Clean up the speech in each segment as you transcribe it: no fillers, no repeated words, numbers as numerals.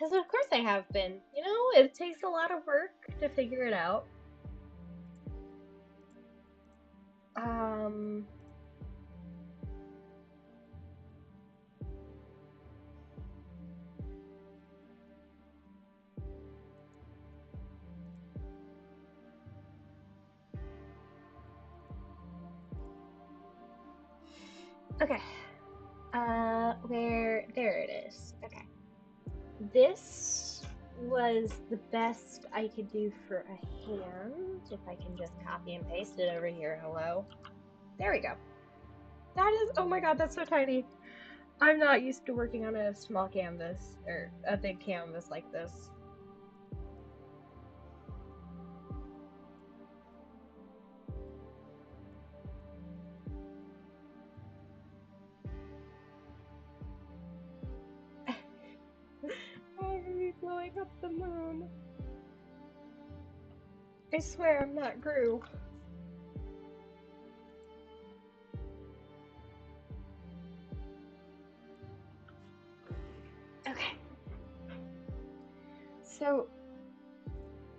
Because of course I have been. You know, it takes a lot of work to figure it out. Um, okay. There it is. Okay. This was the best I could do for a hand. If I can just copy and paste it over here. Hello. There we go. That is, oh my god, that's so tiny. I'm not used to working on a small canvas, or a big canvas like this. Why are we blowing up the moon? I swear I'm not Gru. Okay. So,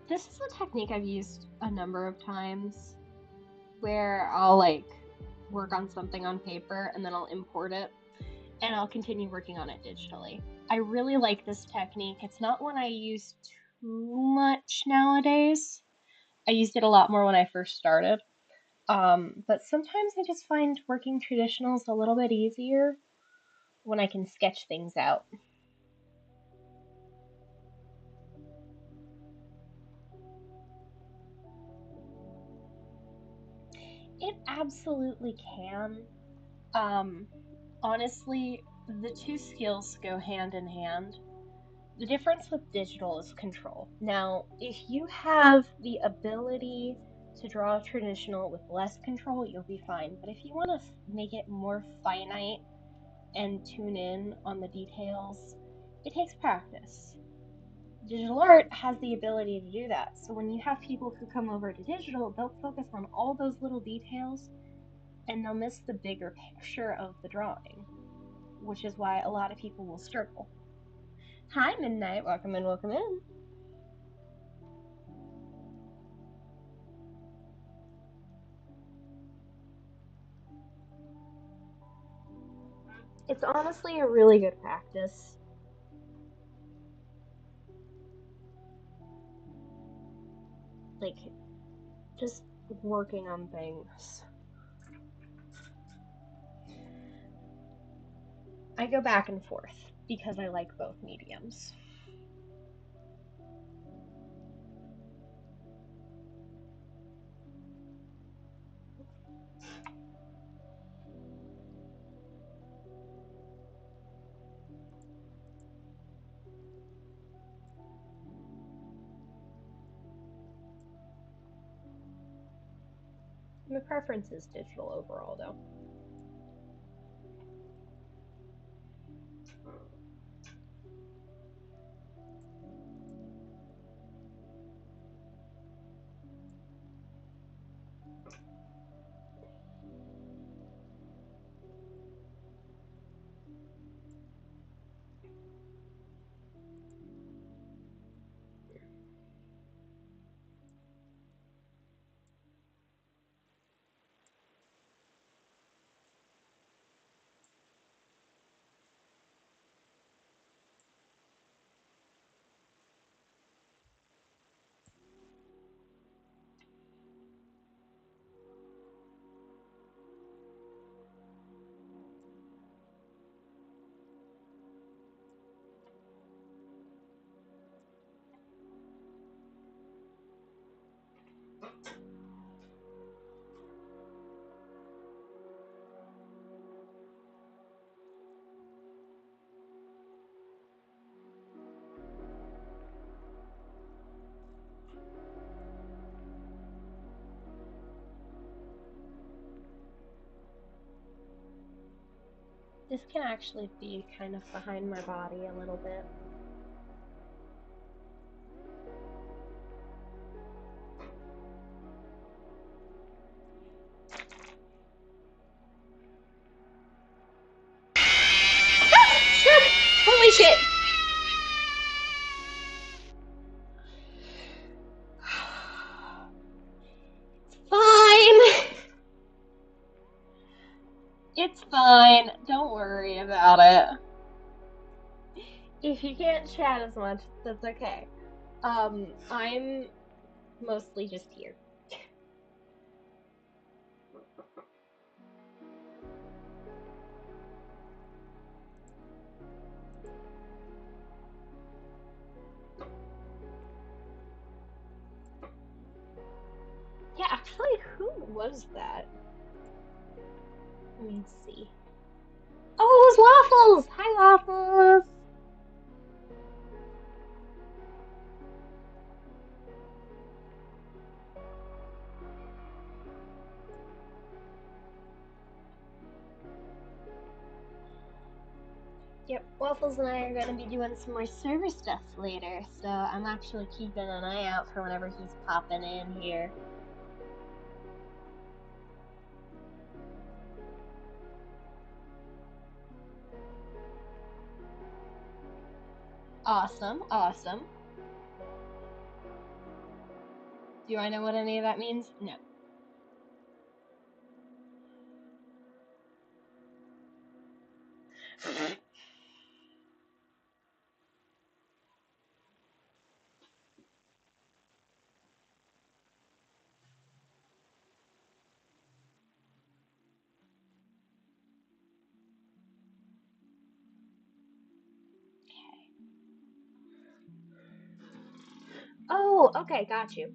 this is a technique I've used a number of times where I'll like work on something on paper and then I'll import it and I'll continue working on it digitally. I really like this technique. It's not one I use too much nowadays. I used it a lot more when I first started. But sometimes I just find working traditionals a little bit easier when I can sketch things out. It absolutely can. Um, Honestly, the two skills go hand in hand. The difference with digital is control. Now, if you have the ability to draw a traditional with less control, you'll be fine. But if you want to make it more finite and tune in on the details, it takes practice. Digital art has the ability to do that. So when you have people who come over to digital, they'll focus on all those little details and they'll miss the bigger picture of the drawing, which is why a lot of people will struggle. Hi, Midnight. Welcome in, welcome in. It's honestly a really good practice. Like, just working on things. I go back and forth because I like both mediums. My preference is digital overall, though. This can actually be kind of behind my body a little bit. Holy shit! It's fine. Don't worry about it. If you can't chat as much, that's okay. I'm mostly just here. Yeah, actually, who was that? Let me see. Oh, it was Waffles! Hi, Waffles! Yep, Waffles and I are gonna be doing some more server stuff later, so I'm actually keeping an eye out for whenever he's popping in here. Awesome, awesome. Do I know what any of that means? No. Oh, okay, got you.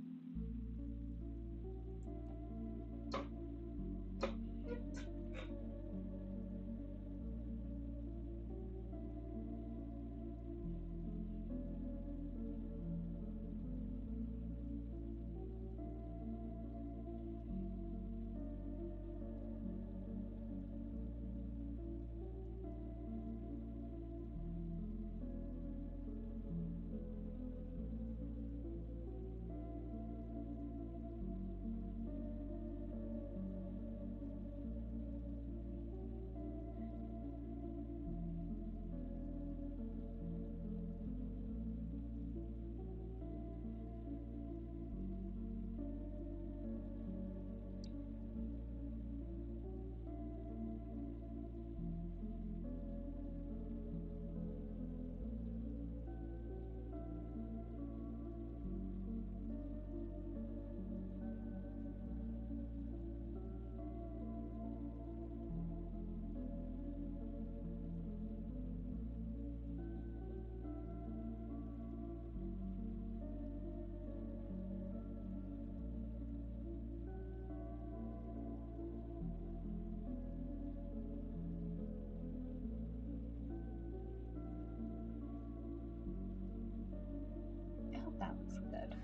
I hope that looks good.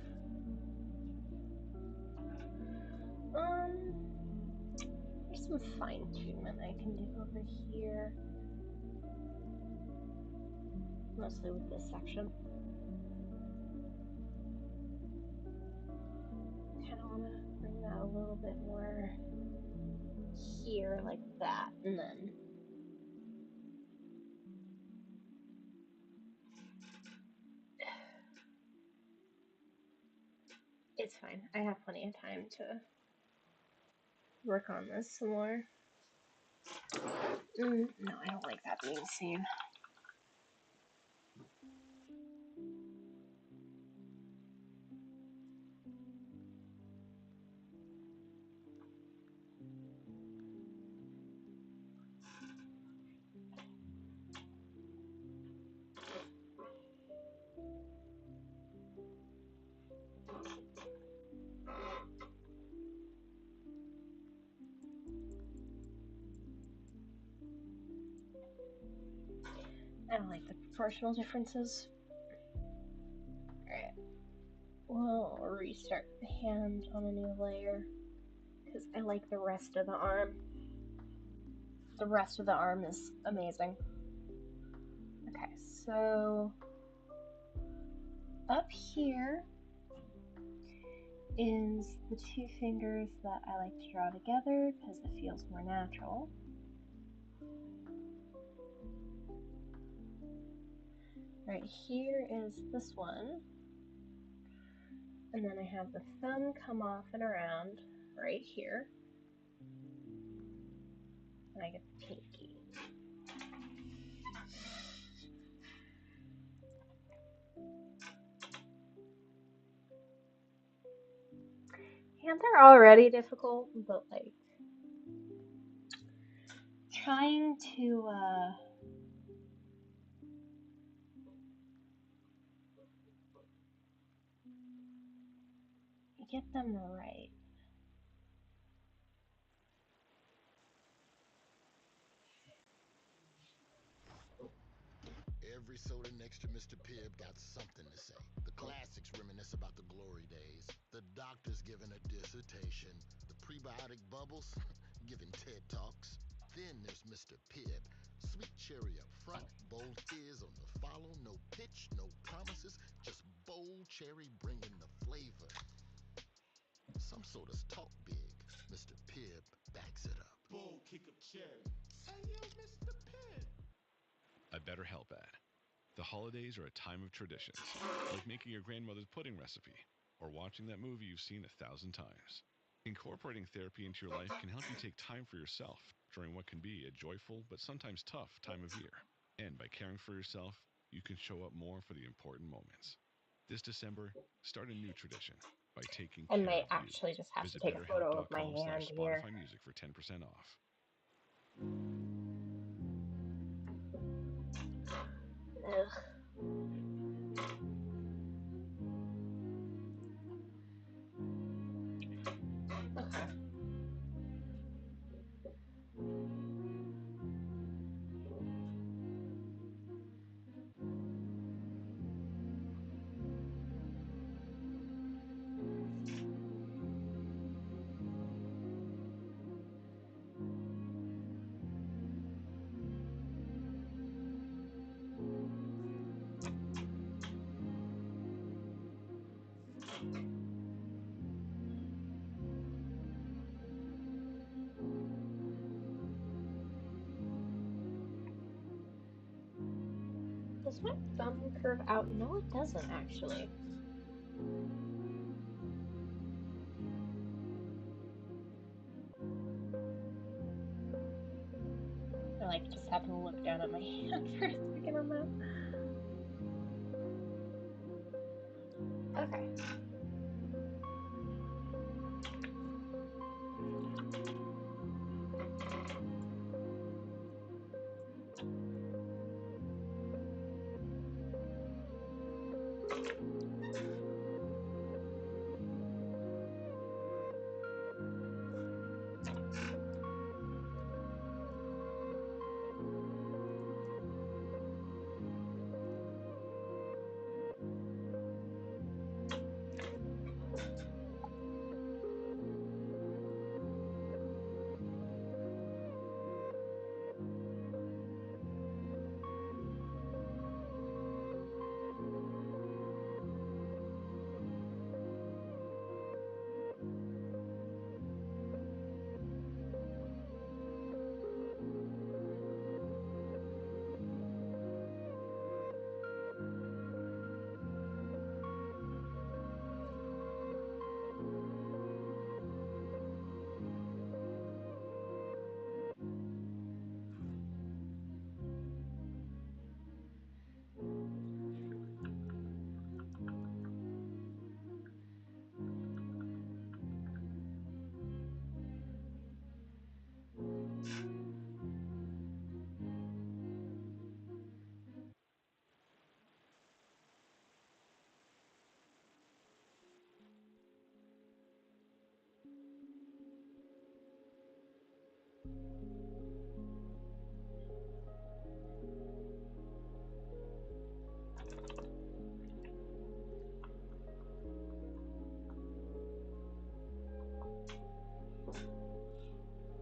There's some fine-tunement I can do over here. Mostly with this section. Kind of want to bring that a little bit more here, like that, and then it's fine. I have plenty of time to work on this some more. No, I don't like that being seen. I don't like the proportional differences. Alright. We'll restart the hand on a new layer because I like the rest of the arm. The rest of the arm is amazing. Okay, so up here is the two fingers that I like to draw together because it feels more natural. Right here is this one. And then I have the thumb come off and around right here. And I get the pinky. Hands are already difficult, but like trying to get them right. Every soda next to Mr. Pibb got something to say. The classics reminisce about the glory days. The doctor's giving a dissertation. The prebiotic bubbles giving TED Talks. Then there's Mr. Pibb. Sweet cherry up front, bold fizz on the follow. No pitch, no promises, just bold cherry bringing the flavor. Some sodas talk big. Mr. Pibb backs it up. Bold kick of cherry. Hey yo, Mr. Pibb. A BetterHelp ad. The holidays are a time of traditions, like making your grandmother's pudding recipe or watching that movie you've seen 1,000 times. Incorporating therapy into your life can help you take time for yourself during what can be a joyful but sometimes tough time of year. And by caring for yourself, you can show up more for the important moments. This December, start a new tradition by taking I care might of you. actually just have to Visit take a photo of my hand here. betterhelp.com/Spotify Music for 10% off. Ugh. Okay. Does my thumb curve out? No, it doesn't actually. I like just happened to look down at my hand for a second on that. Okay.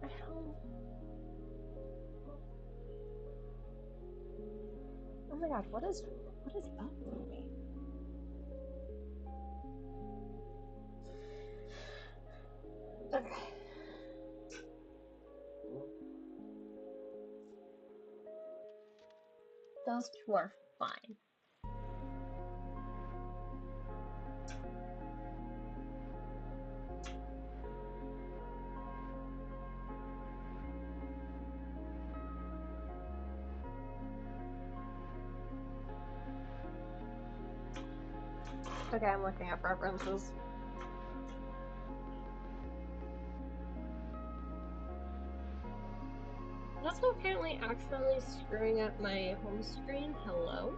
I don't. Oh my god, what is up with me? Okay. Those two are fine. Okay, I'm looking at preferences. Also, apparently accidentally screwing up my home screen. Hello?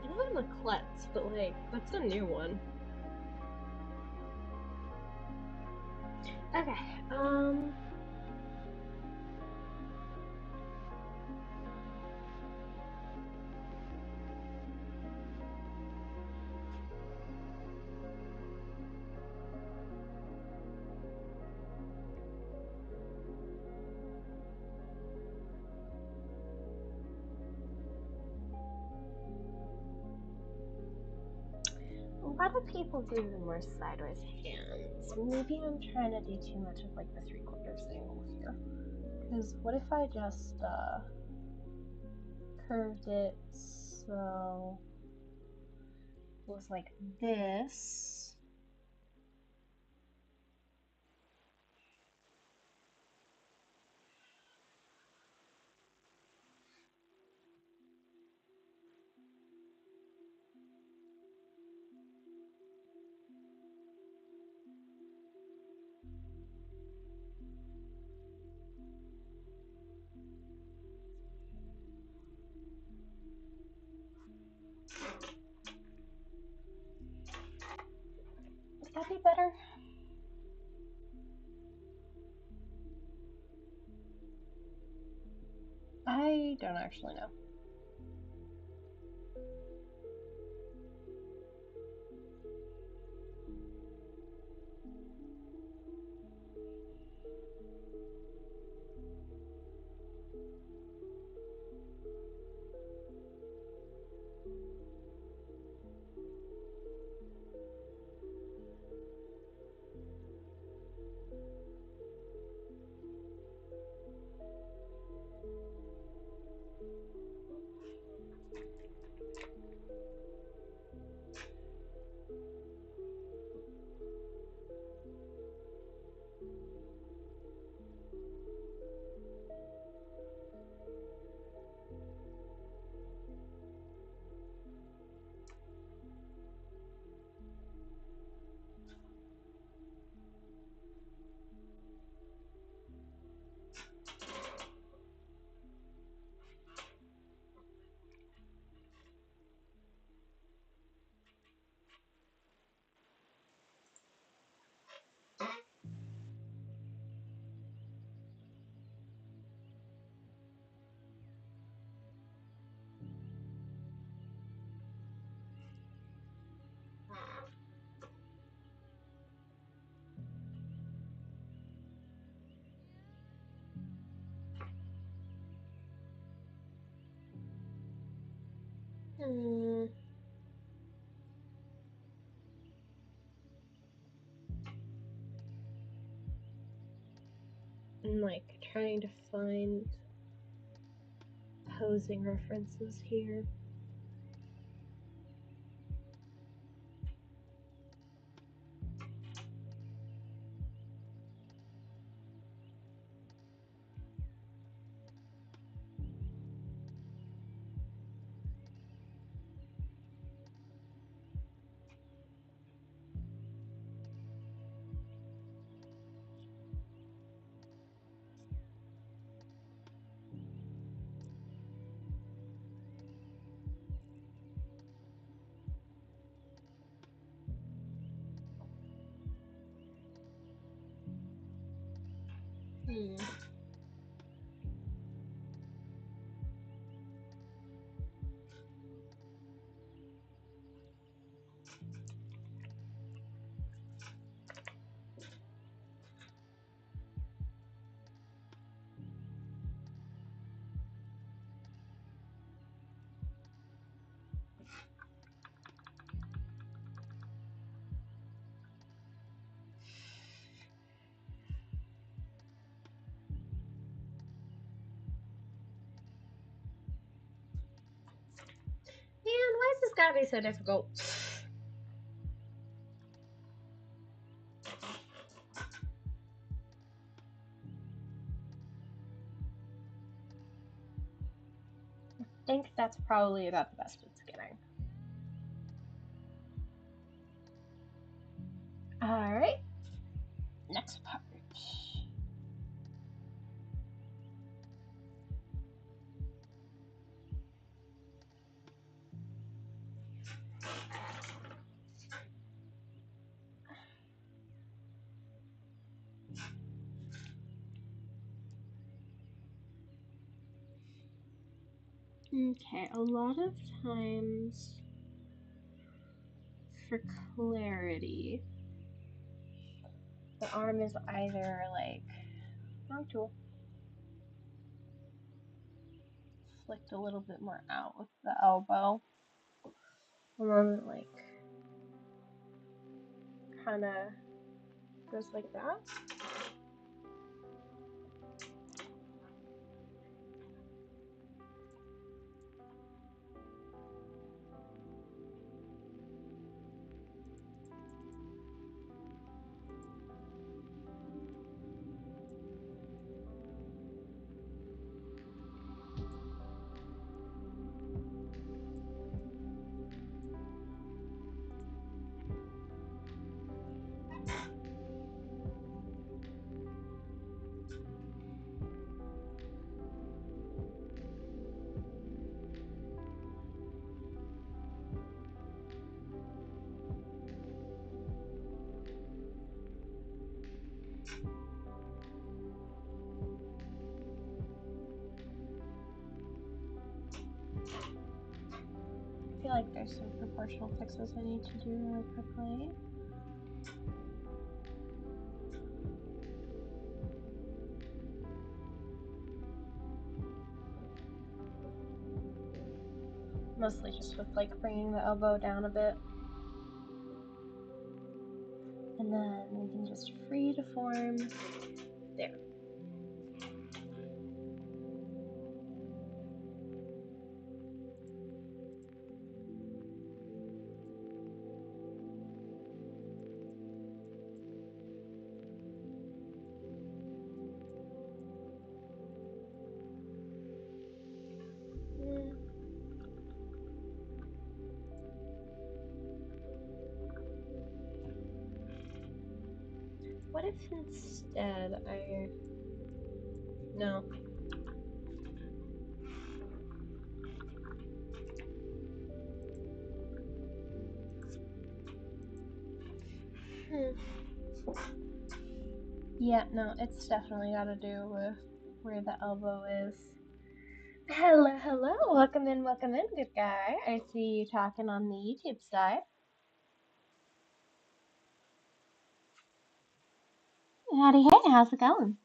I know I'm a klutz, but like, that's a new one. Okay, a lot of people do the more sideways hands. Maybe I'm trying to do too much of like the 3/4 angle here. Because what if I just curved it so it was like this? Would that be better? I don't actually know. Hmm. I'm like trying to find posing references here. Hmm. Man, why is this gotta be so difficult? I think that's probably about the best it's getting. Alright, next part. Okay, a lot of times for clarity, the arm is either like, wrong tool, flicked a little bit more out with the elbow, and then like kind of goes like that. I feel like there's some proportional fixes I need to do really quickly. Mostly just with like bringing the elbow down a bit. And then we can just free to form there. What if instead no. Yeah, no, it's definitely got to do with where the elbow is. Hello, hello, welcome in, good guy. I see you talking on the YouTube side. Howdy, hey, how's it going?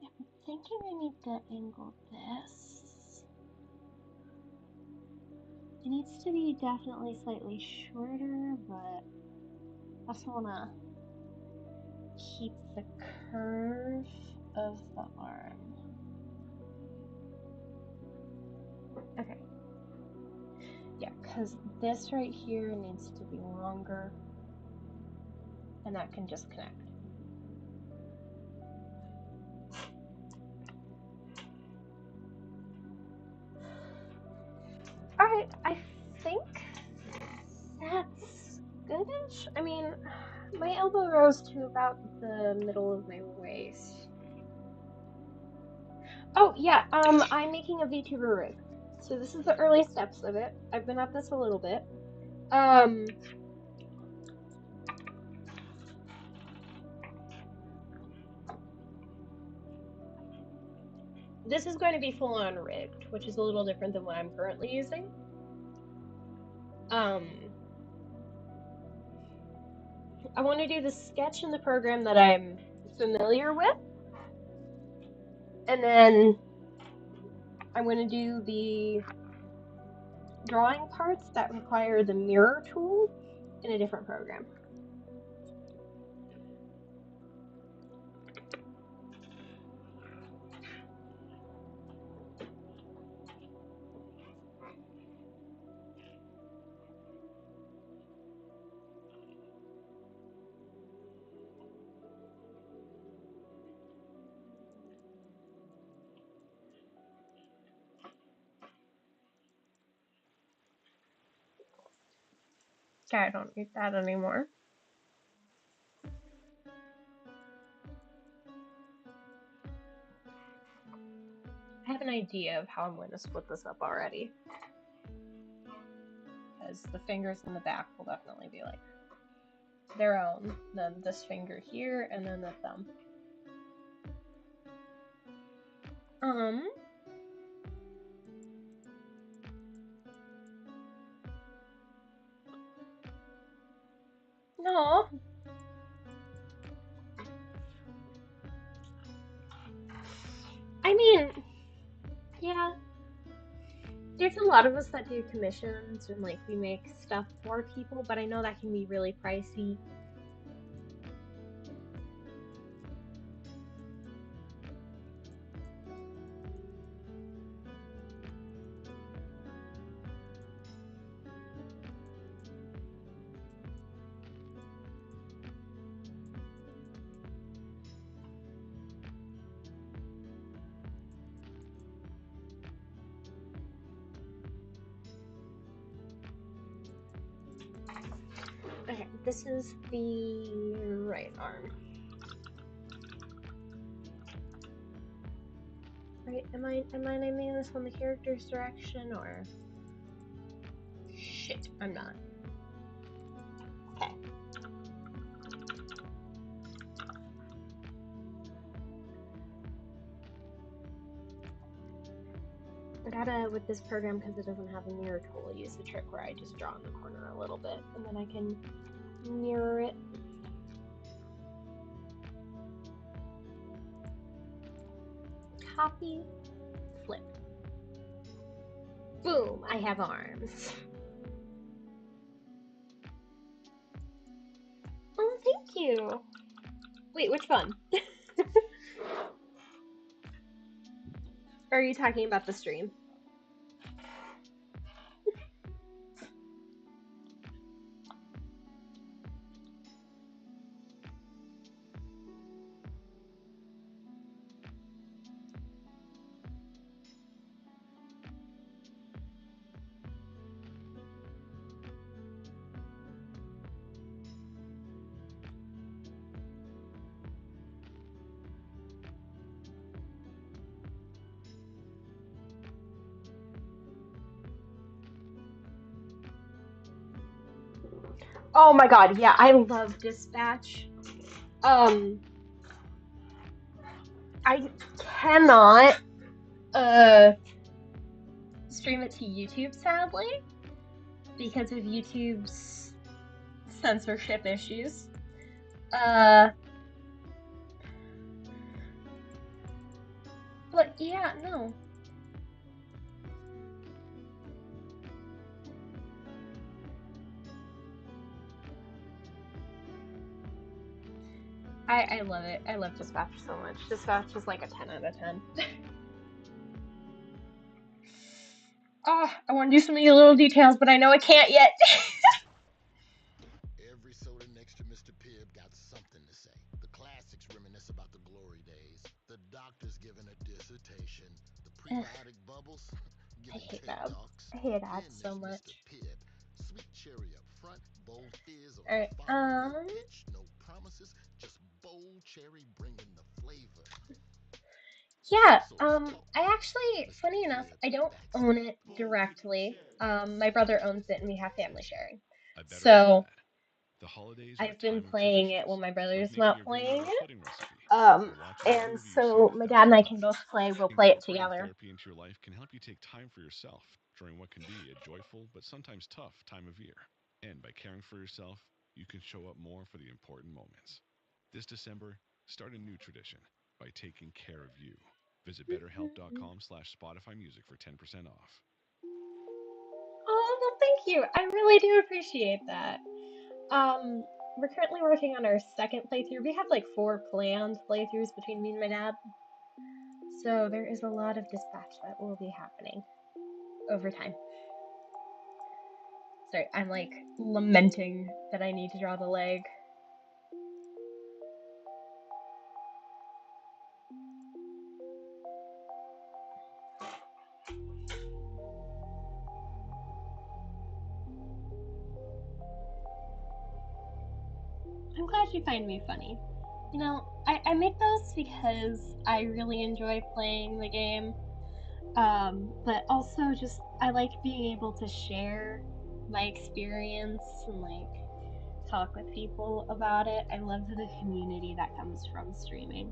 I'm thinking I need to angle this. It needs to be definitely slightly shorter, but I also want to keep the curve of the arm. Okay. Yeah, because this right here needs to be longer, and that can just connect. Alright, I think that's goodish. I mean, my elbow rose to about the middle of my waist. Oh, yeah, I'm making a VTuber rig. So this is the early steps of it. I've been at this a little bit. This is going to be full-on rigged, which is a little different than what I'm currently using. I want to do the sketch in the program that I'm familiar with, and then I'm going to do the drawing parts that require the mirror tool in a different program. I don't need that anymore. I have an idea of how I'm going to split this up already. Because the fingers in the back will definitely be like their own. Then this finger here, and then the thumb. No. I mean, yeah. There's a lot of us that do commissions and like we make stuff for people, but I know that can be really pricey. Okay, this is the right arm. Right, am I naming this one the character's direction or? Shit, I'm not. Okay. I gotta, with this program, because it doesn't have a mirror tool, use the trick where I just draw in the corner a little bit, and then I can mirror it. Copy, flip. Boom, I have arms. Oh, thank you. Wait, which one? Are you talking about the stream? Oh my god, yeah, I love Dispatch. I cannot stream it to YouTube, sadly, because of YouTube's censorship issues. But yeah, no. I love it. I love Dispatch so much. Dispatch is like a 10 out of 10. Oh, I want to do some of your little details, but I know I can't yet. Every soda next to Mr. Pibb got something to say. The classics reminisce about the glory days. The doctor's giving a dissertation. The prebiotic bubbles I giving hate TED ads. Talks. I hate Then ads so there's much. Mr. Pibb. Sweet cherry up front, bold fizz on Alright, the final. No pitch, no promises, just bold cherry bringing the flavor. yeah, I actually, funny enough, I don't own it directly. My brother owns it and we have family sharing. So, I've been playing it when my brother's not playing it. And so my dad and I can both play, we'll play it together. Therapy into your life can help you take time for yourself during what can be a joyful but sometimes tough time of year. And by caring for yourself, you can show up more for the important moments. This December, start a new tradition by taking care of you. Visit betterhelp.com/Spotify Music for 10% off. Oh, well, thank you. I really do appreciate that. We're currently working on our second playthrough. We have like 4 planned playthroughs between me and my dad. So there is a lot of Dispatch that will be happening over time. Sorry, I'm like lamenting that I need to draw the leg. I'm glad you find me funny. You know, I make those because I really enjoy playing the game. But also just I like being able to share my experience and like talk with people about it. I love the community that comes from streaming.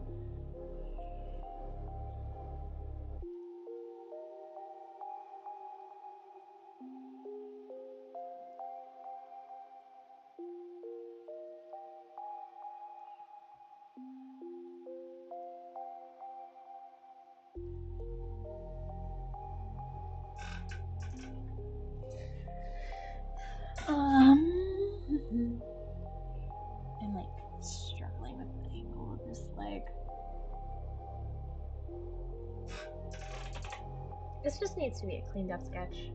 Um, I'm like struggling with the angle of this leg. This just needs to be a cleaned up sketch.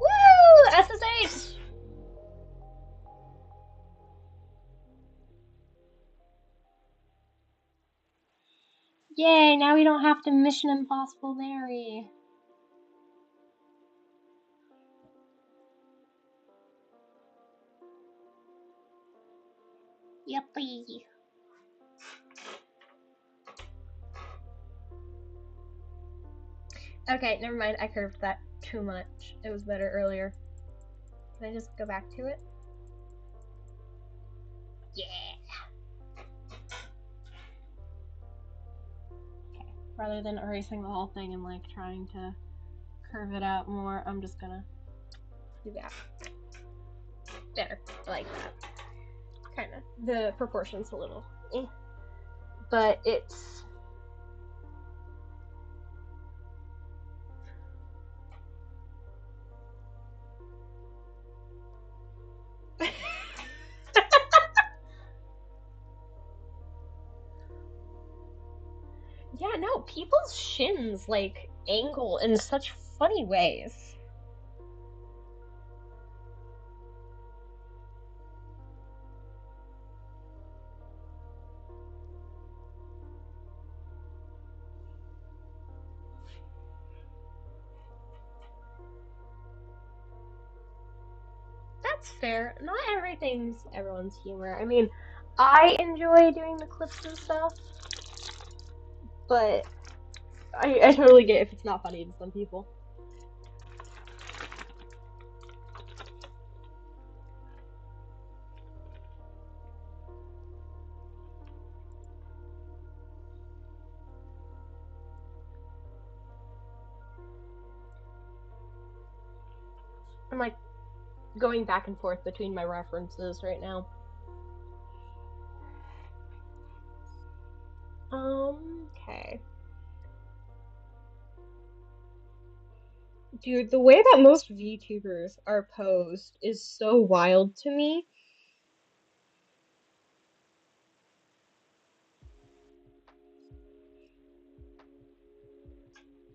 Woo! SSH! Yay, now we don't have to Mission Impossible Mary. Yuppie. Okay, never mind. I curved that too much. It was better earlier. Can I just go back to it? Yeah. Okay. Rather than erasing the whole thing and like trying to curve it out more, I'm just gonna do that. There. I like that. Kinda. The proportion's a little but it's yeah, no, people's shins like angle in such funny ways. That's fair. Not everything's everyone's humor. I mean, I enjoy doing the clips and stuff, but I totally get if it's not funny to some people. I'm like going back and forth between my references right now. Okay. Dude, the way that most VTubers are posed is so wild to me.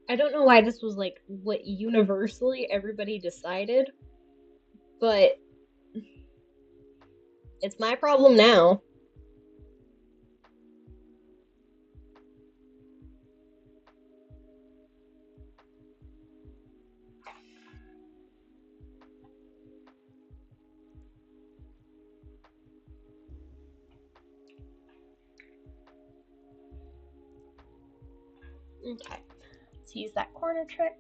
I don't know why this was like what universally everybody decided, but it's my problem now. Okay, let's use that corner trick.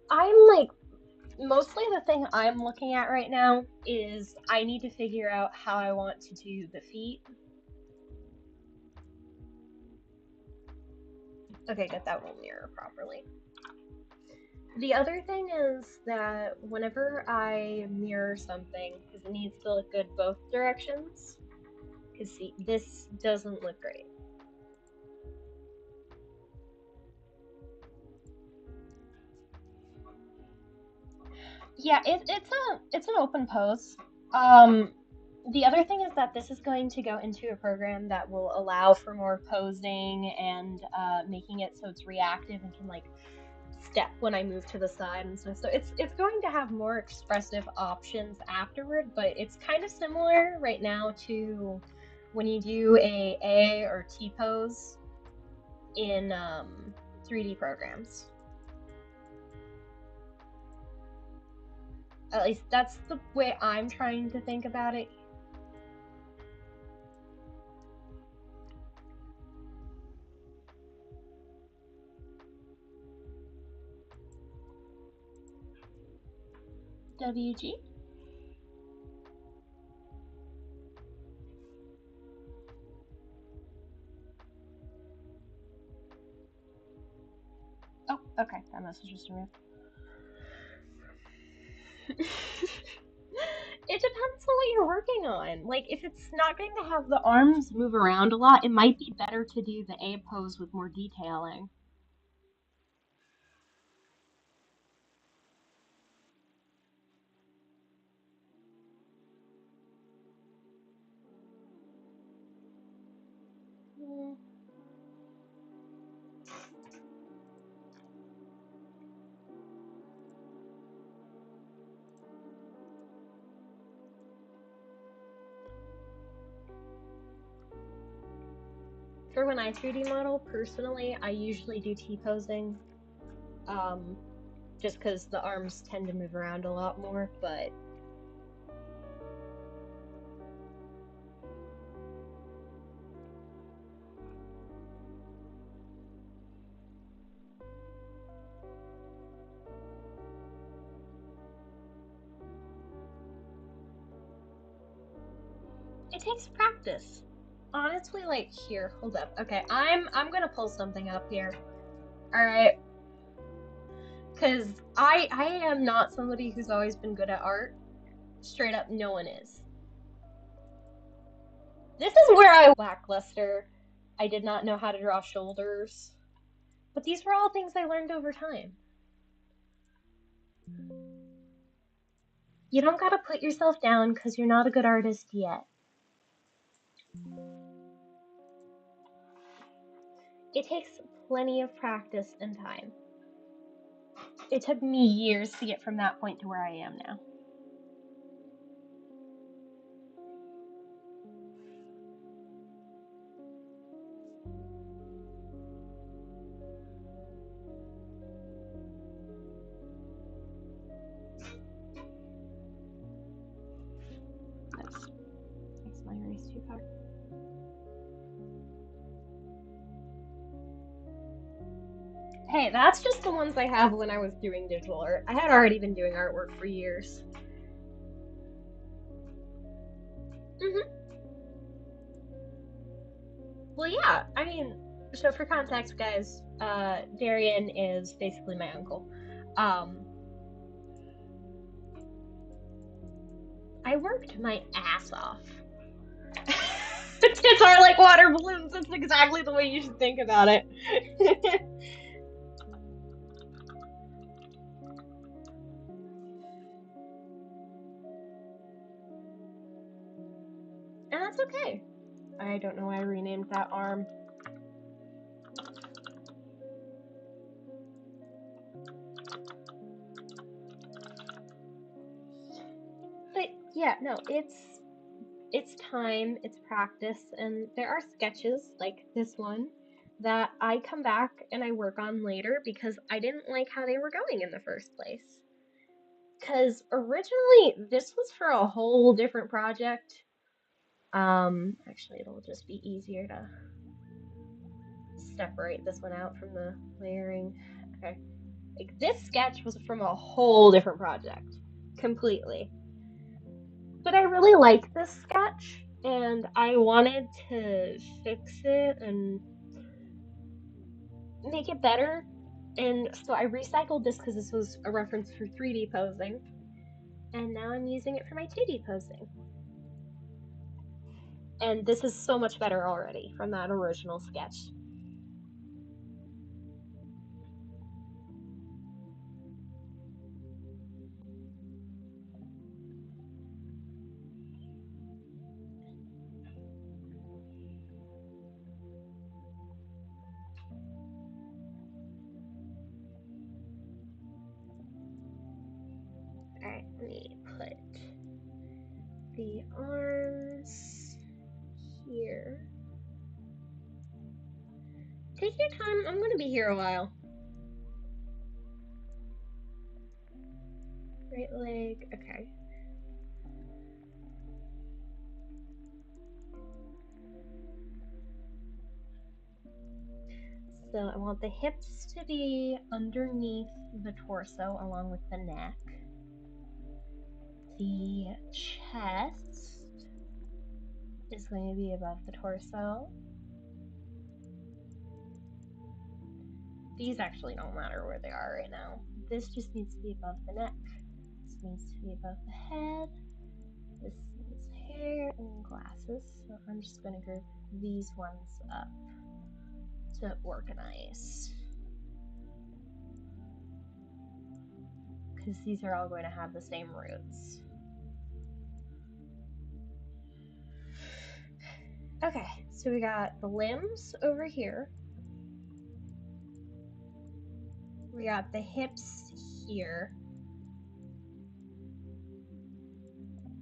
I'm like, mostly the thing I'm looking at right now is I need to figure out how I want to do the feet. Okay, good, that will mirror properly. The other thing is that whenever I mirror something, because it needs to look good both directions, because see, this doesn't look great. Yeah, it's an open pose. The other thing is that this is going to go into a program that will allow for more posing and making it so it's reactive and can like step when I move to the side and stuff. So it's going to have more expressive options afterward, but it's kind of similar right now to when you do a or T pose in 3D programs. At least that's the way I'm trying to think about it. WG? Oh, okay. That message just removed. It depends on what you're working on. Like, if it's not going to have the arms move around a lot, it might be better to do the A pose with more detailing. Hmm. For when I 3D model, personally, I usually do T-posing. Just because the arms tend to move around a lot more, but it takes practice. Honestly, like, here, hold up. Okay, I'm gonna pull something up here. Alright. Because I am not somebody who's always been good at art. Straight up, no one is. This is where I lackluster. I did not know how to draw shoulders. But these were all things I learned over time. You don't gotta put yourself down because you're not a good artist yet. It takes plenty of practice and time. It took me years to get from that point to where I am now. Oops. Makes my erase too far. Hey, that's just the ones I have when I was doing digital art. I had already been doing artwork for years. Well, yeah, I mean, so for context, guys, Darian is basically my uncle. I worked my ass off. Kids are like water balloons. That's exactly the way you should think about it. And that's okay. I don't know why I renamed that arm. But yeah, no, it's time, it's practice, and there are sketches like this one that I come back and I work on later because I didn't like how they were going in the first place. Because originally this was for a whole different project. Actually, it'll just be easier to separate this one out from the layering. Okay. Like, this sketch was from a whole different project. Completely. But I really like this sketch, and I wanted to fix it and make it better. And so I recycled this because this was a reference for 3D posing. And now I'm using it for my 2D posing. And this is so much better already from that original sketch. Alright, let me put the arms here. Take your time, I'm gonna be here a while. Right leg, okay. So I want the hips to be underneath the torso along with the neck. The chest is going to be above the torso. These actually don't matter where they are right now. This just needs to be above the neck. This needs to be above the head. This needs hair and glasses. So I'm just going to group these ones up to organize. Because these are all going to have the same roots. Okay, so we got the limbs over here. We got the hips here.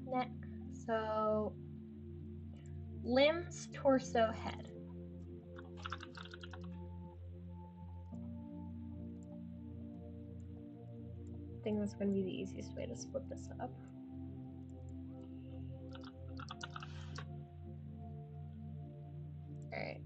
Neck. So limbs, torso, head. I think that's going to be the easiest way to split this up. Alright.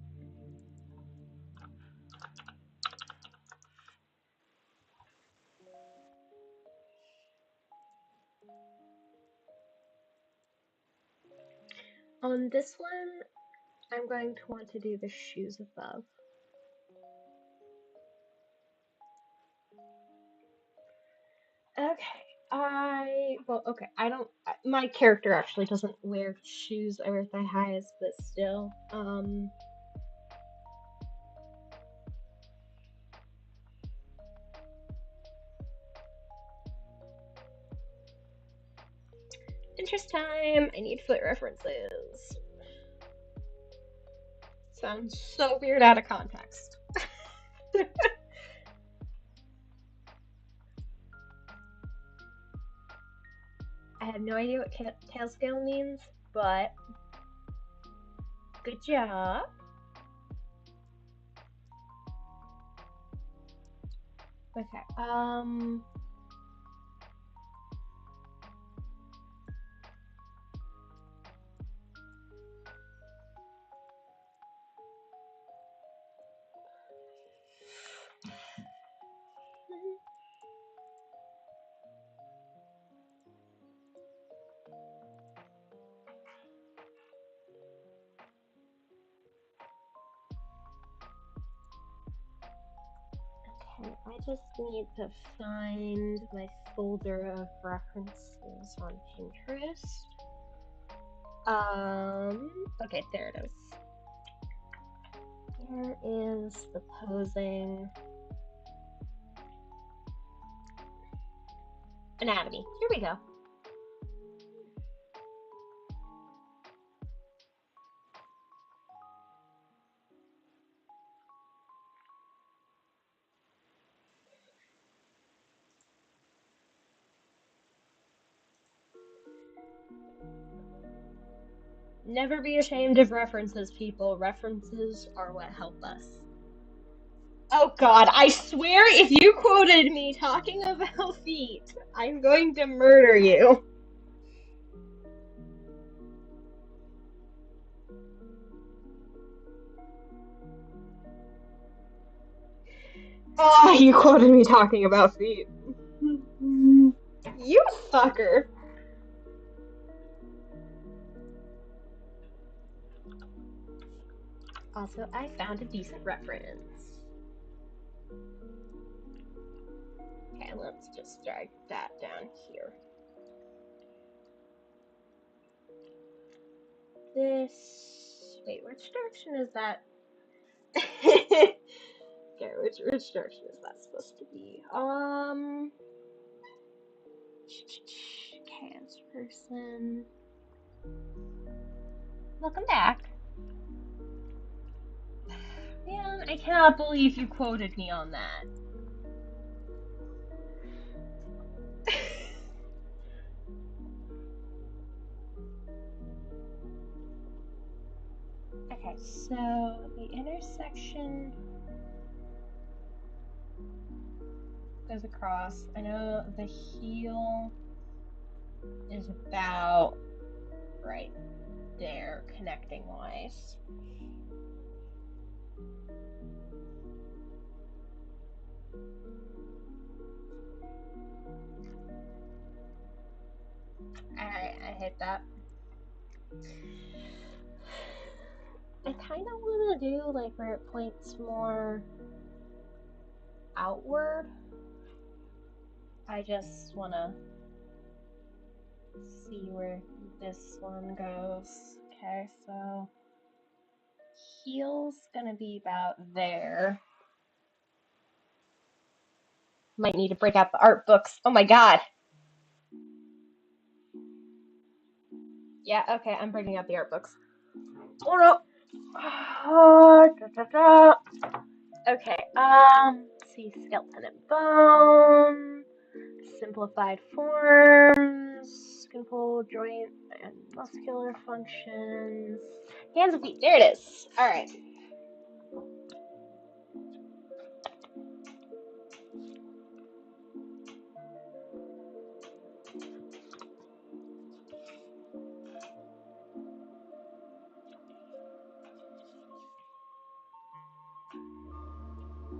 On this one, I'm going to want to do the shoes above. Okay, I don't, my character actually doesn't wear shoes over thigh highs, but still, interest time, I need foot references. Sounds so weird out of context. I have no idea what tail scale means, but good job. Okay, I just need to find my folder of references on Pinterest. Okay, there it is. Here is the posing anatomy. Here we go. Never be ashamed of references, people. References are what help us. Oh god, I swear if you quoted me talking about feet, I'm going to murder you. Oh, you quoted me talking about feet. You fucker. Also, I found a decent reference. Okay, let's just drag that down here. This... Wait, which direction is that? Okay, which direction is that supposed to be? Chaos person. Welcome back. Man, I cannot believe you quoted me on that. Okay, so the intersection goes across. I know the heel is about right there, connecting wise. Alright, I hit that. I kind of want to do like where it points more outward. I just want to see where this one goes. Okay, so heel's gonna be about there. Might need to break out the art books. Oh my god! Yeah, okay, I'm breaking out the art books. Oh no! Okay, let's see, skeleton and bone, simplified forms, control joint and muscular functions, hands and feet, there it is! Alright.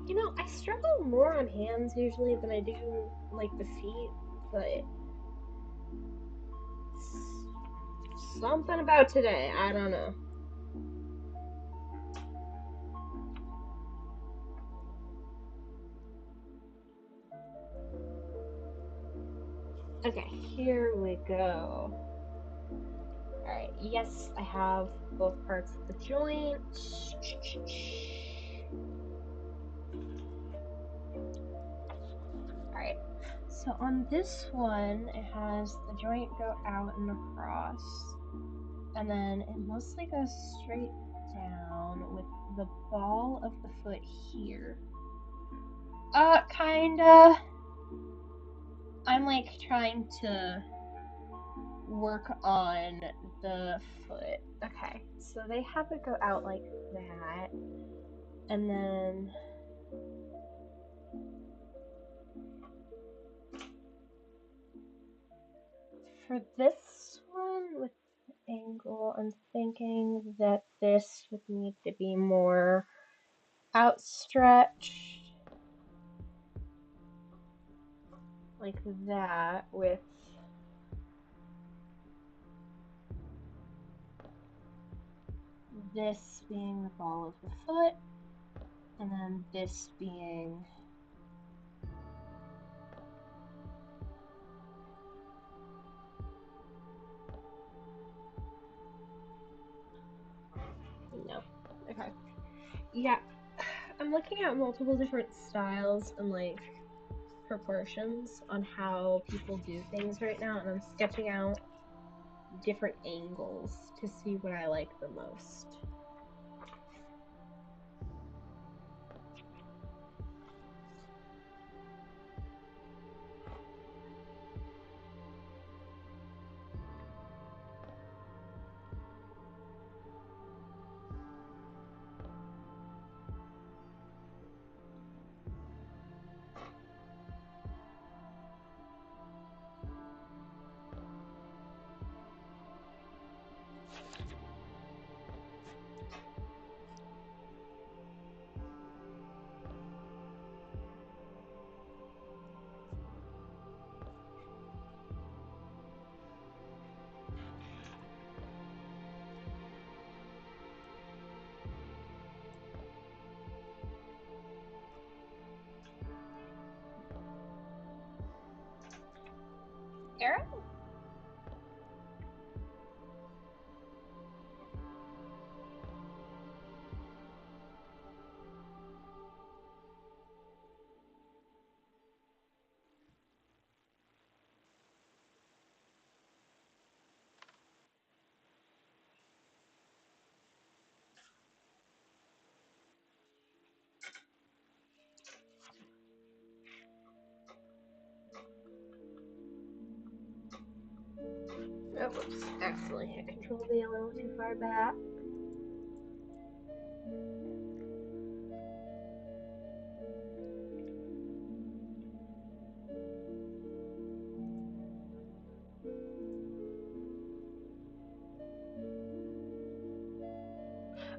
You know, I struggle more on hands usually than I do, like, the feet, but something about today, I don't know. Okay, here we go. Alright, yes, I have both parts of the joint. Alright, so on this one, it has the joint go out and across, and then it mostly goes straight down with the ball of the foot here. Kinda. I'm like trying to work on the foot. Okay, so they have it go out like that, and then for this one with the angle, I'm thinking that this would need to be more outstretched, like that, with this being the ball of the foot, and then this being no. Okay. Yeah. I'm looking at multiple different styles and like proportions on how people do things right now, and I'm sketching out different angles to see what I like the most. Arrow? Oh, whoops. Accidentally hit Control V a little too far back.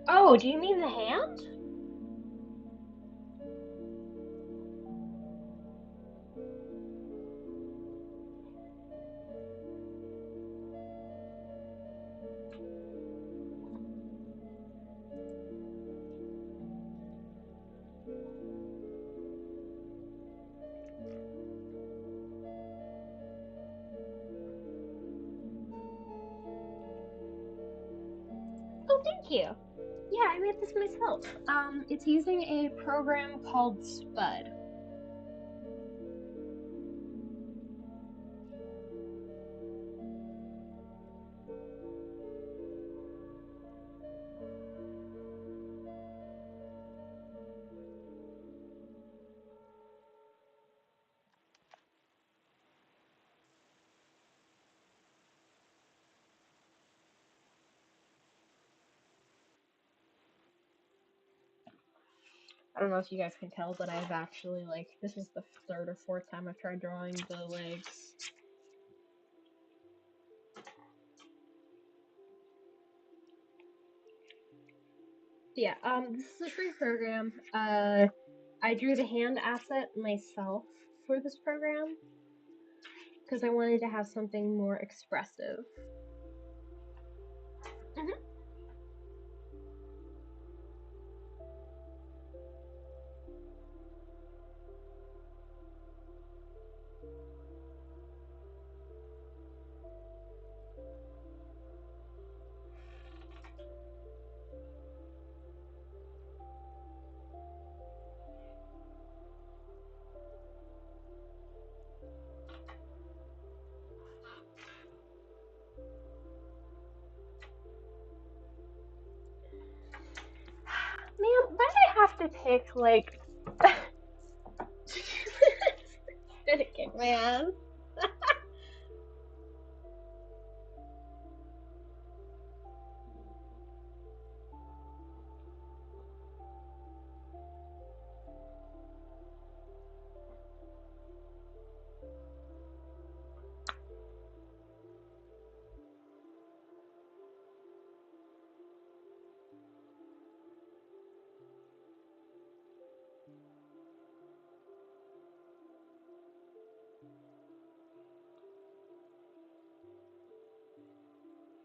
Oh, do you mean the hand? Oh, thank you. Yeah, I made this myself. It's using a program called Spud. I don't know if you guys can tell, but I've actually, like, this is the third or fourth time I've tried drawing the legs. Yeah, this is a free program. I drew the hand asset myself for this program because I wanted to have something more expressive. Mhm. Man, why did I have to pick, like... Finnegan, man.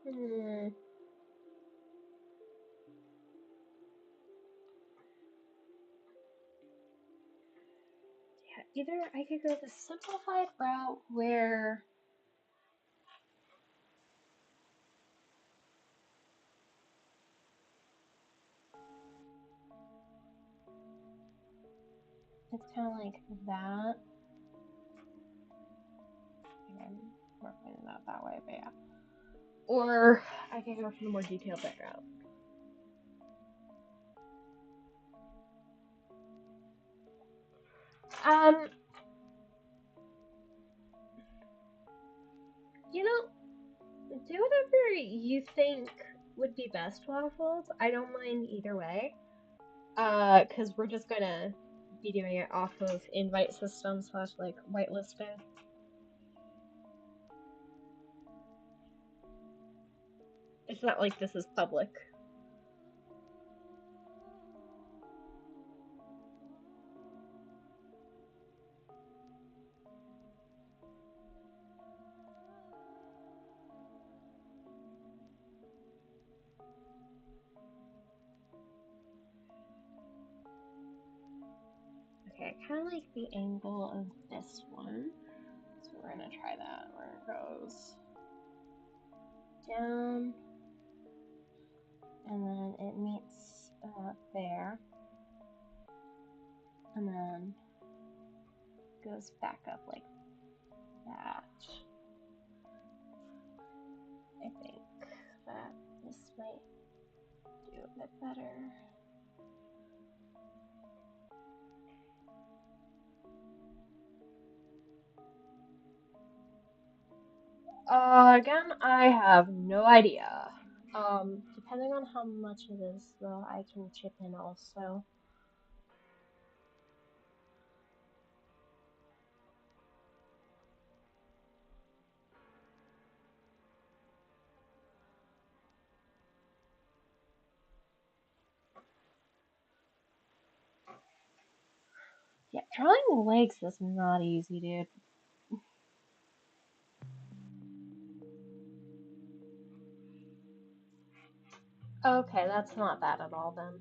Hmm. Yeah, either I could go the simplified route where it's kind of like that. I'm working it out that way, but yeah. Or I could go for the more detailed route. Um, you know, do whatever you think would be best, Waffles. I don't mind either way. Because we're just gonna be doing it off of invite system slash like whitelisting. It's not like this is public. Okay, I kind of like the angle of this one. So we're gonna try that where it goes down and then it meets there and then goes back up like that. I think that this might do a bit better. Again, I have no idea. Depending on how much it is, though, I can chip in also. Yeah, drawing legs is not easy, dude. Okay, that's not bad at all then.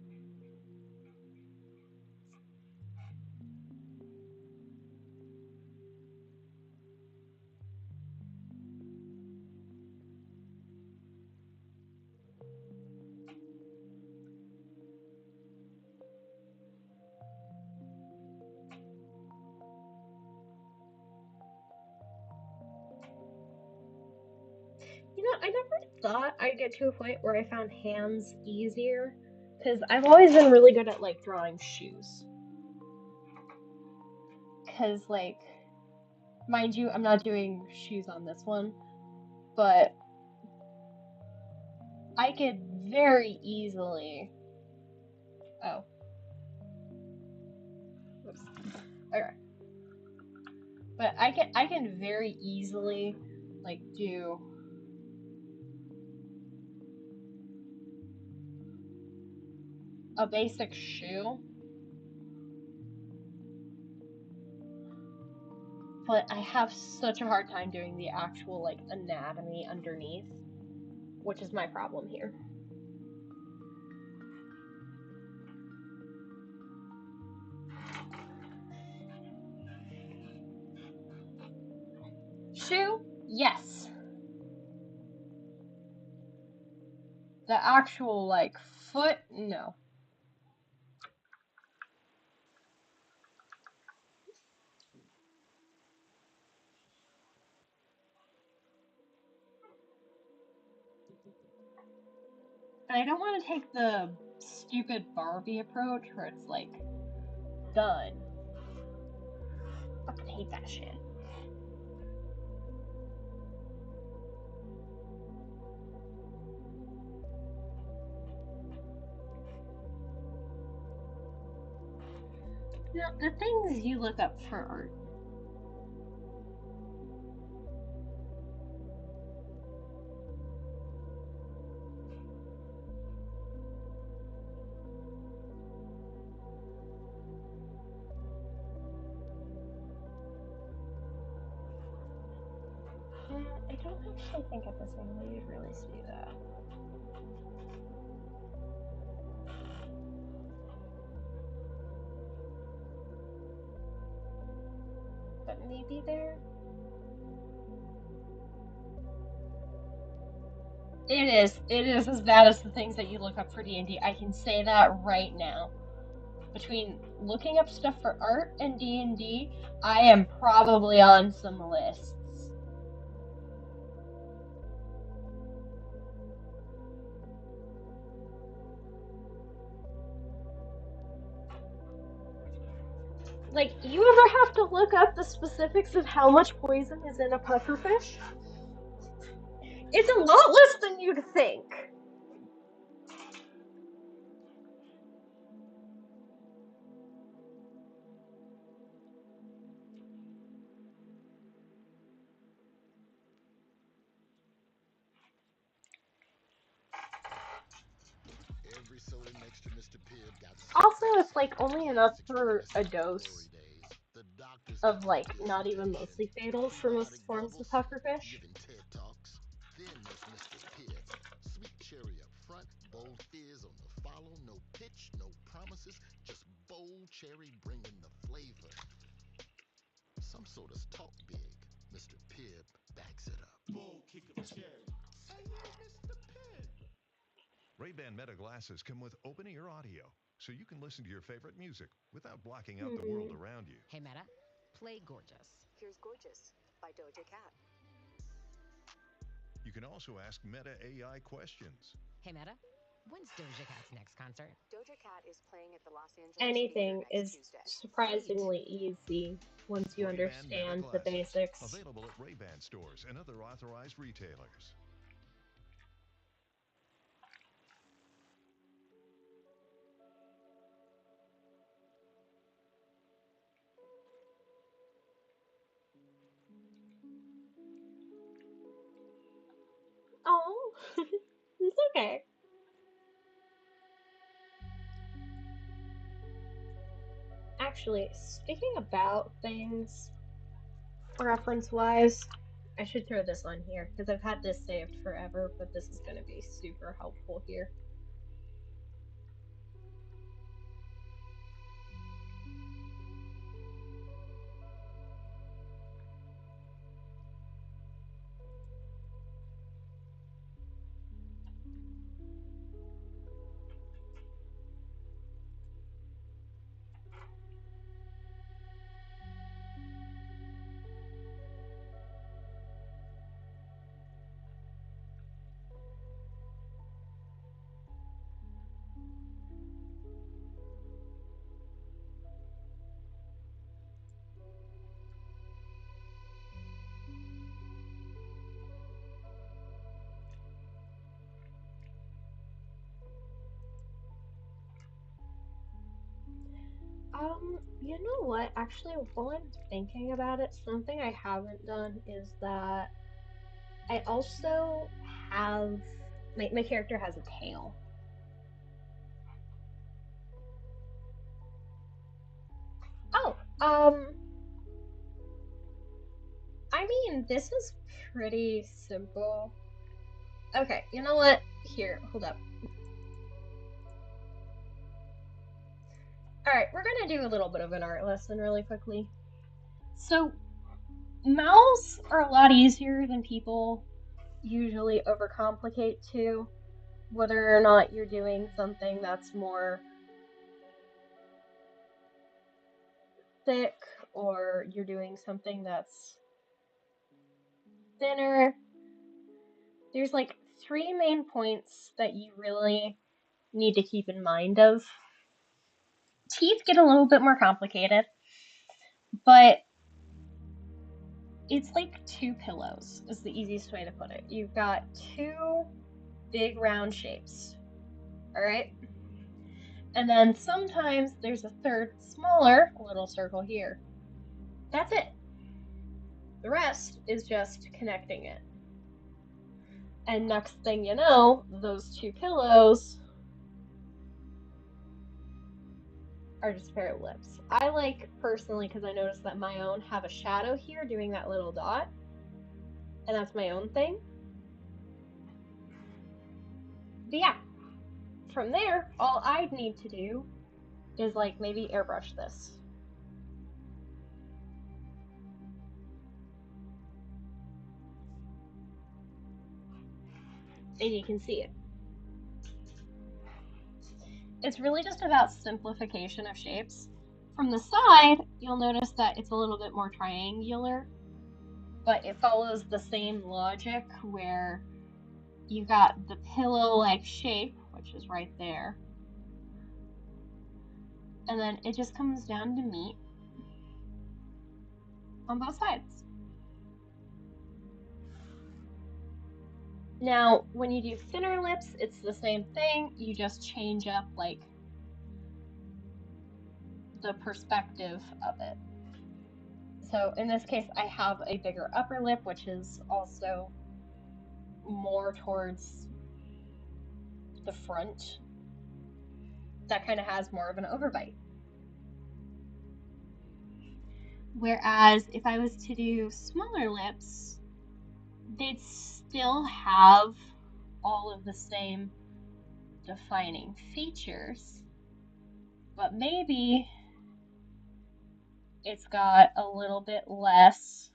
You know, I never thought I'd get to a point where I found hands easier, because I've always been really good at, like, drawing shoes. Because, like, mind you, I'm not doing shoes on this one, but I could very easily. Oh, oops. Okay. But I can very easily, like, do a basic shoe, but I have such a hard time doing the actual, like, anatomy underneath, which is my problem here. Shoe? Yes. The actual, like, foot? No. And I don't want to take the stupid Barbie approach where it's like, done. I fucking hate that shit. You know, the things you look up for art. I don't actually think at this angle you'd really see that. But maybe there? It is as bad as the things that you look up for D&D. I can say that right now. Between looking up stuff for art and D&D, I am probably on some lists. Like, you ever have to look up the specifics of how much poison is in a pufferfish? It's a lot less than you'd think. Every soda next to Mr. Pibb got Also, something to it's say. like only The enough classics for reminisce a about the dose glory days. The doctor's of, giving a like, not even dissertation. mostly The fatal for most prebiotic forms of bubbles pufferfish. giving TED Talks. Then there's Mr. Pibb. Sweet cherry up front, bold fizz on the follow. No pitch, no promises, just bold cherry bringing the flavor. Some sodas talk big. Mr. Pibb backs it up. Bold kick of cherry. Hey, Mr. Pibb. Ray-Ban Meta glasses come with open-ear audio, so you can listen to your favorite music without blocking out the world around you. Hey Meta, play Gorgeous. Here's Gorgeous by Doja Cat. You can also ask Meta AI questions. Hey Meta, when's Doja Cat's next concert? Doja Cat is playing at the Los Angeles Anything Theater next is Tuesday. surprisingly easy once you Ray-Ban understand Meta the glasses, basics. available at Ray-Ban stores and other authorized retailers. Oh, it's okay. actually, speaking about things reference-wise, I should throw this on here because I've had this saved forever, but this is going to be super helpful here. You know what? Actually, while I'm thinking about it, something I haven't done is that I also have my character has a tail. Oh, I mean, this is pretty simple. Okay, you know what? Here, hold up. Alright, we're gonna do a little bit of an art lesson really quickly. So, mouths are a lot easier than people usually overcomplicate to, whether or not you're doing something that's more thick or you're doing something that's thinner. There's like 3 main points that you really need to keep in mind of. Teeth get a little bit more complicated, but it's like 2 pillows is the easiest way to put it. You've got 2 big round shapes, all right? And then sometimes there's a third smaller little circle here. That's it. The rest is just connecting it. And next thing you know, those 2 pillows are just a pair of lips. I like, personally, because I noticed that my own have a shadow here doing that little dot. And that's my own thing. But yeah, from there, all I'd need to do is like maybe airbrush this. And you can see it. It's really just about simplification of shapes. From the side, you'll notice that it's a little bit more triangular, but it follows the same logic where you got the pillow-like shape, which is right there, and then it just comes down to meet on both sides. Now, when you do thinner lips, it's the same thing. You just change up like the perspective of it. So in this case, I have a bigger upper lip, which is also more towards the front. That kind of has more of an overbite. Whereas if I was to do smaller lips, they'd still have all of the same defining features, but maybe it's got a little bit less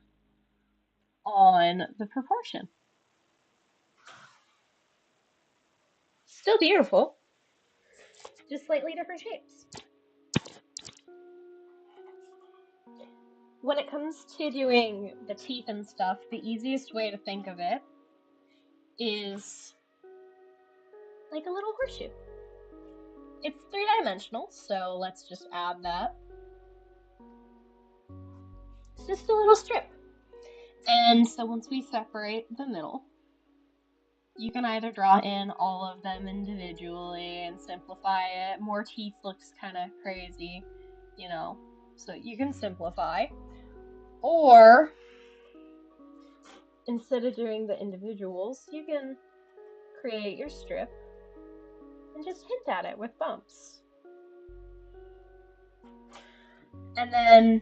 on the proportion. Still beautiful, just slightly different shapes. When it comes to doing the teeth and stuff, the easiest way to think of it is like a little horseshoe. It's 3-dimensional, so let's just add that. It's just a little strip. And so once we separate the middle, you can either draw in all of them individually and simplify it. More teeth looks kind of crazy, you know, so you can simplify. Or instead of doing the individuals, you can create your strip and just hint at it with bumps. And then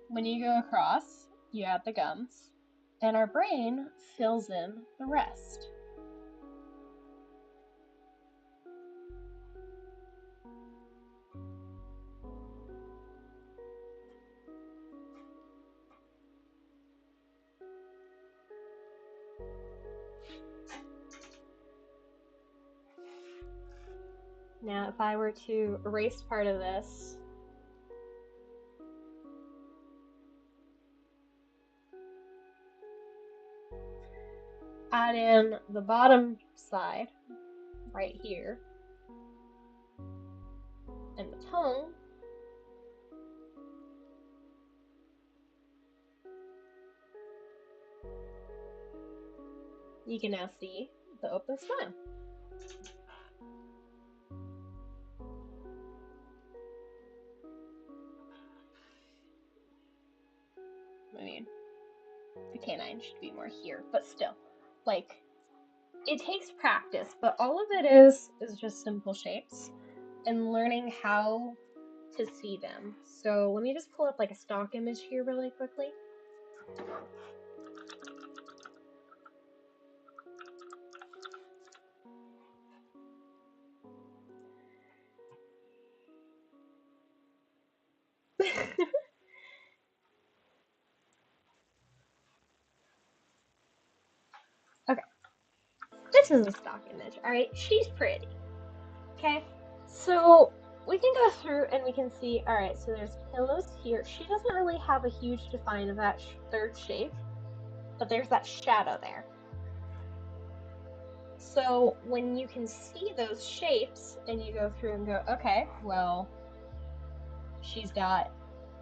when you go across, you add the gums, and our brain fills in the rest. Now, if I were to erase part of this, add in the bottom side right here, and the tongue, you can now see the open smile. I mean, the canine should be more here, but still, like, it takes practice, but all of it is just simple shapes and learning how to see them. So let me just pull up like a stock image here really quickly. Okay, this is a stock image, alright? She's pretty, okay? So we can go through and we can see, alright, so there's pillows here. She doesn't really have a huge define of that third shape, but there's that shadow there. So when you can see those shapes and you go through and go, okay, well, she's got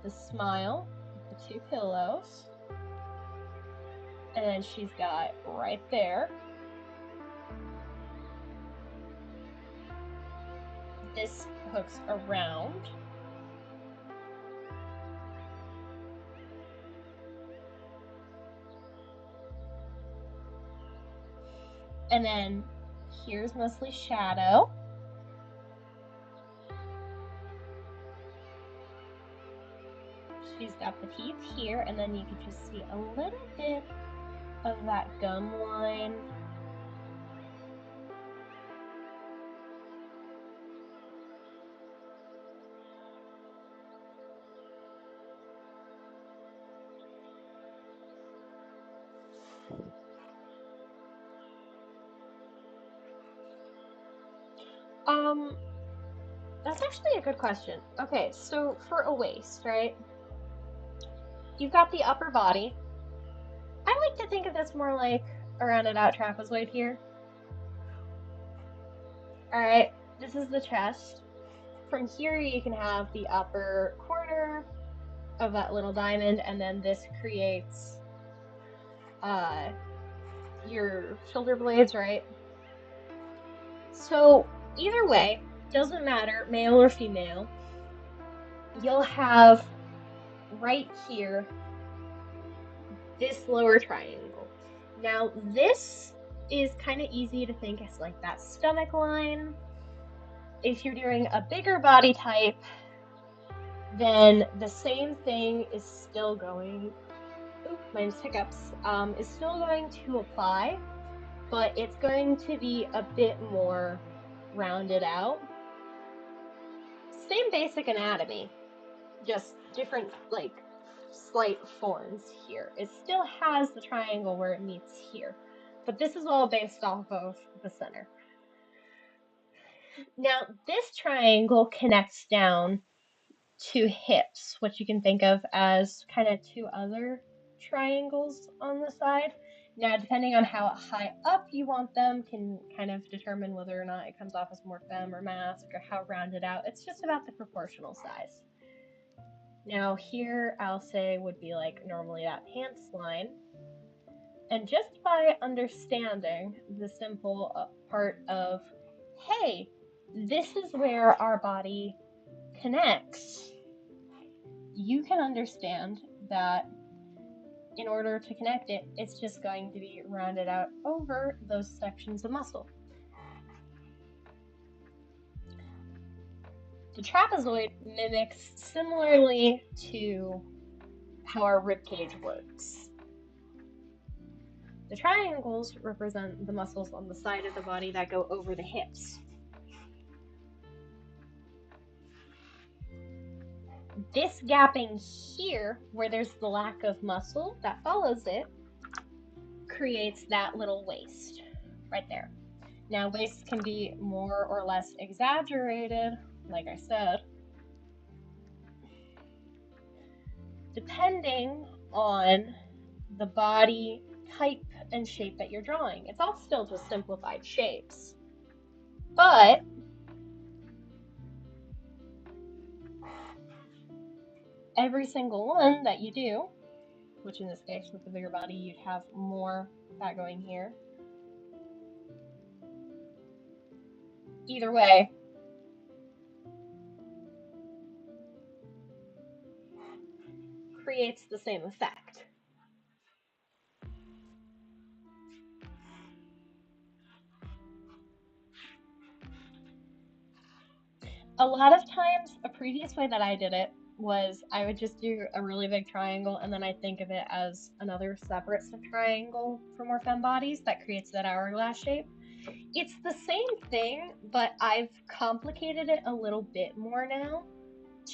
the smile, the two pillows, and then she's got right there this hooks around. And then here's mostly shadow. She's got the teeth here, and then you can just see a little bit of that gum line. That's actually a good question. Okay, so for a waist, right? You've got the upper body. I like to think of this more like a rounded out trapezoid here. Alright, this is the chest. From here you can have the upper corner of that little diamond, and then this creates your shoulder blades, right? So either way, doesn't matter, male or female, you'll have right here this lower triangle. Now this is kind of easy to think as like that stomach line. If you're doing a bigger body type, then the same thing is still going, minus hiccups, is still going to apply, but it's going to be a bit more rounded out. Same basic anatomy, just different, like, slight forms here. It still has the triangle where it meets here, but this is all based off of the center. Now, this triangle connects down to hips, which you can think of as kind of two other triangles on the side. Now, depending on how high up you want them can kind of determine whether or not it comes off as more femme or masc or how rounded out. It's just about the proportional size. Now, here I'll say would be like normally that pants line. And just by understanding the simple part of, hey, this is where our body connects, you can understand that in order to connect it, it's just going to be rounded out over those sections of muscle. The trapezoid mimics similarly to how our ribcage works. The triangles represent the muscles on the side of the body that go over the hips. This gapping here, where there's the lack of muscle that follows it, creates that little waist right there. Now, waists can be more or less exaggerated, like I said, depending on the body type and shape that you're drawing. It's all still just simplified shapes. But every single one that you do, which in this case with the bigger body, you'd have more fat going here. Either way, creates the same effect. A lot of times, a previous way that I did it was I would just do a really big triangle and then I think of it as another separate triangle for more femme bodies that creates that hourglass shape. It's the same thing, but I've complicated it a little bit more now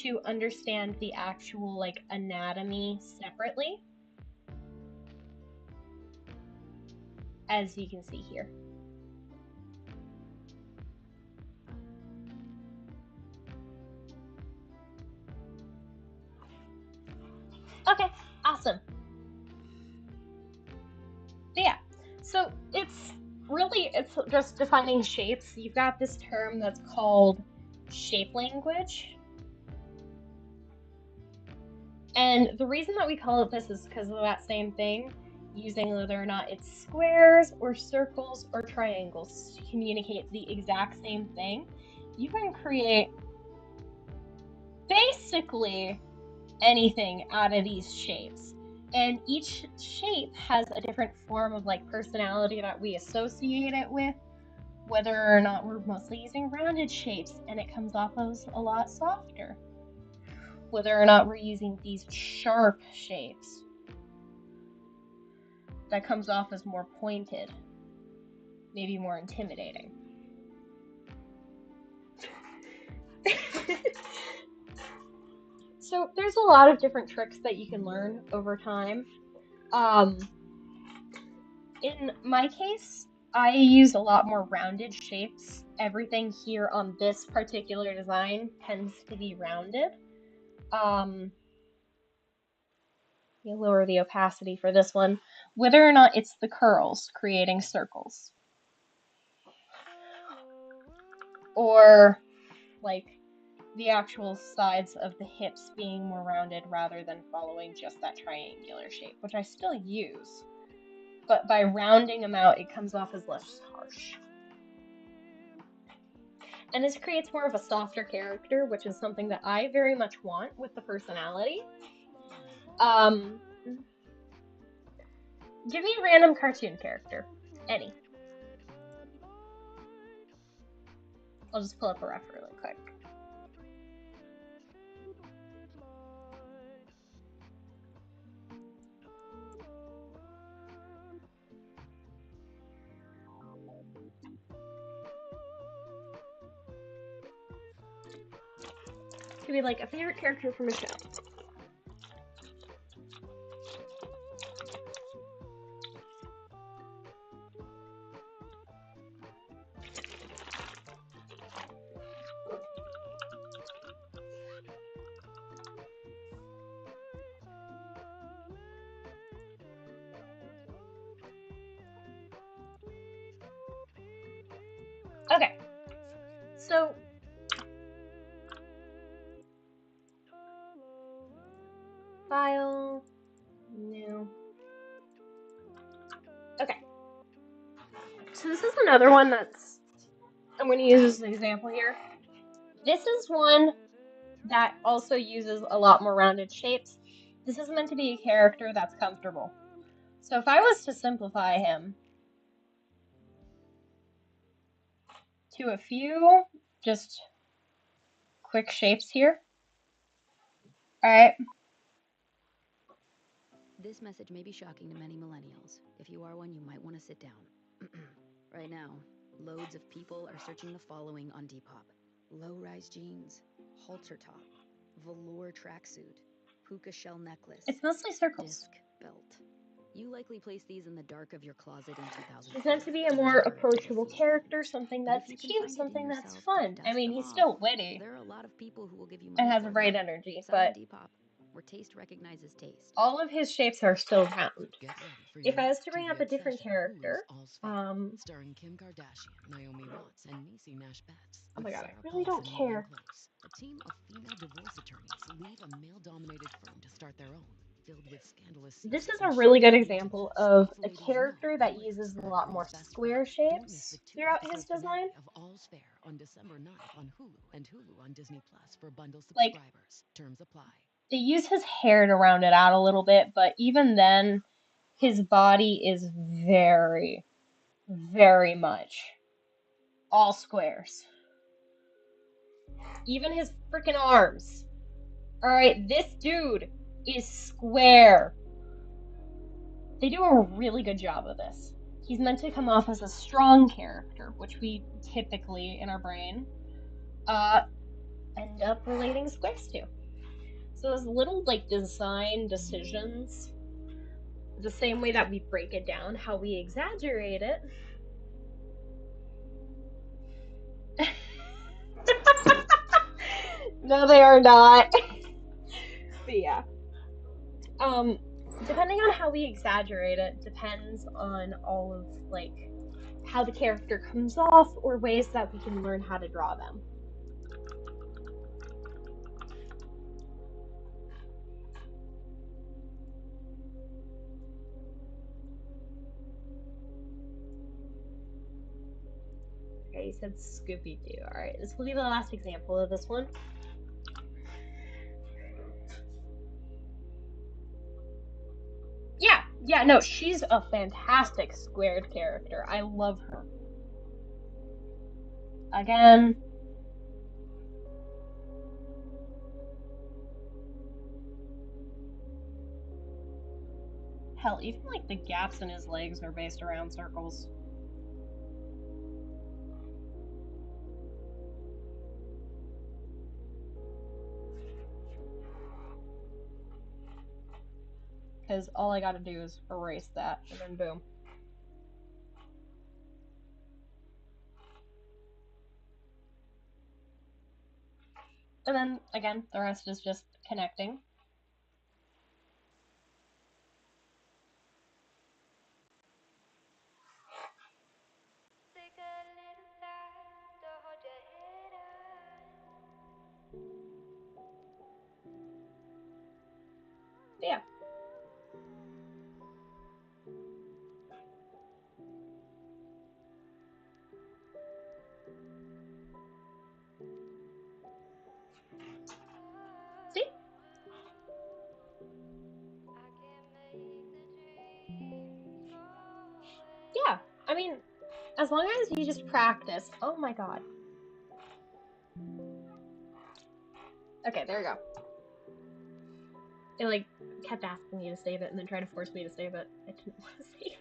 to understand the actual like anatomy separately, as you can see here. Okay, awesome. Yeah, so it's just defining shapes. You've got this term that's called shape language. And the reason that we call it this is because of that same thing, using whether or not it's squares or circles or triangles to communicate the exact same thing. You can create basically anything out of these shapes. And each shape has a different form of like personality that we associate it with, whether or not we're mostly using rounded shapes and it comes off as a lot softer, whether or not we're using these sharp shapes that comes off as more pointed, maybe more intimidating. So there's a lot of different tricks that you can learn over time. In my case, I use a lot more rounded shapes. Everything here on this particular design tends to be rounded. You lower the opacity for this one, whether or not it's the curls creating circles. Or like the actual sides of the hips being more rounded rather than following just that triangular shape, which I still use. But by rounding them out, it comes off as less harsh. And this creates more of a softer character, which is something that I very much want with the personality. Give me a random cartoon character. Any. I'll just pull up a ref really quick. Could be like a favorite character from a show. Okay, so file, new. Okay, so this is another one that's, I'm going to use as an example here. This is one that also uses a lot more rounded shapes. This is meant to be a character that's comfortable. So if I was to simplify him to a few just quick shapes here. Alright. This message may be shocking to many millennials. If you are one, you might want to sit down. Right now, loads of people are searching the following on Depop. Low-rise jeans, halter top, velour tracksuit, puka shell necklace, It's mostly circles. disc belt. You likely placed these in the dark of your closet in 2000. He's meant to be a more approachable character, something that's cute, something that's fun. I mean, he's still witty There are a lot of people who will give you and money has for the right them. energy, Sell on but Depop, where taste recognizes taste. all of his shapes are still round. Get ready for If your I was next to bring TV up a different obsession, Hulu's character, All's Fair, starring Kim Kardashian, Naomi Watts, and Niecy Nash Betts. oh my With god, I Sarah really don't Paulson moving care. close. A team of female divorce attorneys leave a male-dominated firm to start their own, filled with scandalous This secrets is a and really good shocking example agendas. of Boss a ladies character know that lawyers uses a are lot more Hulu's best square friend. Don't miss shapes the throughout his two-episode design. finale of All's Fair on December 9th on Hulu and Hulu on Disney Plus for bundle Like, subscribers. Terms apply. they use his hair to round it out a little bit, but even then, his body is very, very much all squares. Even his freaking arms. Alright, this dude is square. They do a really good job of this. He's meant to come off as a strong character, which we typically, in our brain, end up relating squares to. So those little, like, design decisions, the same way that we break it down, how we exaggerate it. No, they are not. But yeah. Depending on how we exaggerate it, depends on all of, like, how the character comes off, or ways that we can learn how to draw them. Okay, you said Scooby-Doo. Alright, this will be the last example of this one. Yeah, no, she's a fantastic squared character. I love her. Again. Hell, even like the gaps in his legs are based around circles. Because all I gotta do is erase that, and then boom. And then, again, the rest is just connecting. Yeah. See? Yeah, I mean, as long as you just practice. Oh my god. Okay, there we go. It, like, kept asking me to save it and then trying to force me to save it. I didn't want to save it.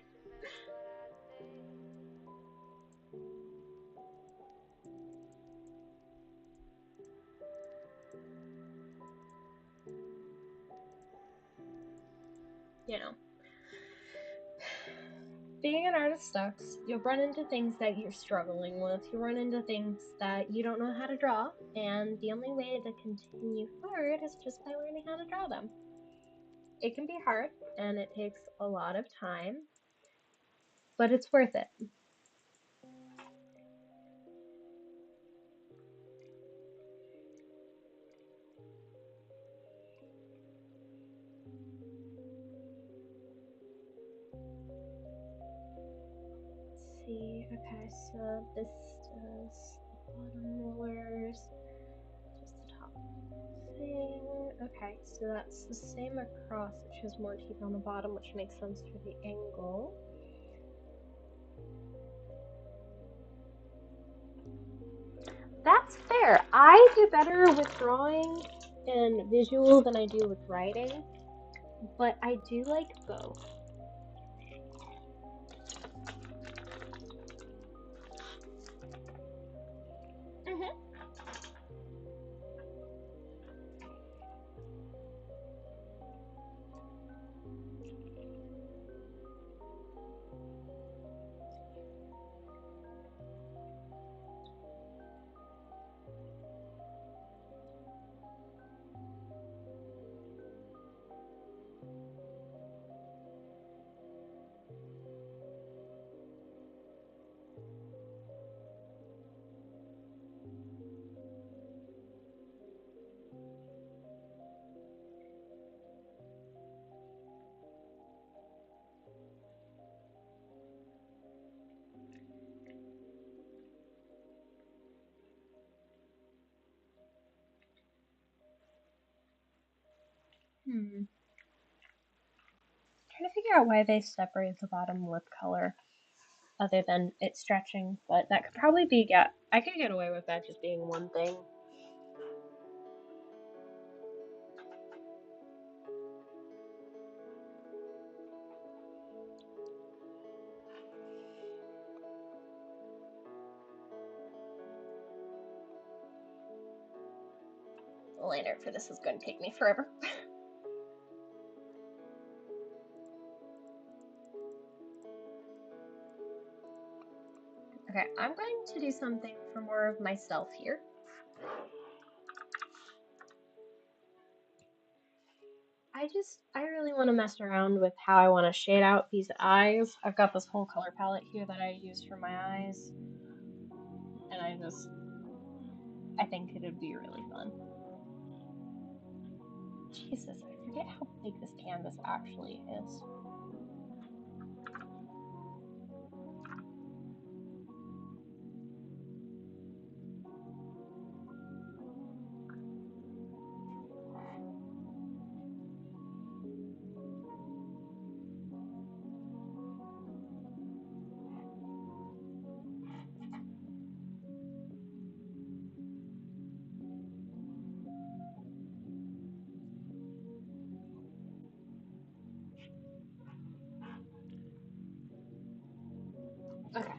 You know. Being an artist sucks. You'll run into things that you're struggling with. You run into things that you don't know how to draw, and the only way to continue forward is just by learning how to draw them. It can be hard, and it takes a lot of time, but it's worth it. See, okay, so this does the bottom rollers, just the top thing. Okay, so that's the same across. It shows more teeth on the bottom, which makes sense for the angle. That's fair. I do better with drawing and visual than I do with writing, but I do like both. Mhm. Trying to figure out why they separate the bottom lip color other than it stretching, but that could probably be I could get away with that just being one thing. The liner for this is going to take me forever. Okay, I'm going to do something for more of myself here. I really want to mess around with how I want to shade out these eyes. I've got this whole color palette here that I use for my eyes. And I think it'd be really fun. Jesus, I forget how big this canvas actually is. Okay.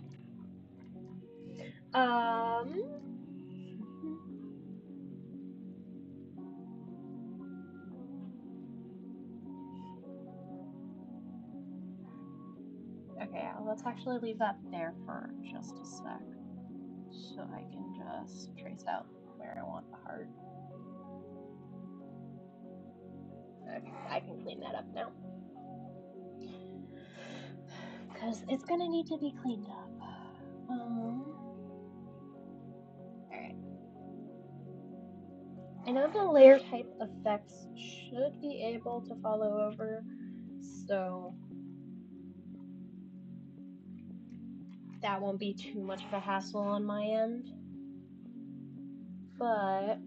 Okay, let's actually leave that there for just a sec. So I can just trace out where I want the heart. Okay, I can clean that up now. Because it's gonna need to be cleaned up. Alright. I know the layer type effects should be able to follow over, so that won't be too much of a hassle on my end. But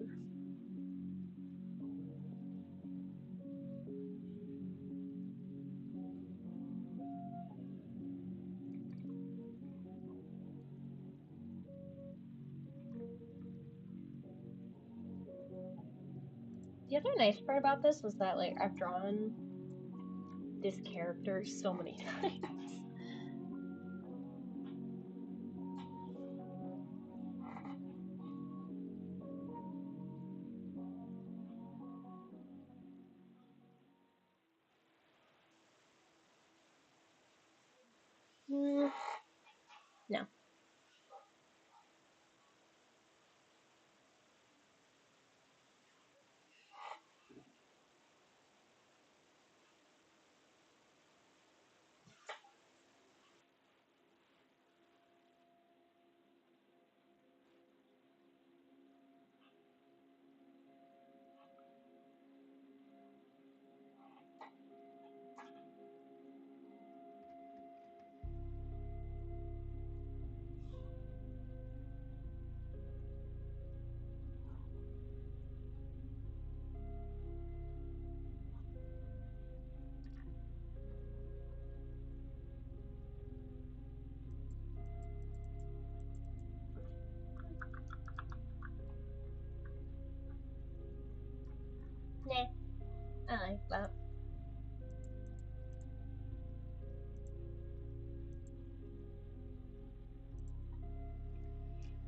the other nice part about this is that like I've drawn this character so many times. No. I like that.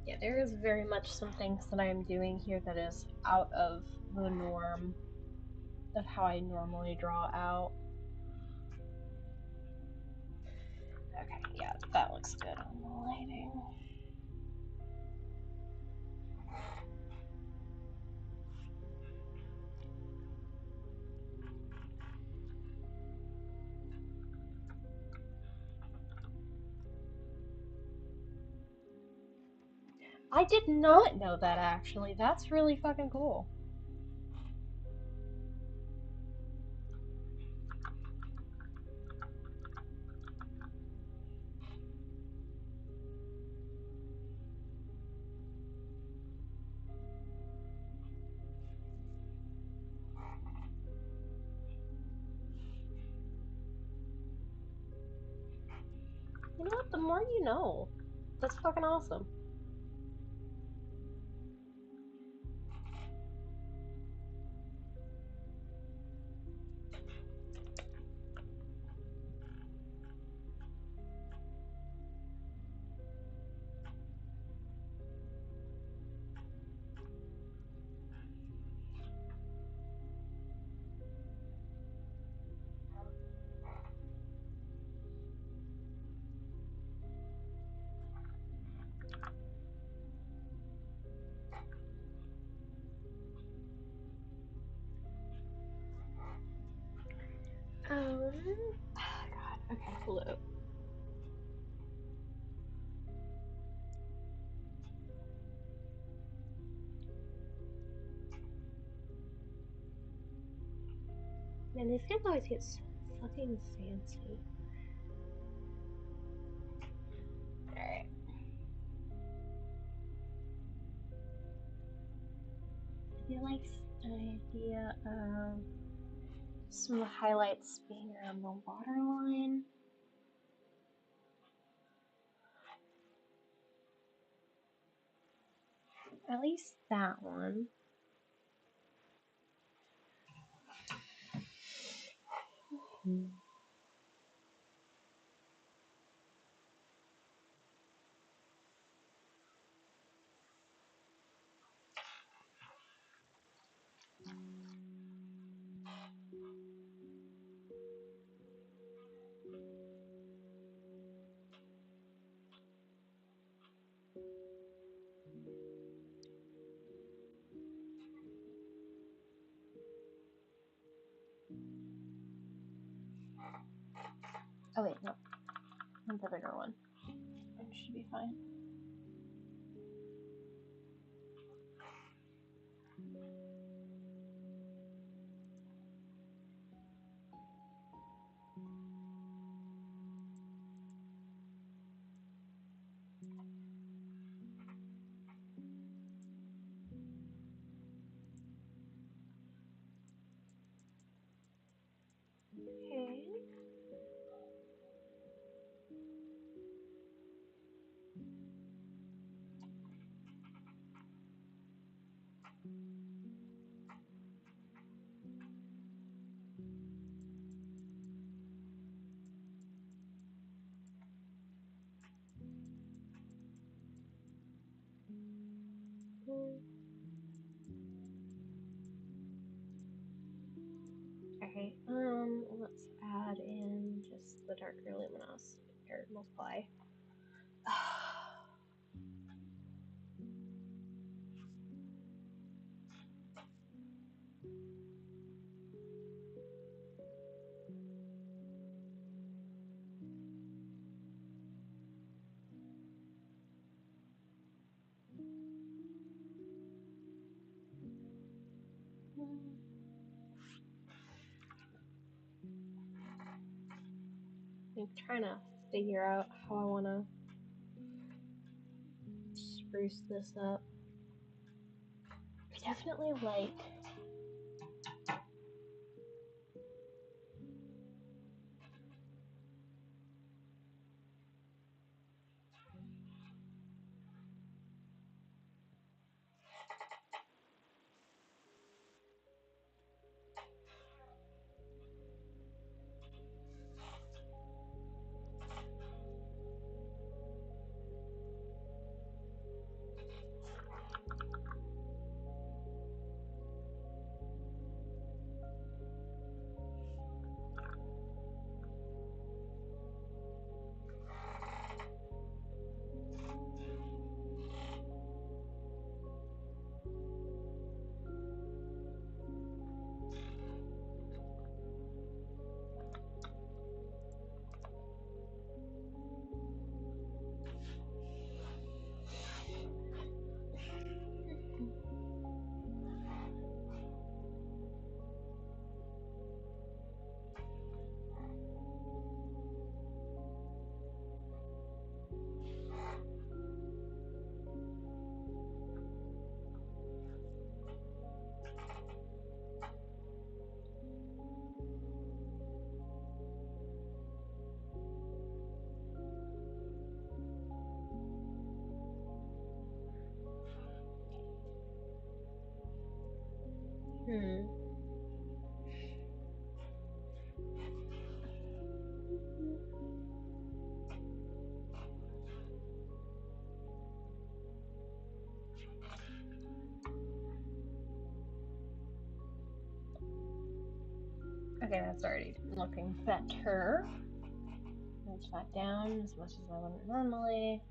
Yeah, there is very much some things that I am doing here that is out of the norm of how I normally draw out. Okay, yeah, that looks good on the lighting. I did not know that, actually. That's really fucking cool. You know what? The more you know. That's fucking awesome. Oh god, okay, blue. Man, these kids always get so fucking fancy. Alright. I do like the idea of some of the highlights being around the waterline. At least that one. Oh wait, no. I want the bigger one. It should be fine. Okay. Okay, let's add in just the darker luminosity or multiply. I'm trying to figure out how I want to spruce this up. I definitely like Hmm. Okay, that's already looking better. Nudge that down as much as I wouldn't normally.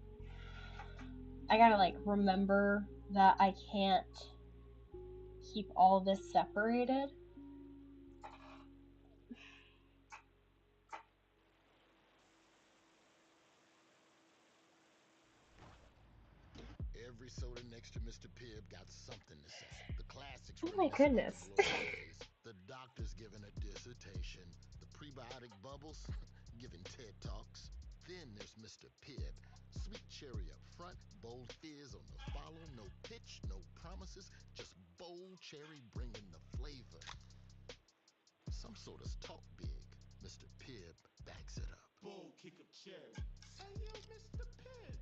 I gotta like remember that I can't keep all this separated. Every soda next to Mr. Pibb got something to say. The classics Oh my reminisce about goodness. the glory days. The doctor's giving a dissertation. The prebiotic bubbles giving TED Talks. Then there's Mr. Pibb. Sweet cherry up front, bold fizz on the follow. No pitch, no promises, just bold cherry bringing the flavor. Some sodas talk big. Mr. Pibb backs it up. Bold kick up cherry. Hey yo, Mr. Pibb.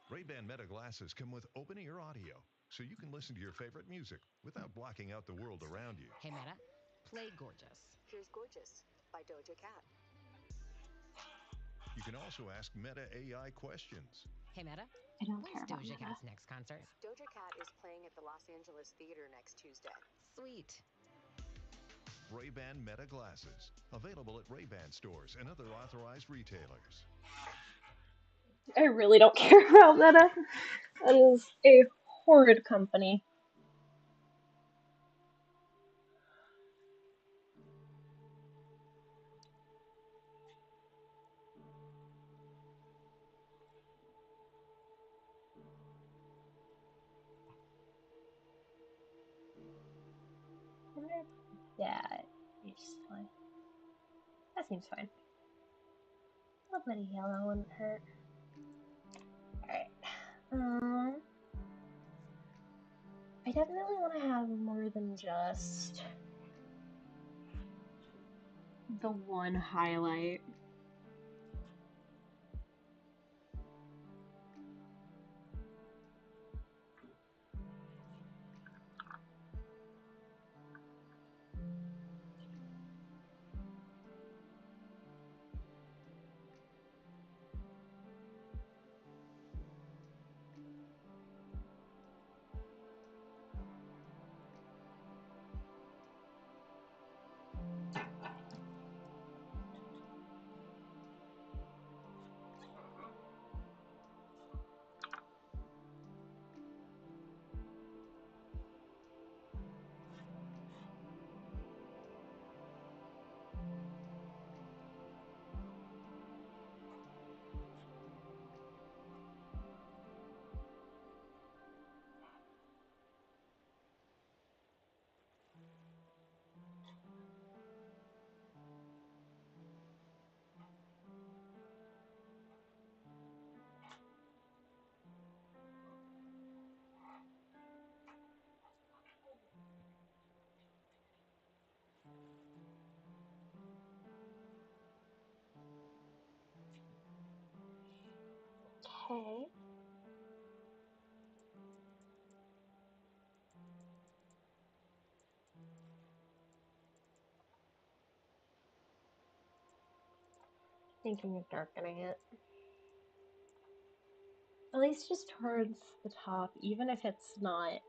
Ray-Ban Meta glasses come with open-ear audio, so you can listen to your favorite music without blocking out the world around you. Hey Meta, play Gorgeous. Here's Gorgeous by Doja Cat. You can also ask Meta AI questions. Hey Meta, I don't when's care about Doja Meta. Cat's next concert? Doja Cat is playing at the Los Angeles Theater next Tuesday. Sweet. Ray-Ban Meta glasses, available at Ray-Ban stores and other authorized retailers. I really don't care about Meta. That is a horrid company. Yeah, it's fine. That seems fine. A little bit of yellow wouldn't hurt. Alright. I definitely want to have more than just the one highlight. Okay. Thinking of darkening it. At least just towards the top, even if it's not.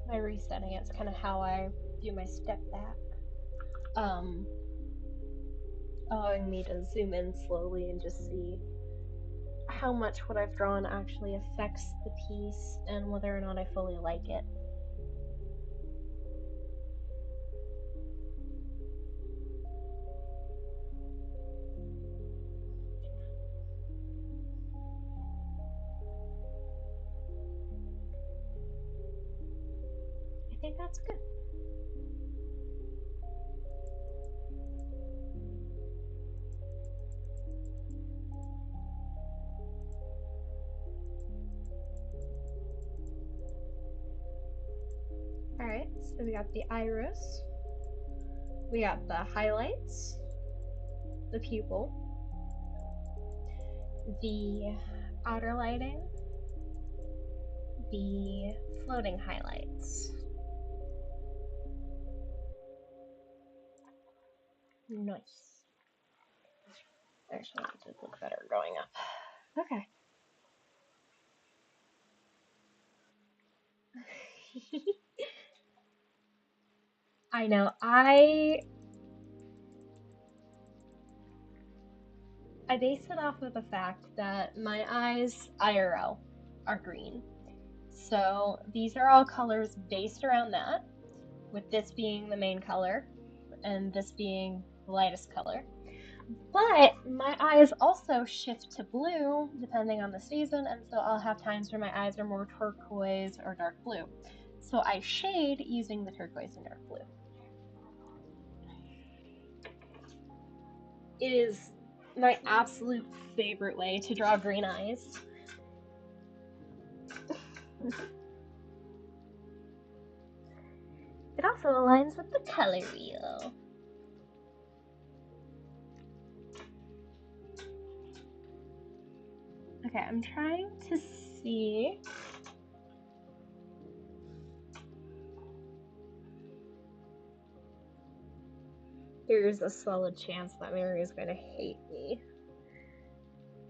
by resetting it. It's kind of how I do my step back. Allowing me to zoom in slowly and just see how much what I've drawn actually affects the piece and whether or not I fully like it. I think that's good. Alright, so we got the iris, we got the highlights, the pupil, the outer lighting, the floating highlights. Nice. Actually, it did look better going up. Okay. I know. I base it off of the fact that my eyes IRL are green. So these are all colors based around that, with this being the main color and this being the lightest color. But my eyes also shift to blue depending on the season, and so I'll have times where my eyes are more turquoise or dark blue. So I shade using the turquoise and dark blue. It is my absolute favorite way to draw green eyes. It also aligns with the color wheel. Okay, I'm trying to see. There's a solid chance that Mary is going to hate me.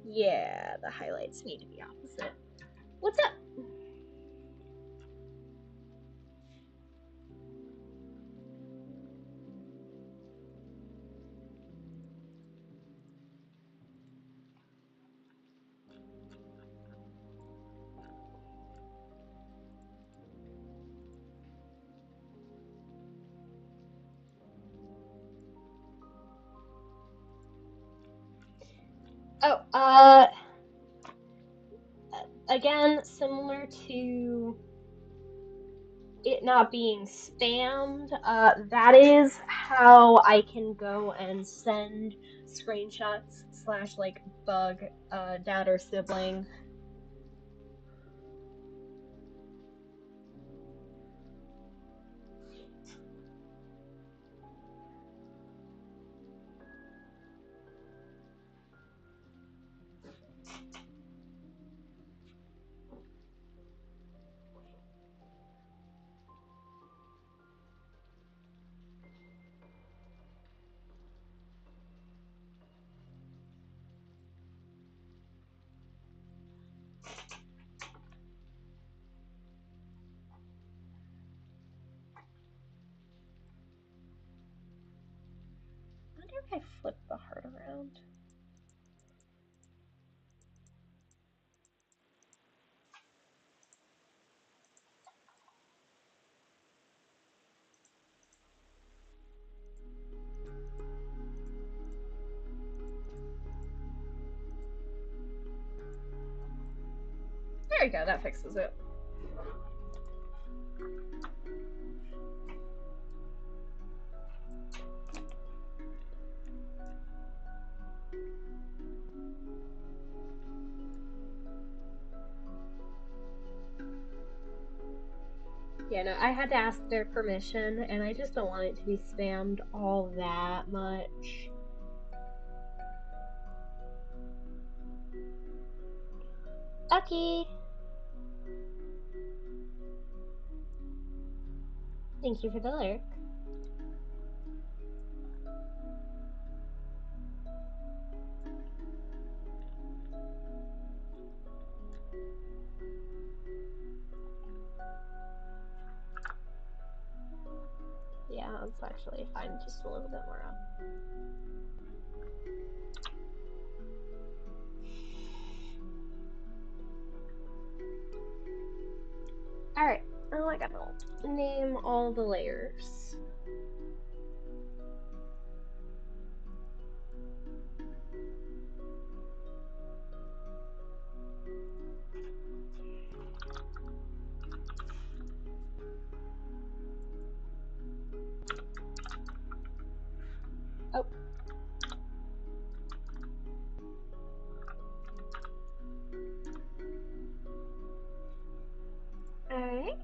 Yeah, the highlights need to be opposite. What's up? Oh, again, similar to it not being spammed, that is how I can go and send screenshots / like bug dad or sibling. I wonder if I flip the heart around. There we go, that fixes it. Yeah, no, I had to ask their permission, and I just don't want it to be spammed all that much. Okay. Thank you for the lurk. let's actually find just a little bit more out. Alright, now I gotta name all the layers. Oh. Alright.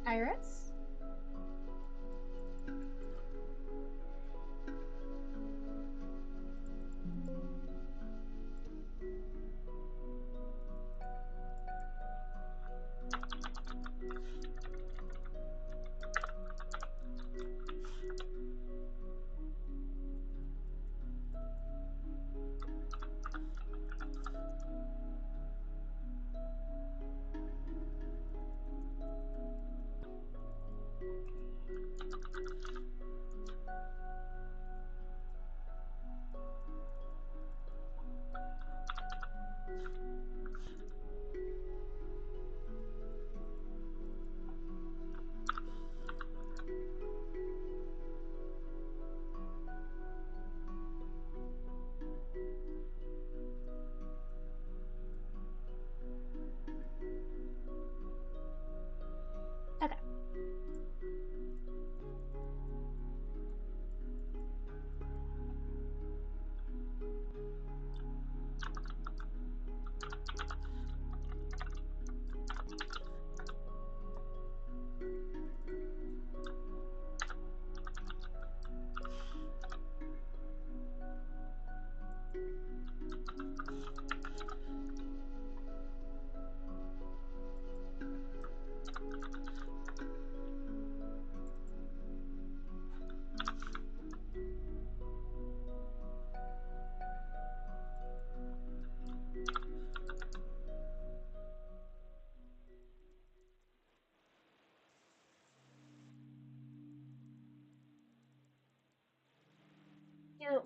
Iris. Okay.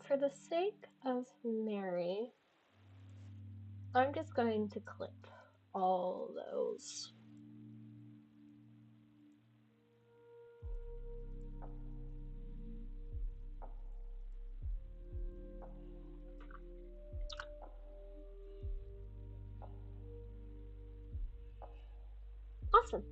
For the sake of Mary, I'm just going to clip all those. Awesome.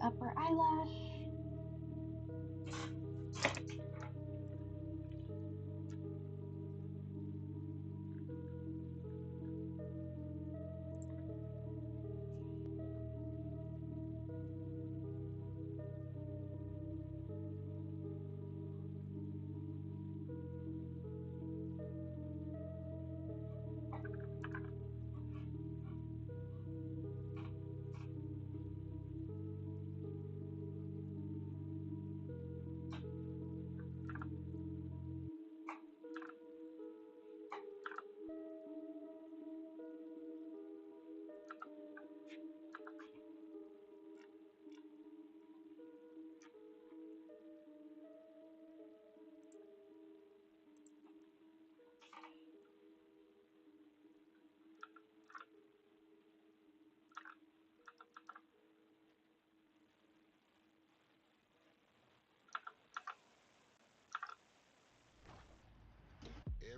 upper eyelash.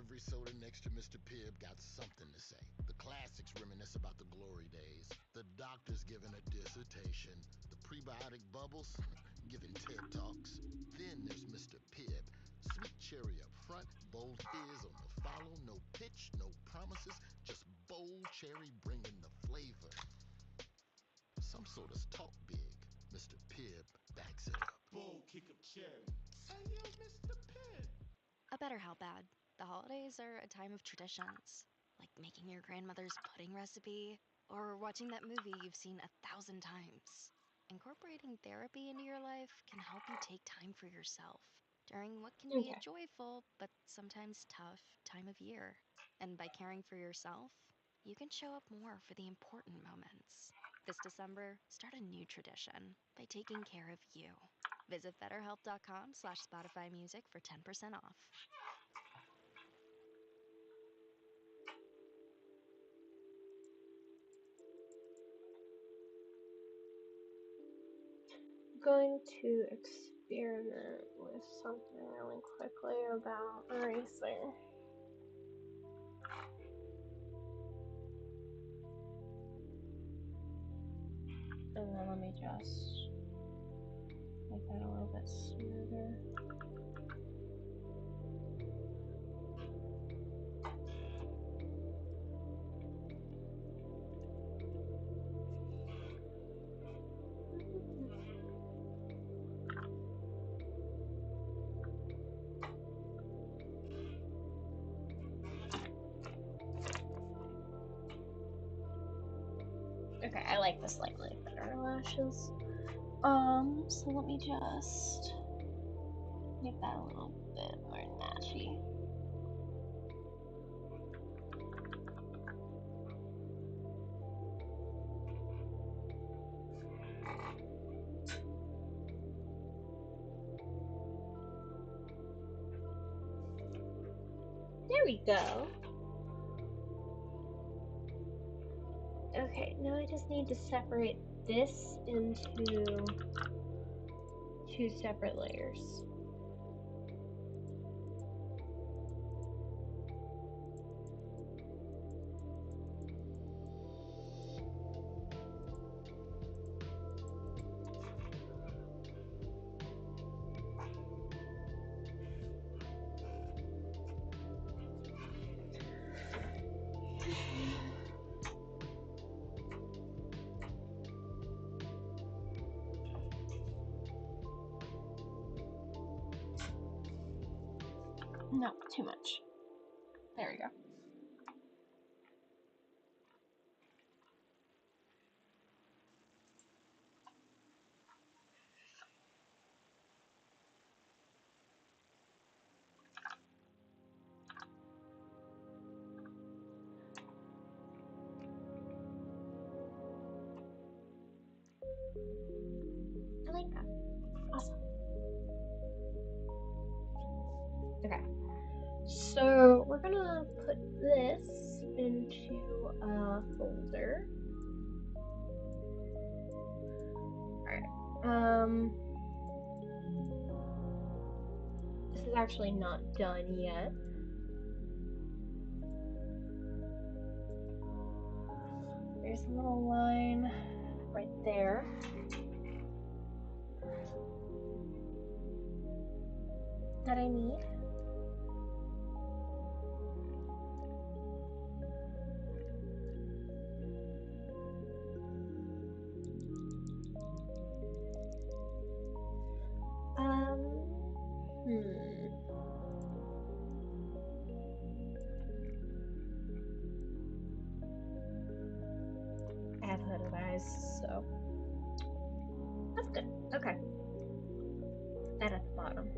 Every soda next to Mr. Pibb got something to say. The classics reminisce about the glory days. The doctor's giving a dissertation. The prebiotic bubbles giving TED Talks. Then there's Mr. Pibb. Sweet cherry up front, bold fizz on the follow. No pitch, no promises, just bold cherry bringing the flavor. Some sodas talk big. Mr. Pibb backs it up. Bull kick up cherry. Hey, yo, Mr. Pibb. A better help ad. The holidays are a time of traditions, like making your grandmother's pudding recipe or watching that movie you've seen 1,000 times. Incorporating therapy into your life can help you take time for yourself during what can be a Okay. joyful but sometimes tough time of year. And by caring for yourself, you can show up more for the important moments. This December, start a new tradition by taking care of you. Visit betterhelp.com/Spotify Music for 10% off. Going to experiment with something really quickly about erasing. And then let me just make that a little bit smoother. Okay, I like this slightly better lashes. So let me just make that a little bit more matchy. There we go. Okay, now I just need to separate this into 2 separate layers. No, too much. There we go. I like that. Awesome. Okay. So we're gonna put this into a folder. Alright. This is actually not done yet. There's a little line right there. that I need. Hmm. I have hooded eyes, so that's good. Okay. That at the bottom.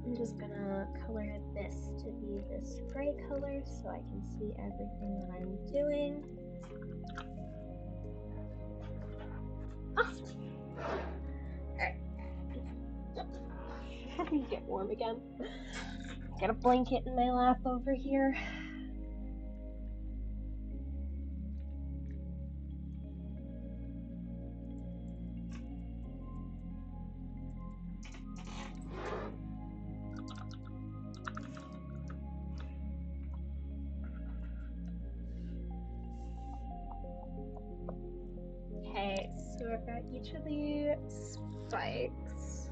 I'm just gonna color this to be this gray color so I can see everything that I'm doing. Awesome. Alright. Let me get warm again. Got a blanket in my lap over here. Okay, so I've got each of the spikes.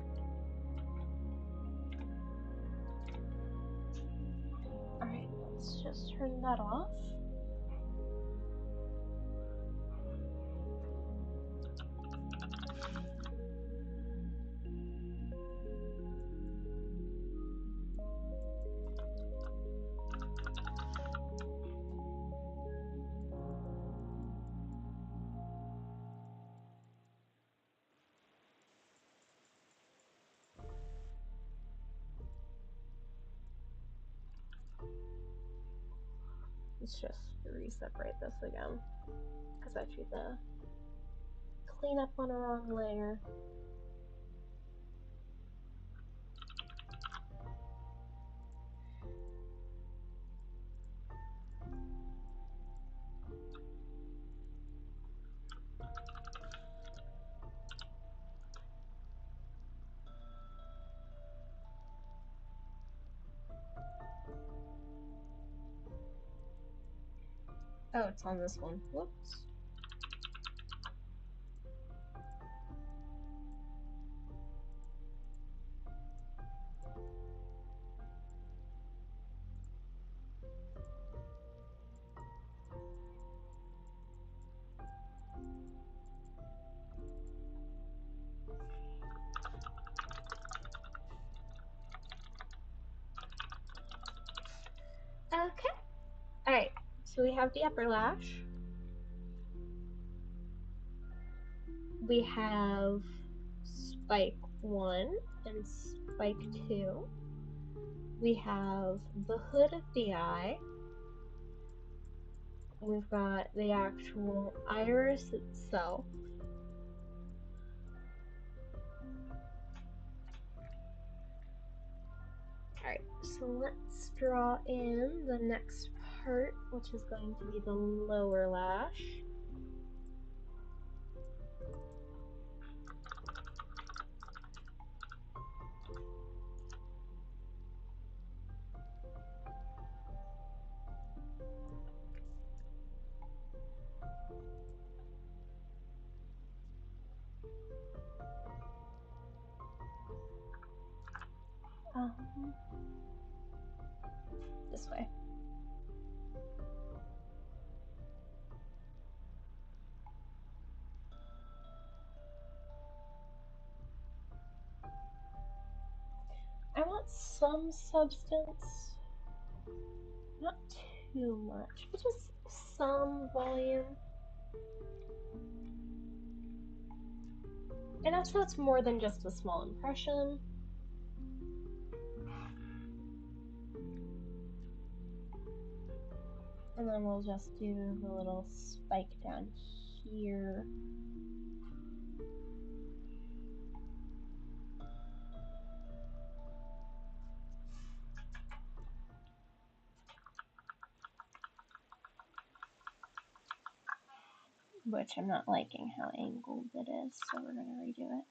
Alright, let's just turn that off. Let's just re-separate this again, because I tried to clean up on a wrong layer. Oh, it's on this one. Whoops. Okay. Alright, so we have the upper lash. We have spike 1 and spike 2. We have the hood of the eye. We've got the actual iris itself. Alright, so let's draw in the next part, which is going to be the lower lash. This way. I want some substance, not too much, but just some volume. And that's what's more than just a small impression. And then we'll just do the little spike down here. Which I'm not liking how angled it is, so we're going to redo it.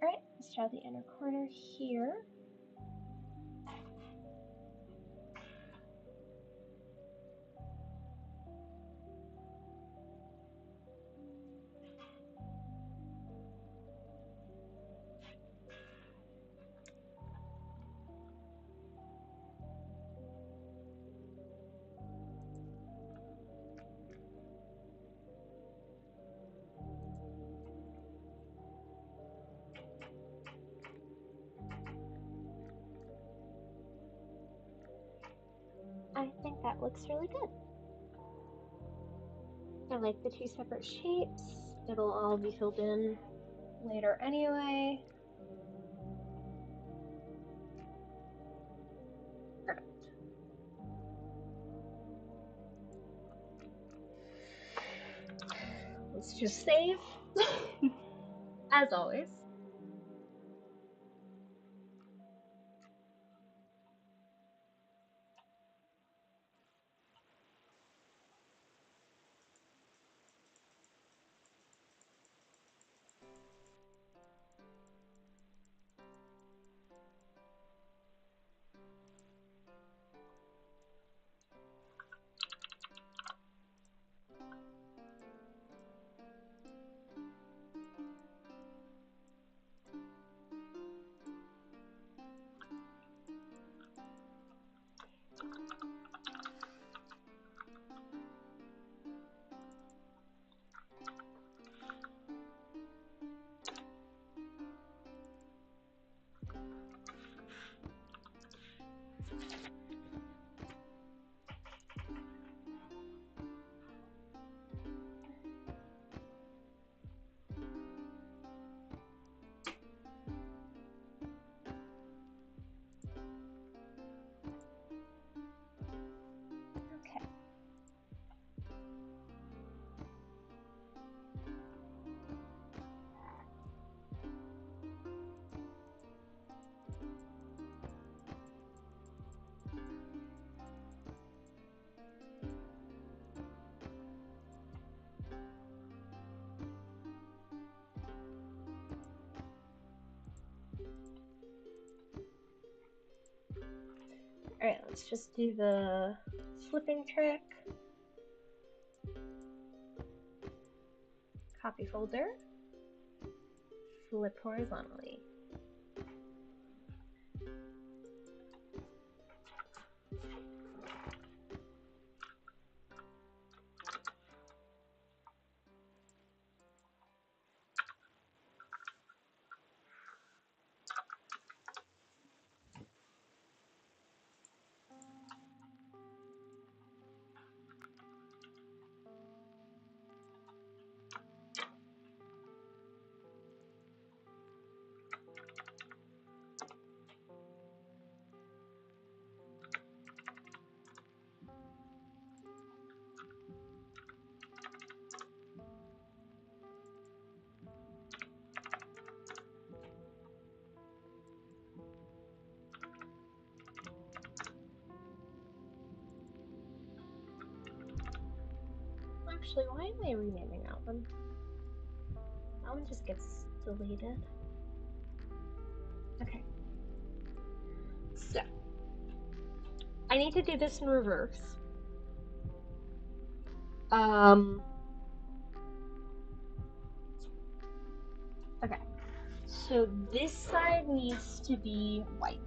Alright, let's draw the inner corner here. I think that looks really good. I like the two separate shapes. It'll all be filled in later anyway. Perfect. Let's just save, as always. Alright, let's just do the flipping trick. Copy folder. Flip horizontally. Actually, why am I renaming that one? That one just gets deleted. Okay. So, I need to do this in reverse. Um, okay. So this side needs to be white.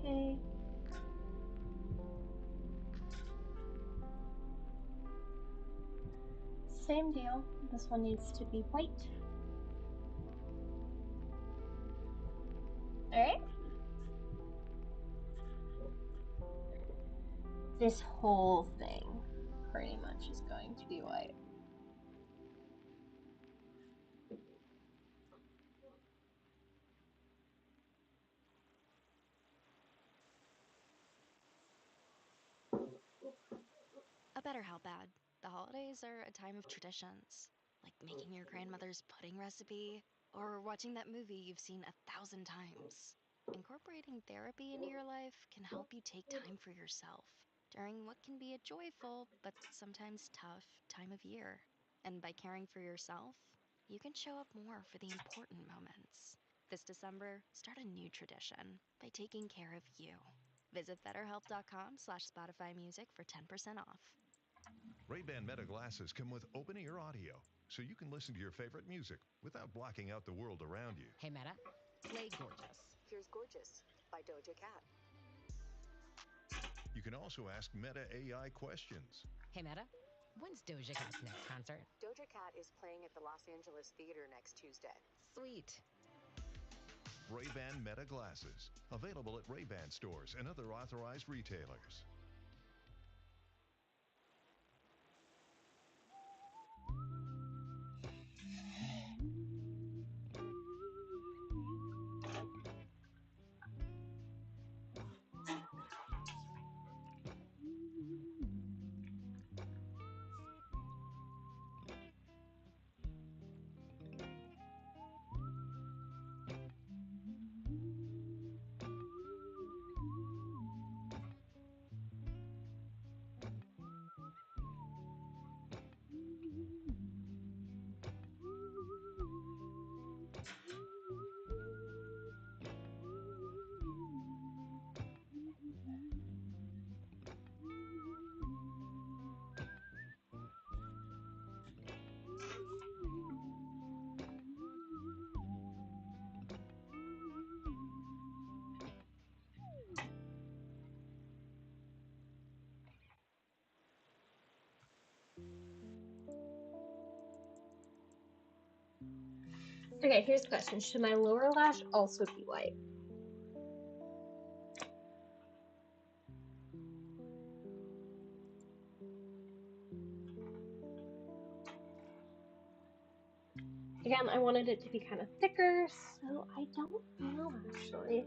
Okay. Same deal. This one needs to be white. Alright. This whole thing pretty much is going to be white. A better help ad. The holidays are a time of traditions, like making your grandmother's pudding recipe or watching that movie you've seen 1,000 times. Incorporating therapy into your life can help you take time for yourself during what can be a joyful but sometimes tough time of year. And by caring for yourself, you can show up more for the important moments. This December, start a new tradition by taking care of you. Visit betterhelp.com/Spotify Music for 10% off. Ray-Ban Meta glasses come with open-ear audio, so you can listen to your favorite music without blocking out the world around you. Hey, Meta, play Gorgeous. Here's Gorgeous by Doja Cat. You can also ask Meta AI questions. Hey, Meta, when's Doja Cat's next concert? Doja Cat is playing at the Los Angeles Theater next Tuesday. Sweet. Ray-Ban Meta glasses, available at Ray-Ban stores and other authorized retailers. Okay, here's the question. Should my lower lash also be white? Again, I wanted it to be kind of thicker, so I don't know actually.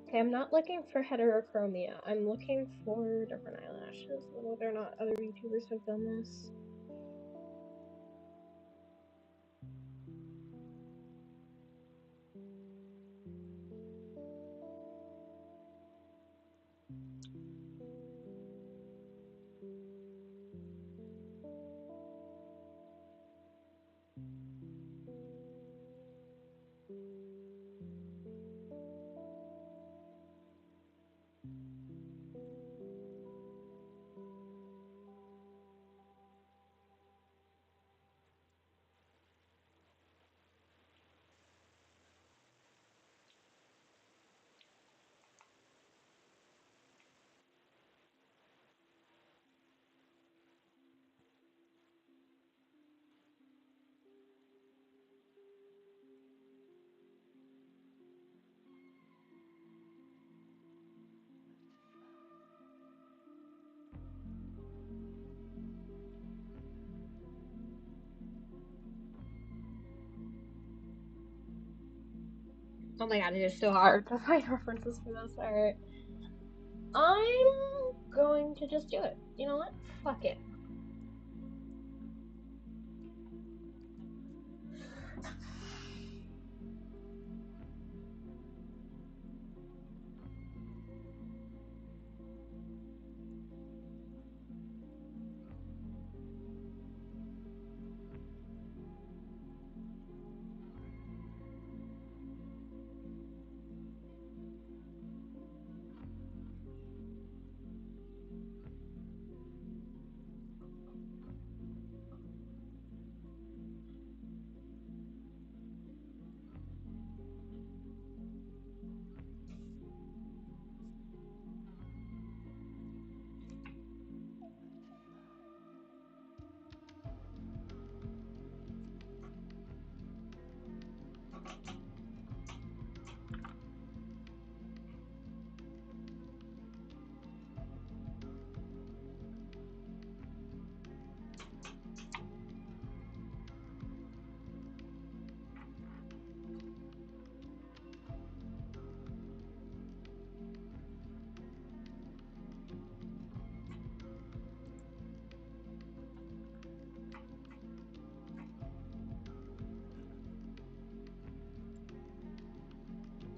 Okay, I'm not looking for heterochromia. I'm looking for different eyelashes, whether or not other YouTubers have done this. Oh my god, it is so hard to find references for this. Alright. I'm going to just do it. You know what? Fuck it.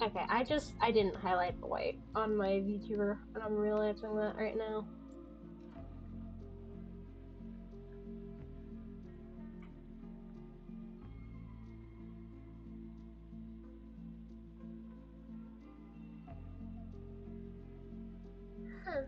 Okay, I didn't highlight the white on my VTuber, and I'm realizing that right now. Huh.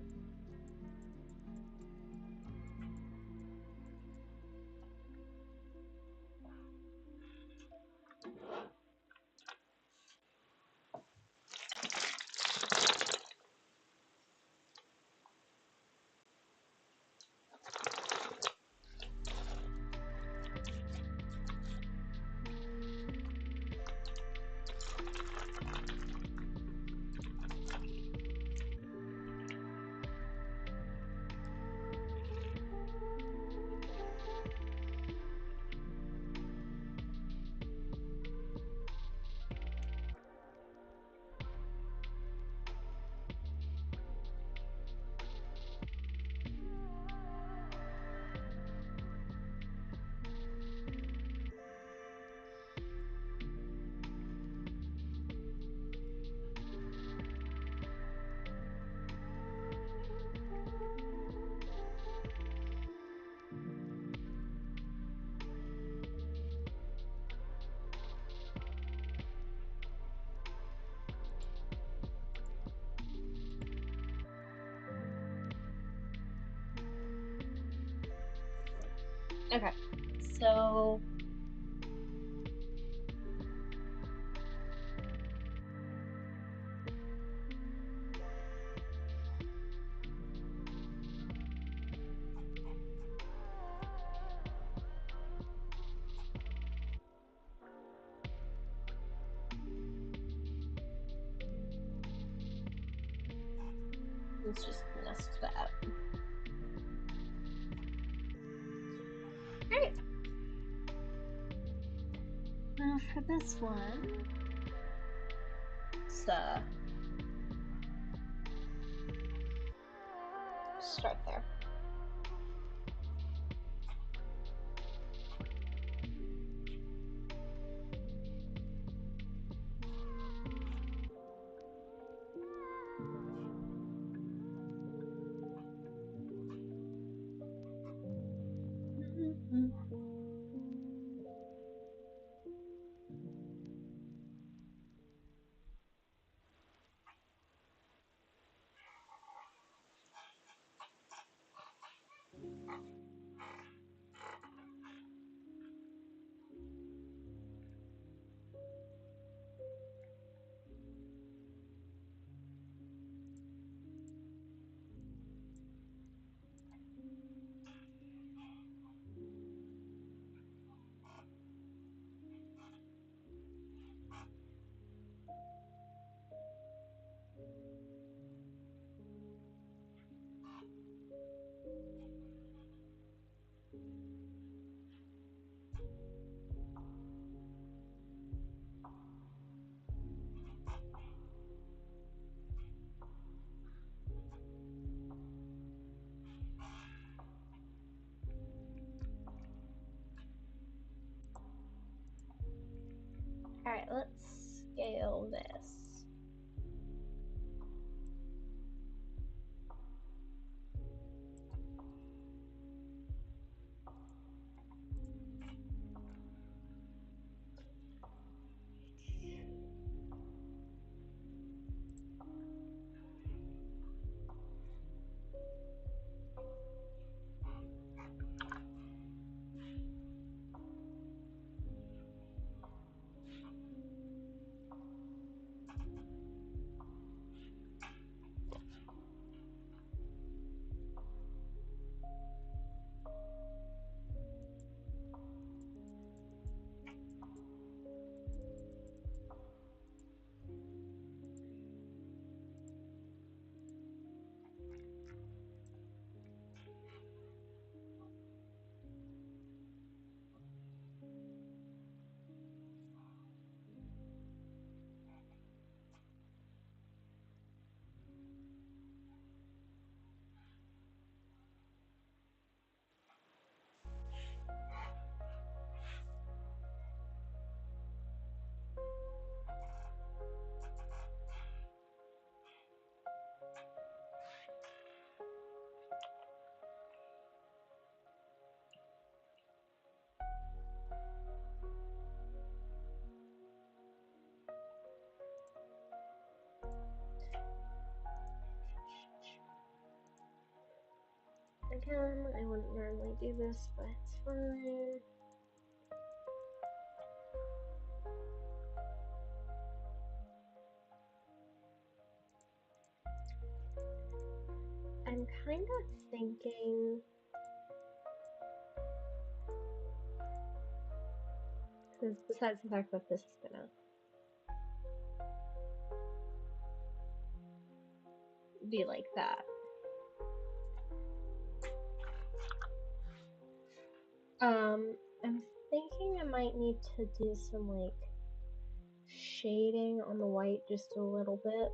Okay, so let's just nest that. Alright. Now for this one, let's start there. Alright, let's scale this. Again, I wouldn't normally do this, but it's fine. I'm kind of thinking, because besides the fact that this is gonna be like that, I'm thinking I might need to do some like shading on the white just a little bit.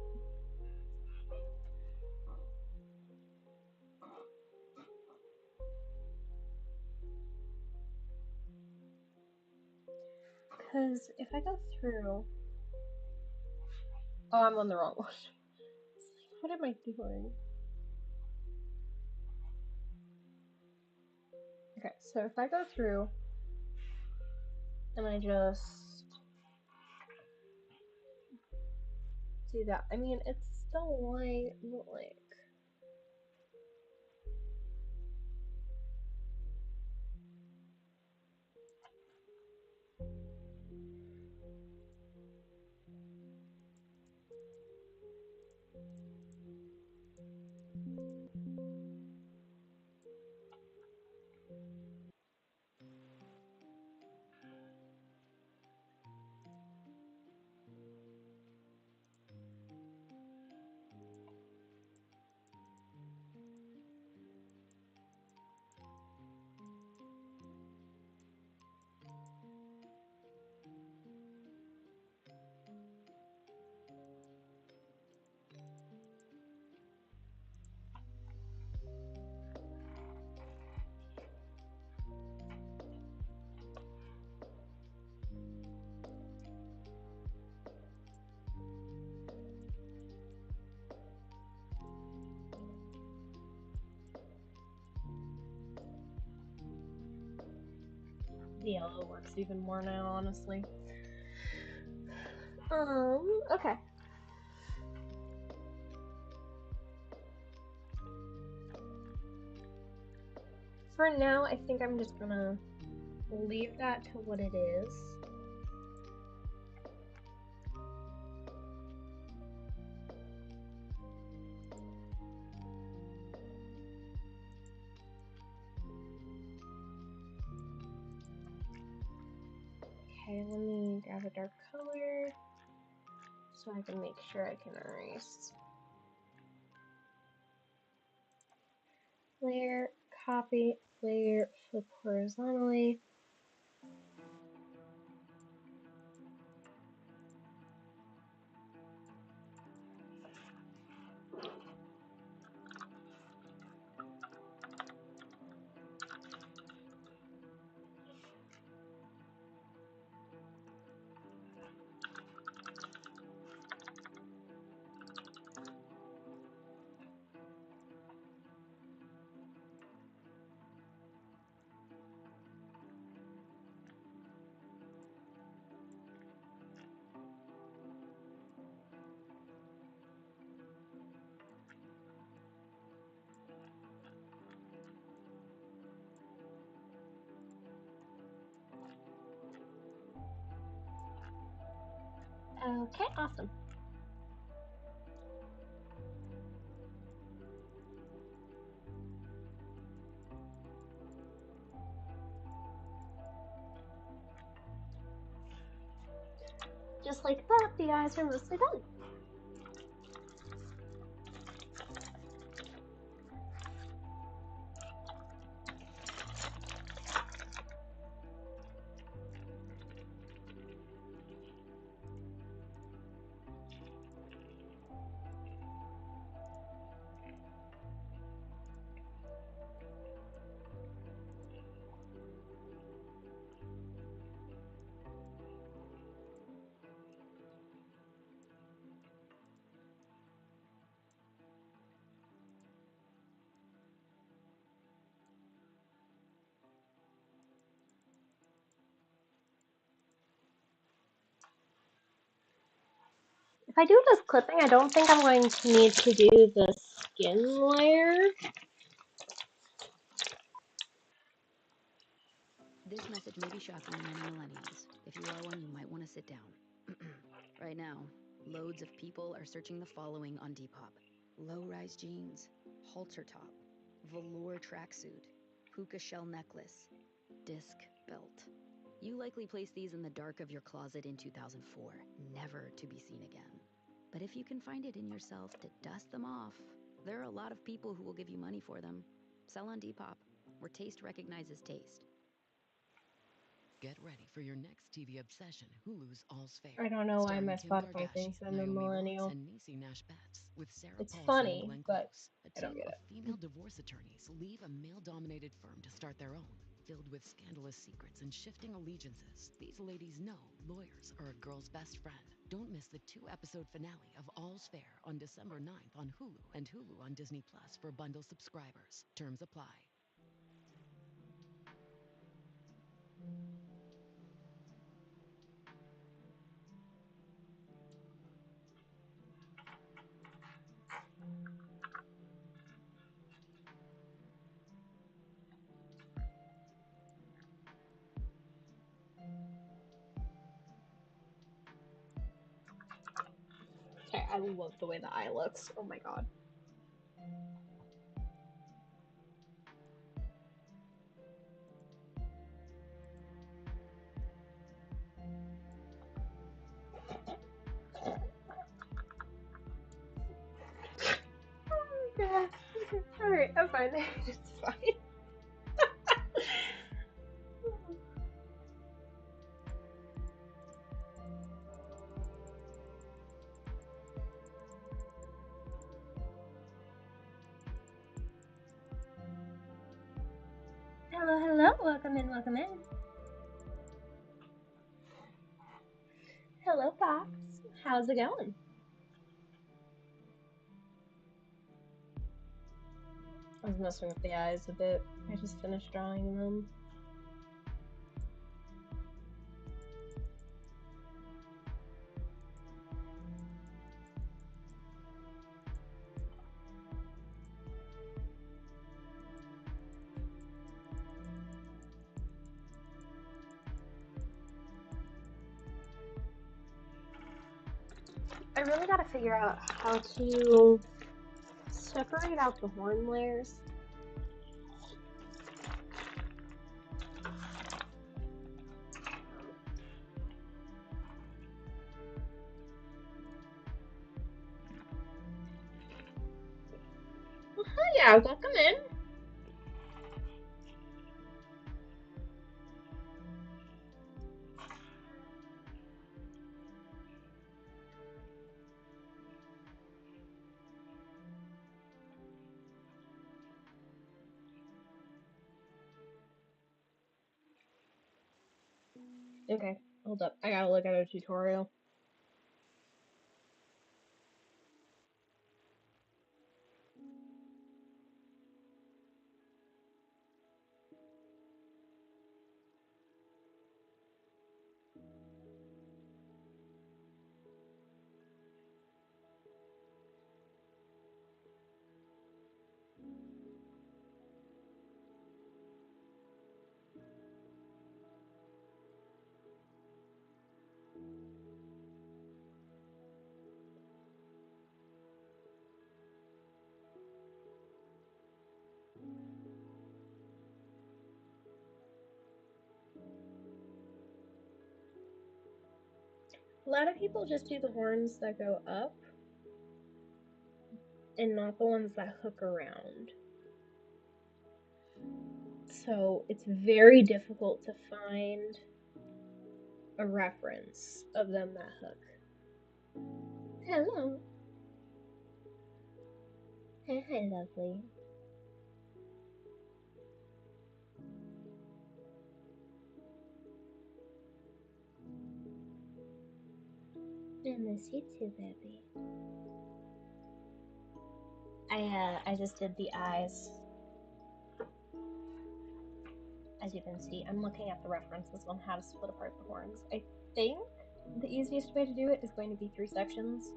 Because if I go through... Oh, I'm on the wrong one. What am I doing? Okay, so if I go through and I just do that, I mean, it's still white, but like... the yellow works even more now, honestly. Okay. For now, I think I'm just gonna leave that to what it is. Okay, let me grab a dark color so I can make sure I can erase. Layer, copy, layer, flip horizontally. Okay, awesome. Just like that, the eyes are mostly done. If I do this clipping, I don't think I'm going to need to do the skin layer. This message may be shocking to many millennials. If you are one, you might want to sit down. Right now, loads of people are searching the following on Depop. Low-rise jeans, halter top, velour tracksuit, puka shell necklace, disc belt. You likely placed these in the dark of your closet in 2004, never to be seen again. But if you can find it in yourself to dust them off, there are a lot of people who will give you money for them. Sell on Depop, where taste recognizes taste. Get ready for your next TV obsession, Hulu's All's Fair. I don't know why Starring my Kim Spotify Kardashian, thinks I'm a Naomi millennial. Watts, and Niecy Nash-Betts, with Sarah It's Paulson and funny, Glenn but Close. A I don't team get of it. female divorce attorneys leave a male-dominated firm to start their own. Filled with scandalous secrets and shifting allegiances, these ladies know lawyers are a girl's best friend. Don't miss the 2-episode finale of All's Fair on December 9th on Hulu and Hulu on Disney Plus for bundle subscribers. Terms apply. Okay, I love the way the eye looks. Oh my god. Oh my god. Alright, I'm fine. It's fine. Hello, hello. Welcome in, welcome in. Hello, Fox. How's it going? I was messing with the eyes a bit. I just finished drawing them. to figure out how to separate out the horn layers. Yeah, welcome in. Okay, hold up. I gotta look at a tutorial. A lot of people just do the horns that go up and not the ones that hook around. So it's very difficult to find a reference of them that hook. Hello. Hey, hi, lovely. I miss you too, baby. I just did the eyes. As you can see, I'm looking at the references on how to split apart the horns. I think the easiest way to do it is going to be 3 sections.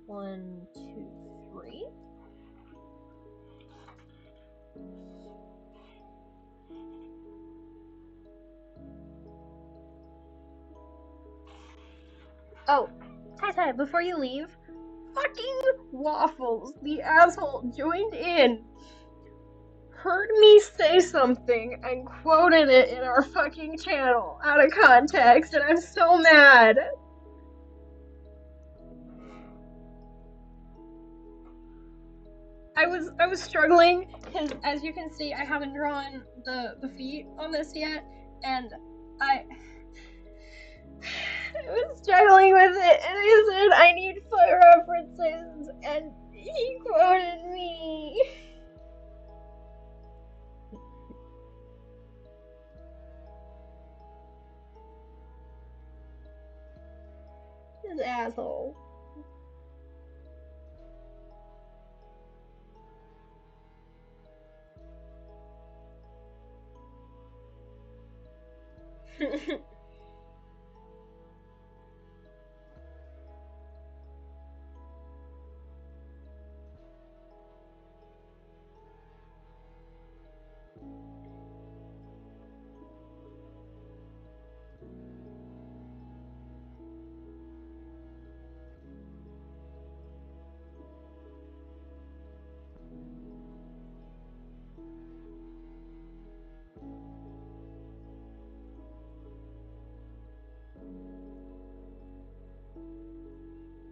1, 2, 3. Oh, Ty, before you leave, fucking Waffles, the asshole, joined in, heard me say something, and quoted it in our fucking channel out of context, and I'm so mad. I was struggling because, as you can see, I haven't drawn the feet on this yet, and I was struggling with it, and I said I need foot references, and he quoted me. This asshole.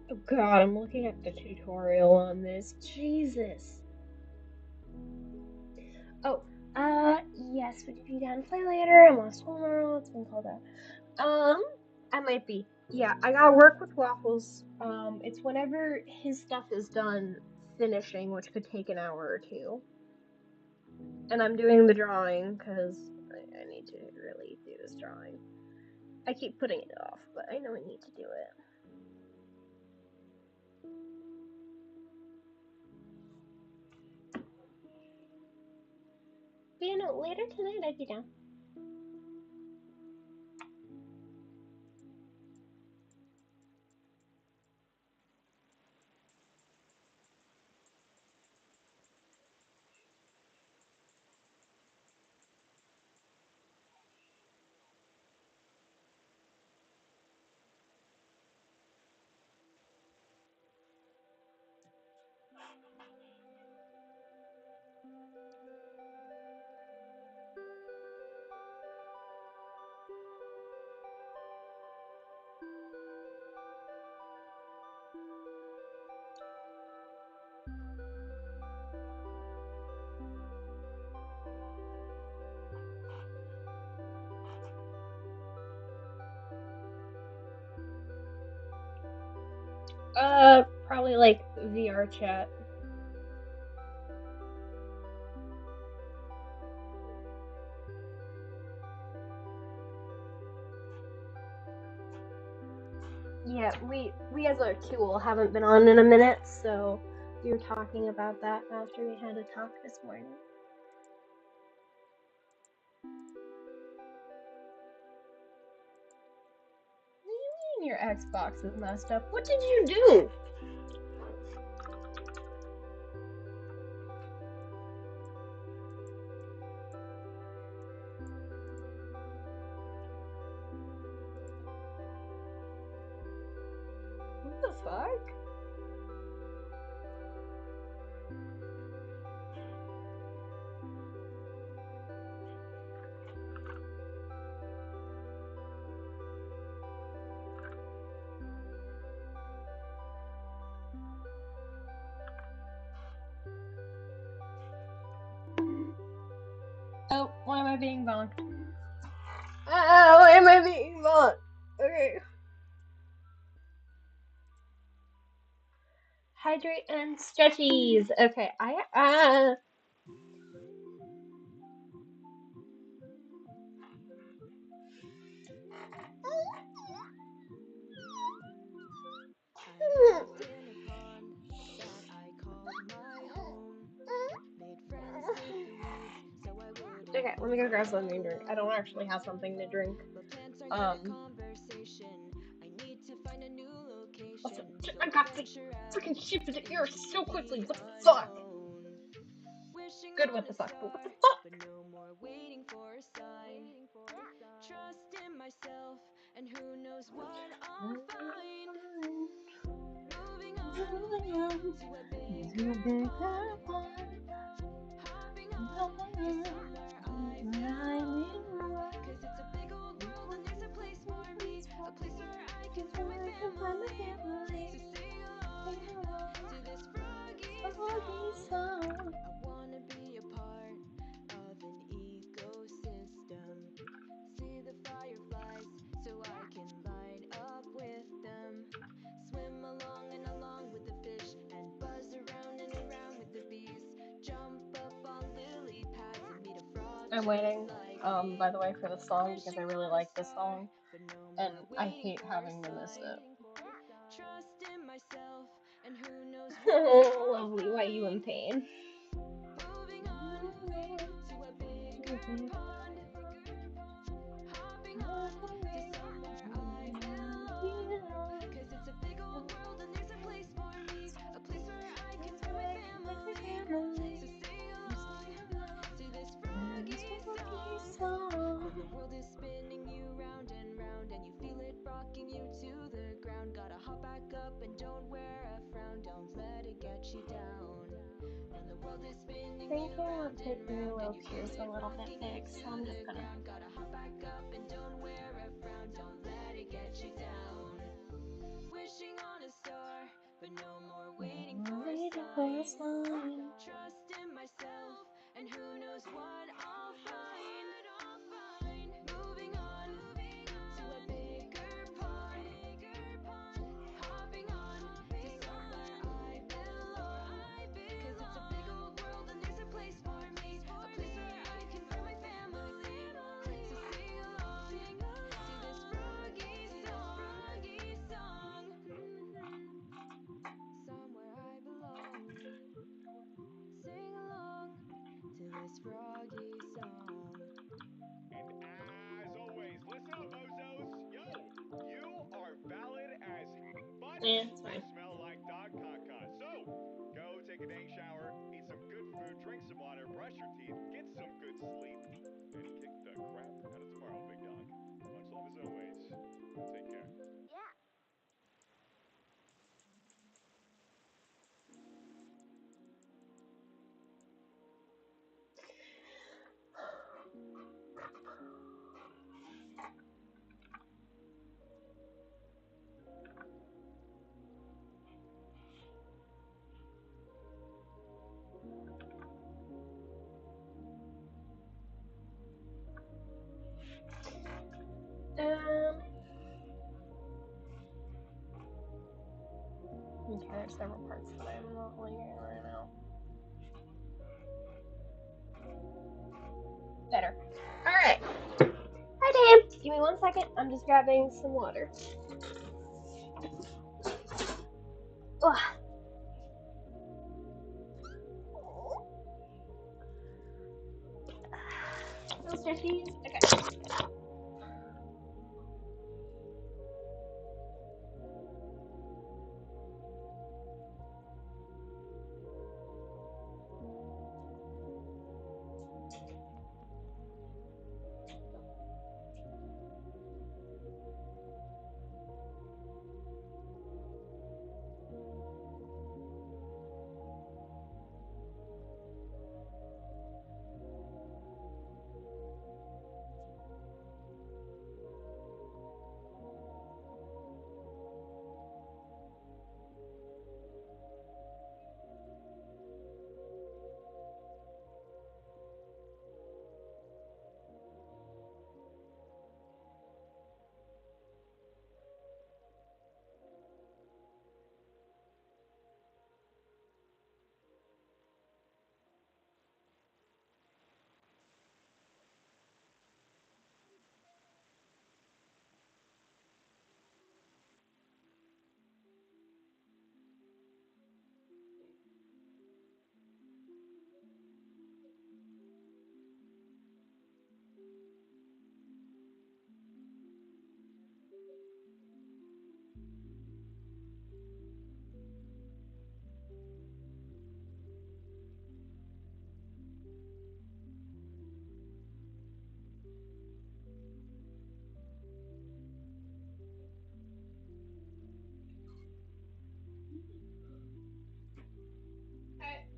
Oh god, I'm looking at the tutorial on this. Jesus. Oh, yes, would you be down to play later? I'm lost tomorrow. It's been called out. I might be. Yeah, I gotta work with Waffles. It's whenever his stuff is done finishing, which could take an hour or two. And I'm doing the drawing, because I need to really do this drawing. I keep putting it off, but I know I need to do it. But you know, later tonight I'd be down. Probably like VR chat. Yeah, we as a tool haven't been on in a minute, so we were talking about that after we had a talk this morning. What do you mean your Xbox is messed up? What did you do? What the fuck? Oh, why am I being bonked? Why am I being bonked? Okay. Hydrate and stretchies. Okay, Okay, let me go grab something to drink. I don't actually have something to drink. Also, I got the freaking ship to here so quickly. What the fuck? Good, what the fuck? But what the fuck? Trust in myself, and who knows what I'll find. Moving on to a bigger pond. Hopping on to somewhere I belong. 'Cause it's a big old world and there's a place for me. A place where I can find my family. So sing along to this froggy song. I wanna be a part of an ecosystem. See the fireflies so I can light up with them. Swim along and along with the fish and buzz around and around with the bees. Jump up on lily pads and meet a frog. I'm waiting, by the way, for the song because I really like this song. And I hate having to miss it. Trust in myself, and who knows Oh, lovely, why you in pain? Moving on to a bigger pond. Hopping on to somewhere I belong. 'Cause it's a big old world and there's a place for me. A place where I can find my family. So sing along to this froggy song. When the world is spinning you round and round and you feel it rocking you to the ground, gotta hop back up and don't wear a frown. Don't let it get you down. When the world is spinning I think you I will round take and your round and little you feel tears it a little bit rocking you big, to so I'm the just gonna. ground, gotta hop back up and don't wear a frown. Don't let it get you down. Wishing on a star, but no more waiting for a sign. Trust in myself, and who knows what I'll find. Moving on to a bigger pond. Hopping on to somewhere I belong. 'Cause it's a big old world and there's a place for me. A place where I can find my family. So sing along to this froggy song. Somewhere I belong. Sing along to this froggy song. And as always, listen up, bozos. Yo, you are valid as much It's fine. smell like dog caca. So, go take a dang shower, eat some good food, drink some water, brush your teeth, get some good sleep, and kick the crap out of tomorrow, big dog. Much love as always. Take care. Yeah. have several parts that I'm not liking right now. Better. Alright. Hi, Dave. Give me 1 second. I'm just grabbing some water. Ugh. No stretchies? Okay.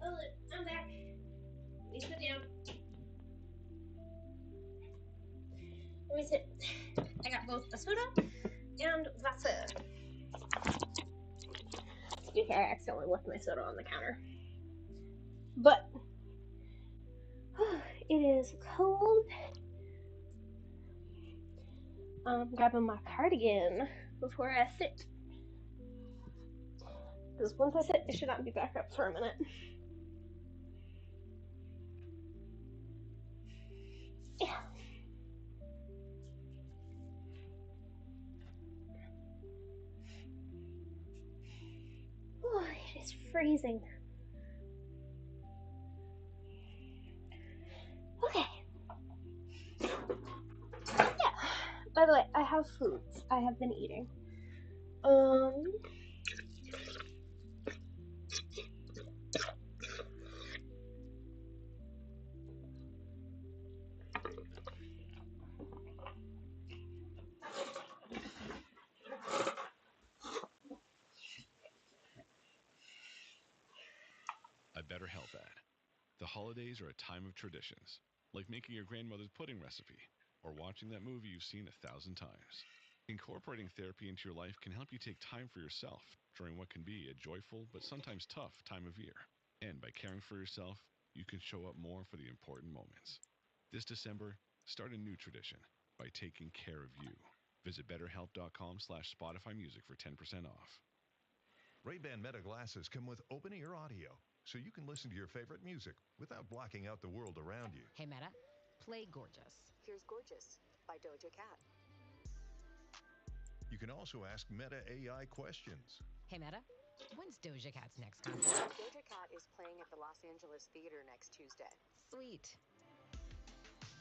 Alright, I'm back. Let me sit down. Let me sit. I got both the soda and Wasser. Excuse me, I accidentally left my soda on the counter. But it is cold. I'm grabbing my cardigan before I sit. Because once I sit, it should not be back up for a minute. Yeah. Oh, it is freezing. Okay. Yeah. By the way, I have foods I have been eating. A BetterHelp ad. The holidays are a time of traditions, like making your grandmother's pudding recipe or watching that movie you've seen 1,000 times. Incorporating therapy into your life can help you take time for yourself during what can be a joyful but sometimes tough time of year. And by caring for yourself, you can show up more for the important moments. This December, start a new tradition by taking care of you. Visit betterhelp.com/Spotify Music for 10% off. Ray-Ban Meta glasses come with open-ear audio, so you can listen to your favorite music without blocking out the world around you. Hey, Meta, play Gorgeous. Here's Gorgeous by Doja Cat. You can also ask Meta AI questions. Hey, Meta, when's Doja Cat's next concert? Doja Cat is playing at the Los Angeles Theater next Tuesday. Sweet.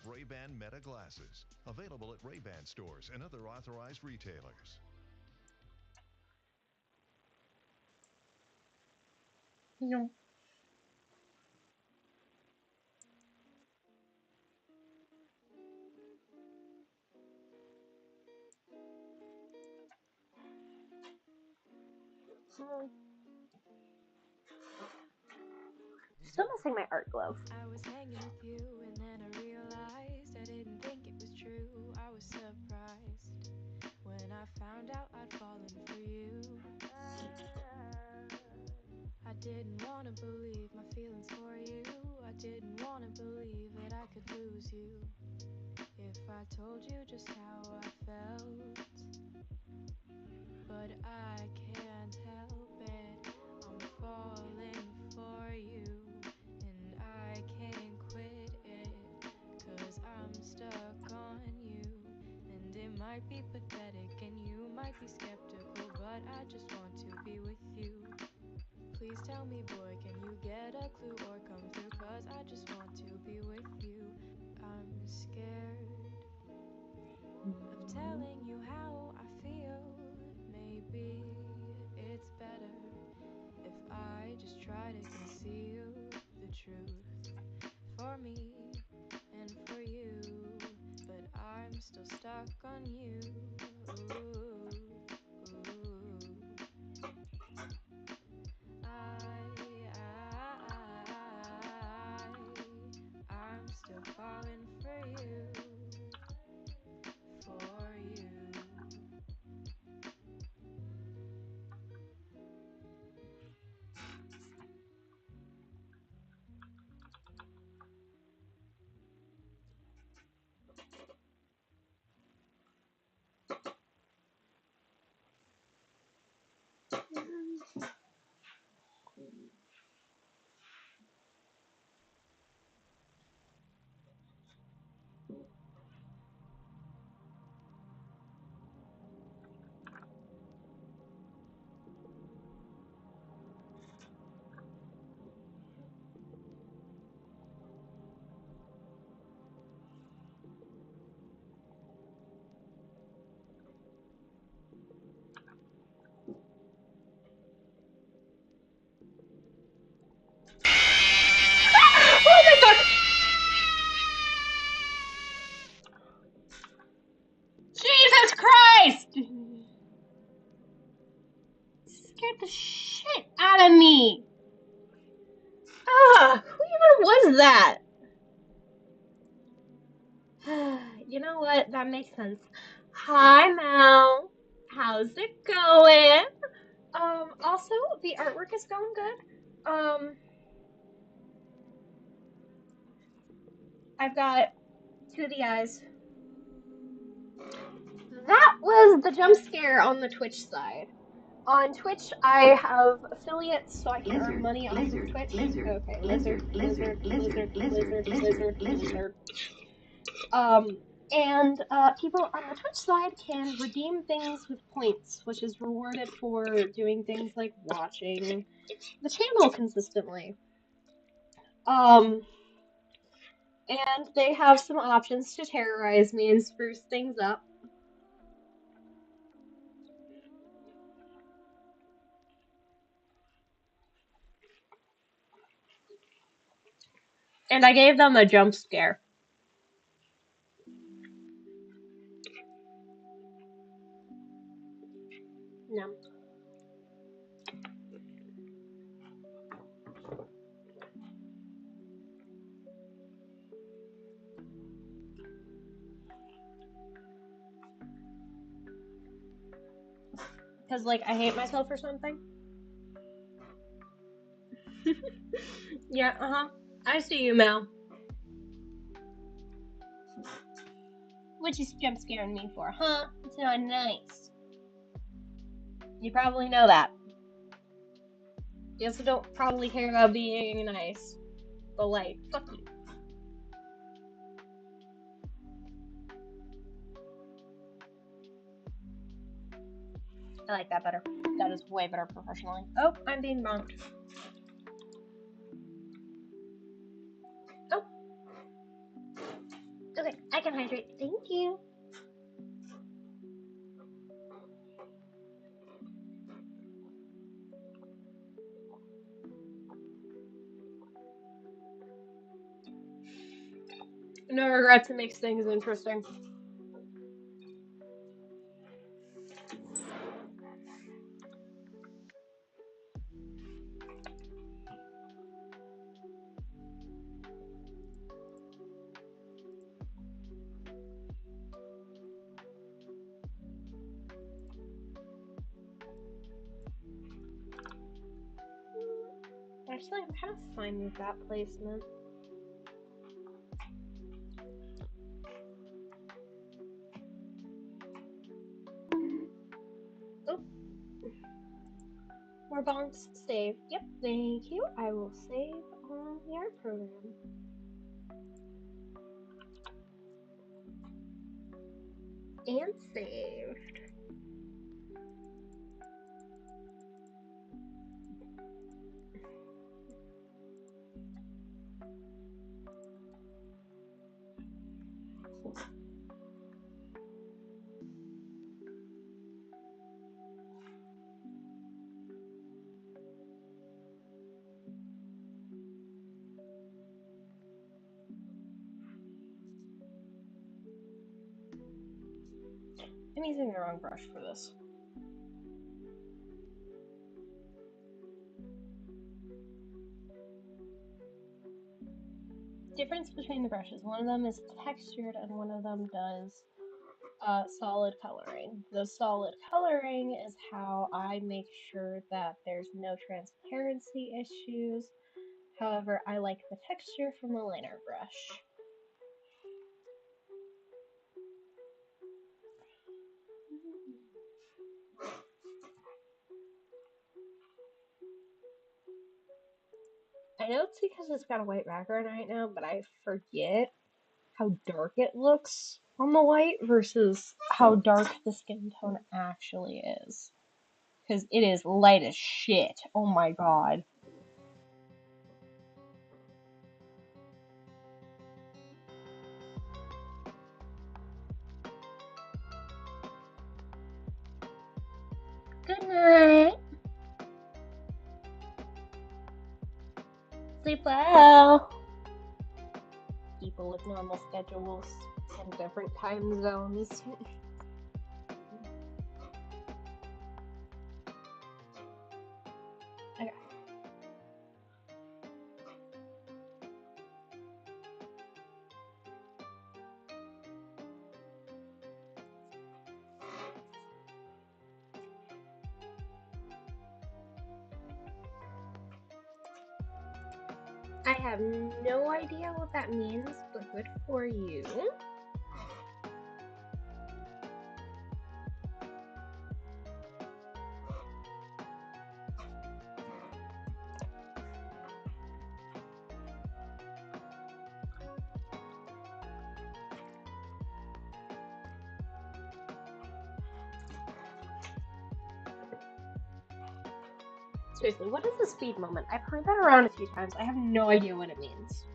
Ray-Ban Meta glasses, available at Ray-Ban stores and other authorized retailers. No. Still missing my art glove. I was hanging with you and then I realized I didn't think it was true. I was surprised when I found out I'd fallen for you. I didn't want to believe my feelings for you. I didn't want to believe that I could lose you if I told you just how I felt. But I can't help it, falling for you, and I can't quit it, 'cause I'm stuck on you. And it might be pathetic and you might be skeptical, but I just want to be with you. Please tell me, boy, can you get a clue or come through? 'Cause I just want to be with you. I'm scared of telling you how I feel. Maybe it's better if I just try to conceal the truth for me and for you. But I'm still stuck on you. Ooh, ooh. I'm still falling for you, for you. Oh my god! Jesus Christ! Scared the shit out of me! Ah, who even was that? You know what? That makes sense. Hi, Mel. How's it going? Also, the artwork is going good. I've got 2 of the eyes. That was the jump scare on the Twitch side. On Twitch, I have affiliates, so I can earn money off of Twitch. Okay, lizard. And people on the Twitch side can redeem things with points, which is rewarded for doing things like watching the channel consistently. And they have some options to terrorize me and spruce things up. And I gave them a jump scare. No. Because, like, I hate myself or something? Yeah, uh-huh. I see you, Mel. What you jump scaring me for, huh? It's not nice. You probably know that. You also don't probably care about being nice. But, like, fuck you. I like that better. That is way better professionally. Oh, I'm being bonked. Oh. Okay, I can hydrate. Thank you. No regrets, it makes things interesting. Actually, I'm kind of fine with that placement. Oh. More bonks. Save. Yep, thank you. I will save on the art program. And saved. I'm using the wrong brush for this. Difference between the brushes. One of them is textured and one of them does solid coloring. The solid coloring is how I make sure that there's no transparency issues. However, I like the texture from the liner brush. I know it's because it's got a white background right now, but I forget how dark it looks on the white versus how dark the skin tone actually is. Because it is light as shit. Oh my god. Good night. Sleep well. People with normal schedules and different time zones. Okay. I have no idea what that means, but good for you. Seriously, what is the speed moment? I've heard that around a few times. I have no idea what it means.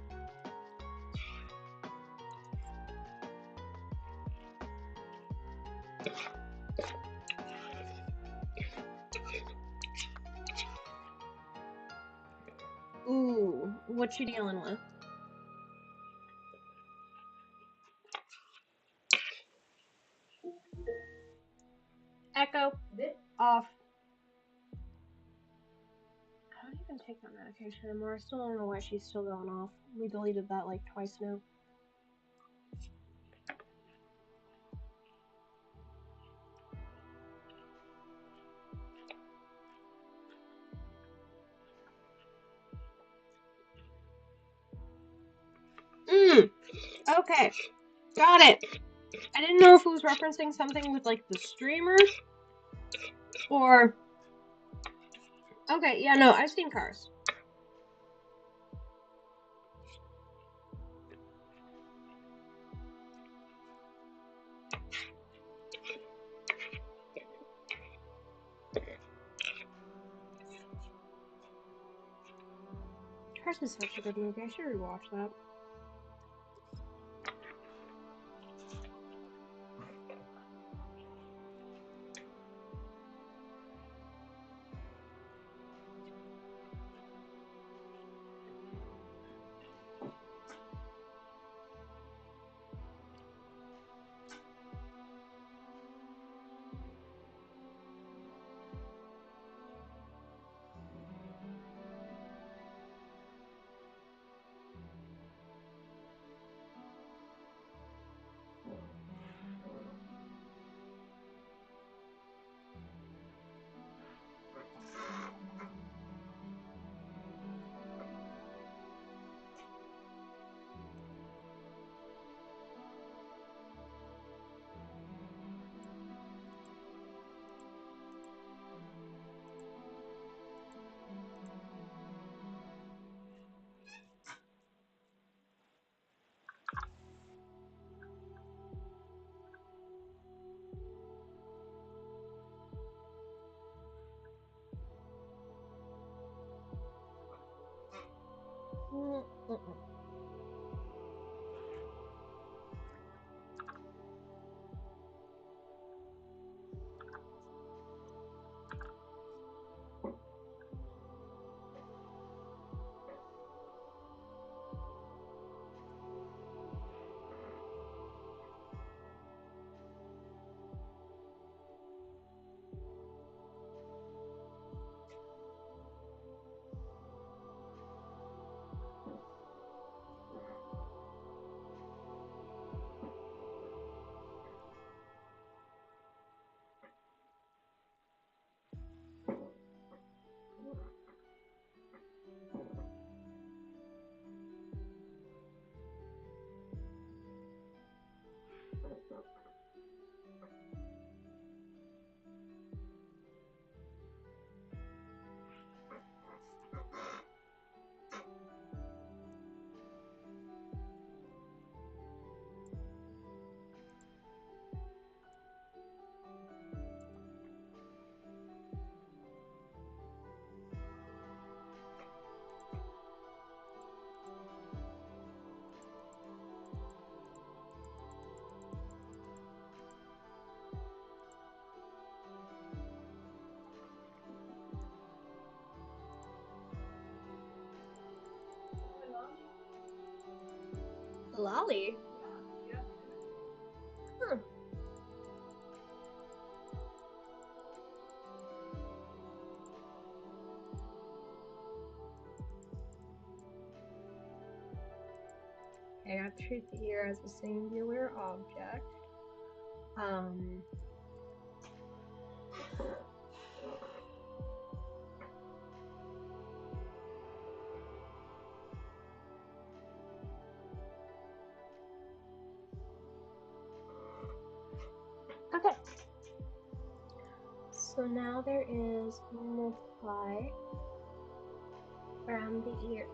Ooh, what you dealing with? Echo, off. I don't even take that medication anymore. I still don't know why she's still going off. We deleted that like twice now. Okay. Got it. I didn't know if it was referencing something with like the streamer or... Okay, yeah, no, I've seen Cars. Cars is such a good movie. I should rewatch that. Mm-mm. Lolly. Huh. I got treat the ear as a singular object. Okay. So now there is multiply around the ear.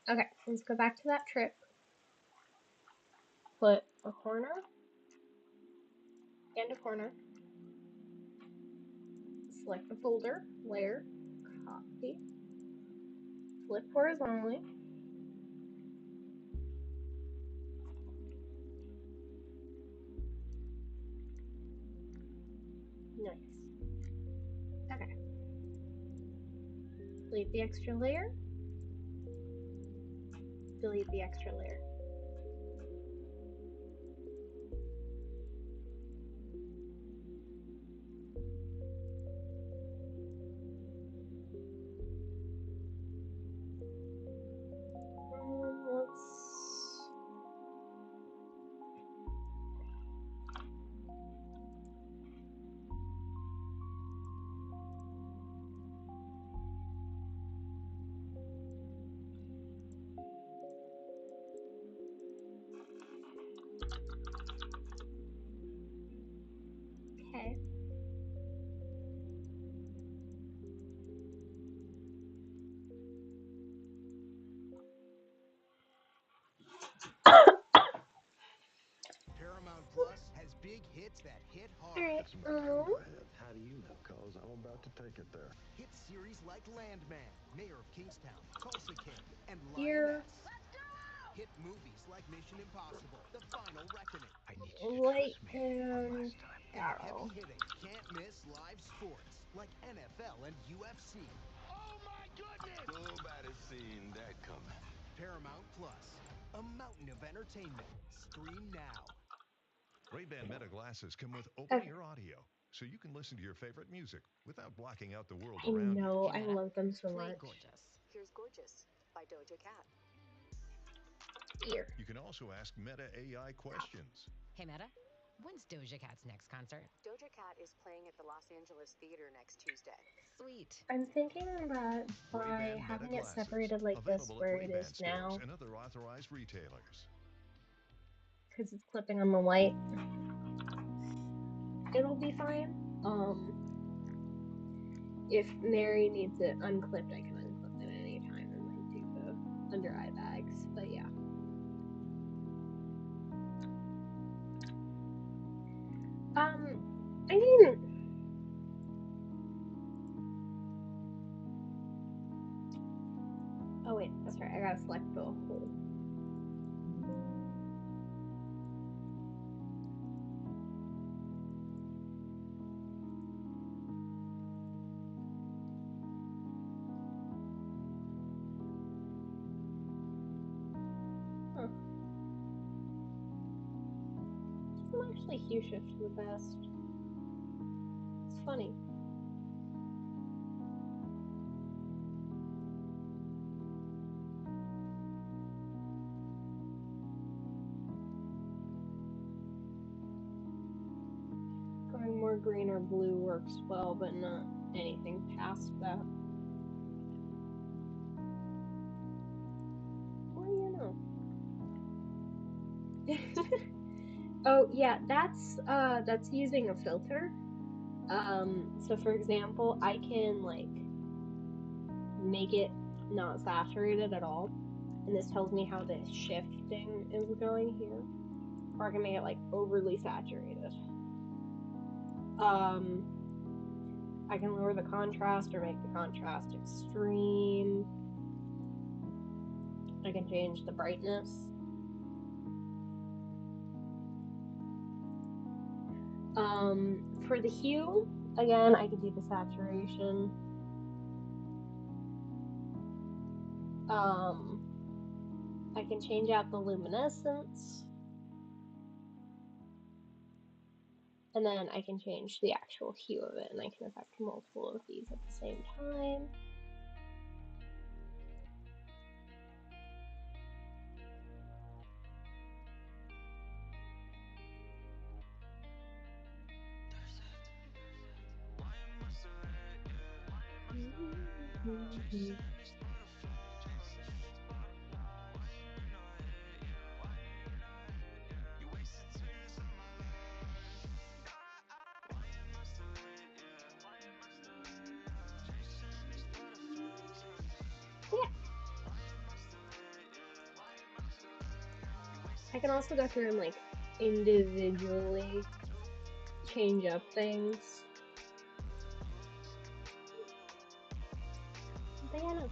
Okay, let's go back to that trip. Put a corner and a corner. Select the folder, layer, copy, flip horizontally. Nice. Okay. Delete the extra layer. Delete the extra layer. Okay. Paramount Plus has big hits that hit hard. Alright, How do you know? Because I'm about to take it there. Hit series like Landman, Mayor of Kingstown, Tulsa King, and here, Lioness. Hit movies like Mission Impossible, The Final Reckoning. I need light and And arrow. heavy-hitting, can't-miss live sports like NFL and UFC. Oh my goodness! Nobody's seen that coming. Paramount Plus, a mountain of entertainment. Stream now. Ray-Ban Meta glasses come with Okay. open-ear audio, so you can listen to your favorite music without blocking out the world I around know, Hey, I Meta. love them so Play much. Gorgeous. Here's Gorgeous by Doja Cat. Ear. you. You can also ask Meta AI questions. Hey, Meta. When's Doja Cat's next concert? Doja Cat is playing at the Los Angeles Theater next Tuesday. Sweet. I'm thinking that by Ray-Ban having Meta it glasses, separated like this, available at where it Ray-Ban is stores now, and other authorized retailers. because it's clipping on the light, it'll be fine. If Mary needs it unclipped, I can unclip it at any time and like do the under eye bags. But yeah. I mean, oh wait, that's right. I gotta select the whole. Huh. I'm actually hue shift the best. It's funny. Going more green or blue works well, but not anything past that. What do you know? Oh yeah, that's using a filter. So for example, I can like make it not saturated at all, and this tells me how the shifting is going here. Or I can make it like overly saturated. I can lower the contrast or make the contrast extreme. I can change the brightness. For the hue, again, I can do the saturation. I can change out the luminescence. And then I can change the actual hue of it, and I can affect multiple of these at the same time. I can also go through and like individually change up things. But yeah, no.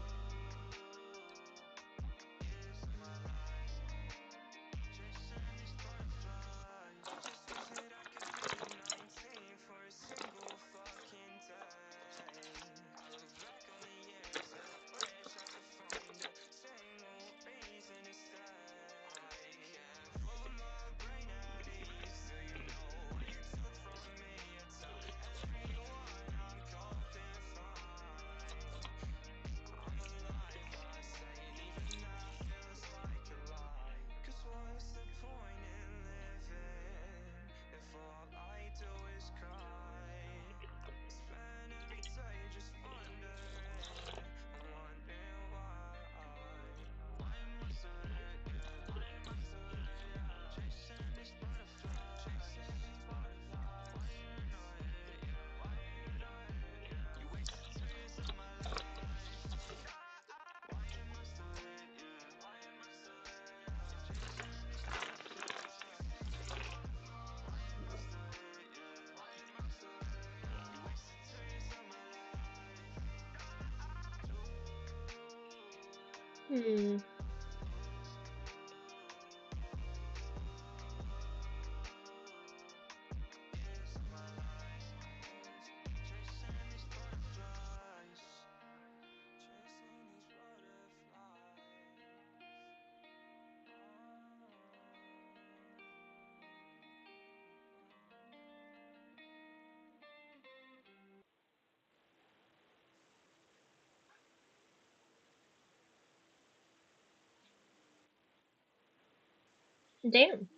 Damn.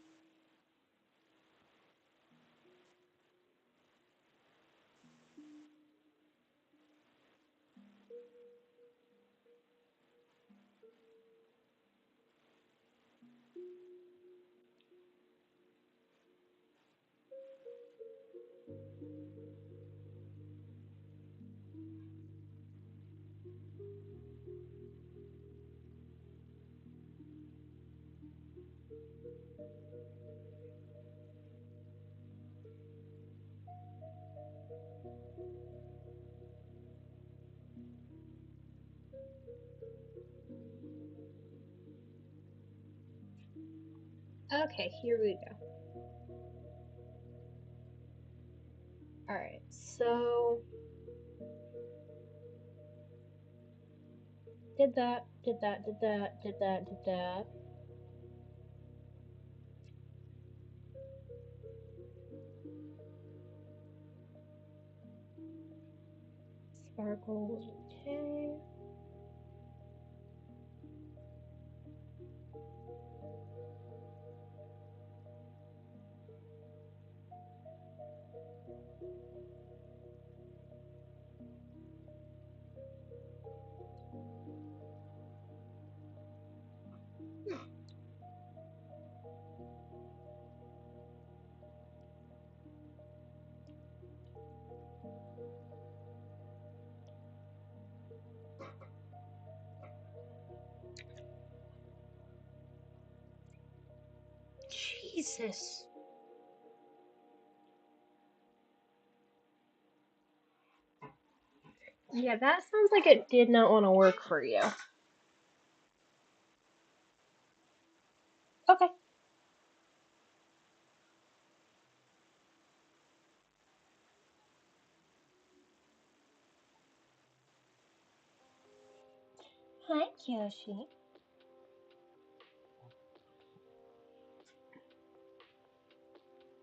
Okay, here we go. Alright, so did that. Sparkles, okay. Jesus. Yeah, that sounds like it did not want to work for you. Okay. Hi, Kyoshi.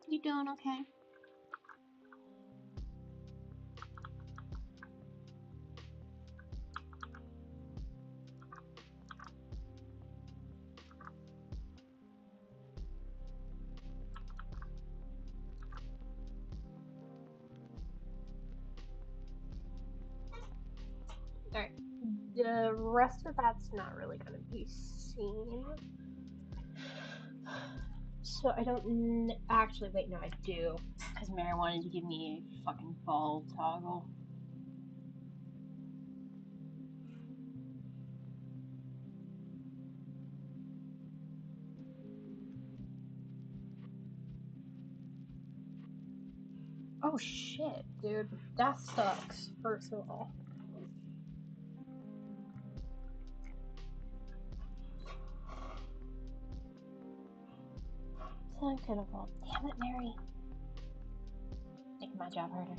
You doing okay? Alright. The rest of that's not really gonna be seen. So I don't actually, wait, no, I do. Because Mary wanted to give me a fucking ball toggle. Oh shit, dude. That sucks, first of all. So pitiful. Damn it, Mary. Making my job harder.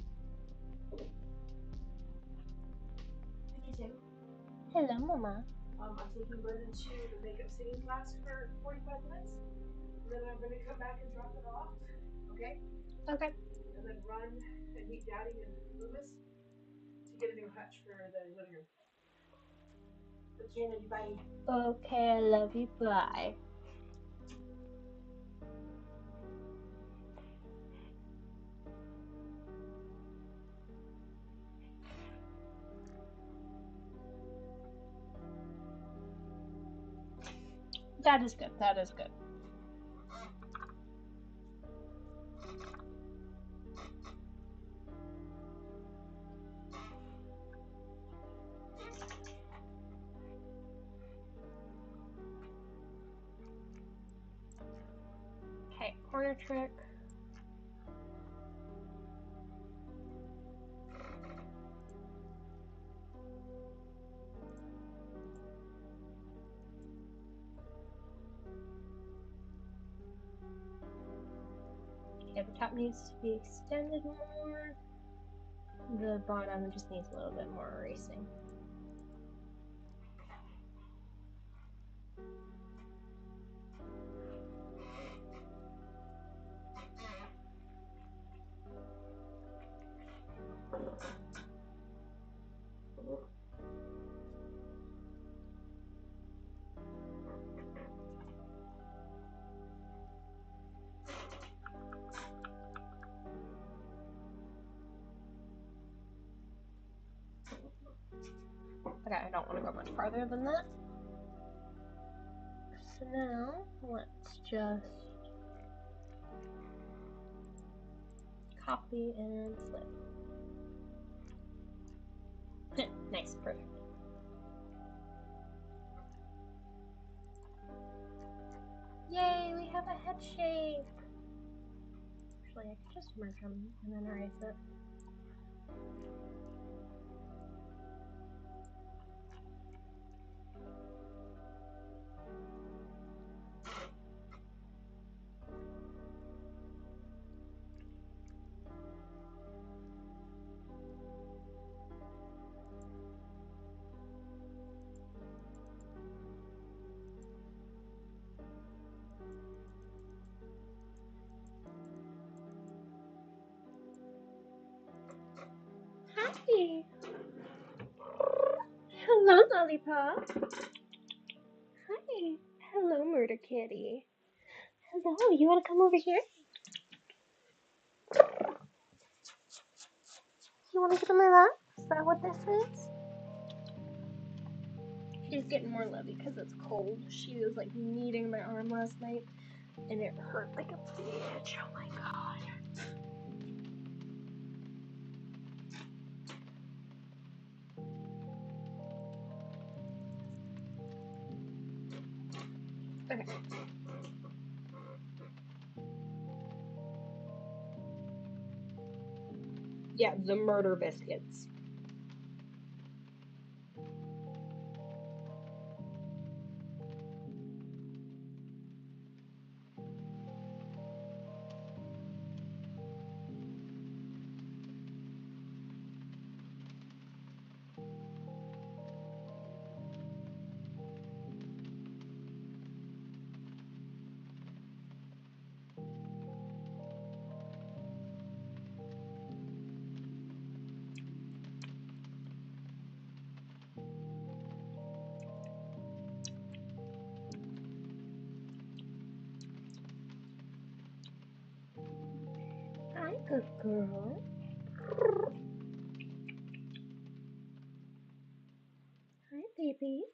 Hello, Mama. I'm taking Brendan to the makeup singing class for 45 minutes. And then I'm going to come back and drop it off. Okay? Okay. And then run and meet Daddy and Loomis to get a new hutch for the living room. Okay, bye. Okay, I love you. Bye. That is good. That is good. Okay, corner trick. Okay, the top needs to be extended more. The bottom just needs a little bit more erasing. Okay, I don't want to go much farther than that. So now, let's just copy and flip. Nice, perfect. Yay, we have a head shape! Actually, I could just merge them and then erase it. Hi! Hello, Lollipop! Hi! Hello, Murder Kitty! Hello, you wanna come over here? You wanna get on my lap? Is that what this is? She's getting more lovey because it's cold. She was like kneading my arm last night and it hurt like a bitch. Oh my god. Okay. Yeah, the murder biscuits. Hi, good girl. Hi, babies.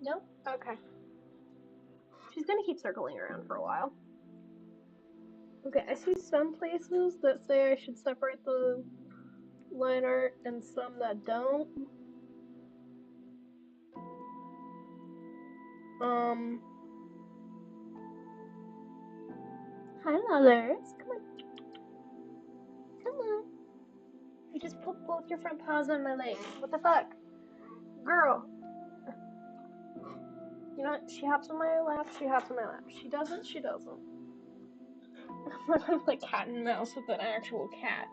Nope. Okay. She's gonna keep circling around for a while. Okay, I see some places that say I should separate the line art and some that don't. Hi, Lollers. Come on. Come on. You just put both your front paws on my legs. What the fuck? Girl. You know what? She hops on my lap, she hops on my lap. She doesn't, she doesn't. I'm gonna play cat and mouse with an actual cat.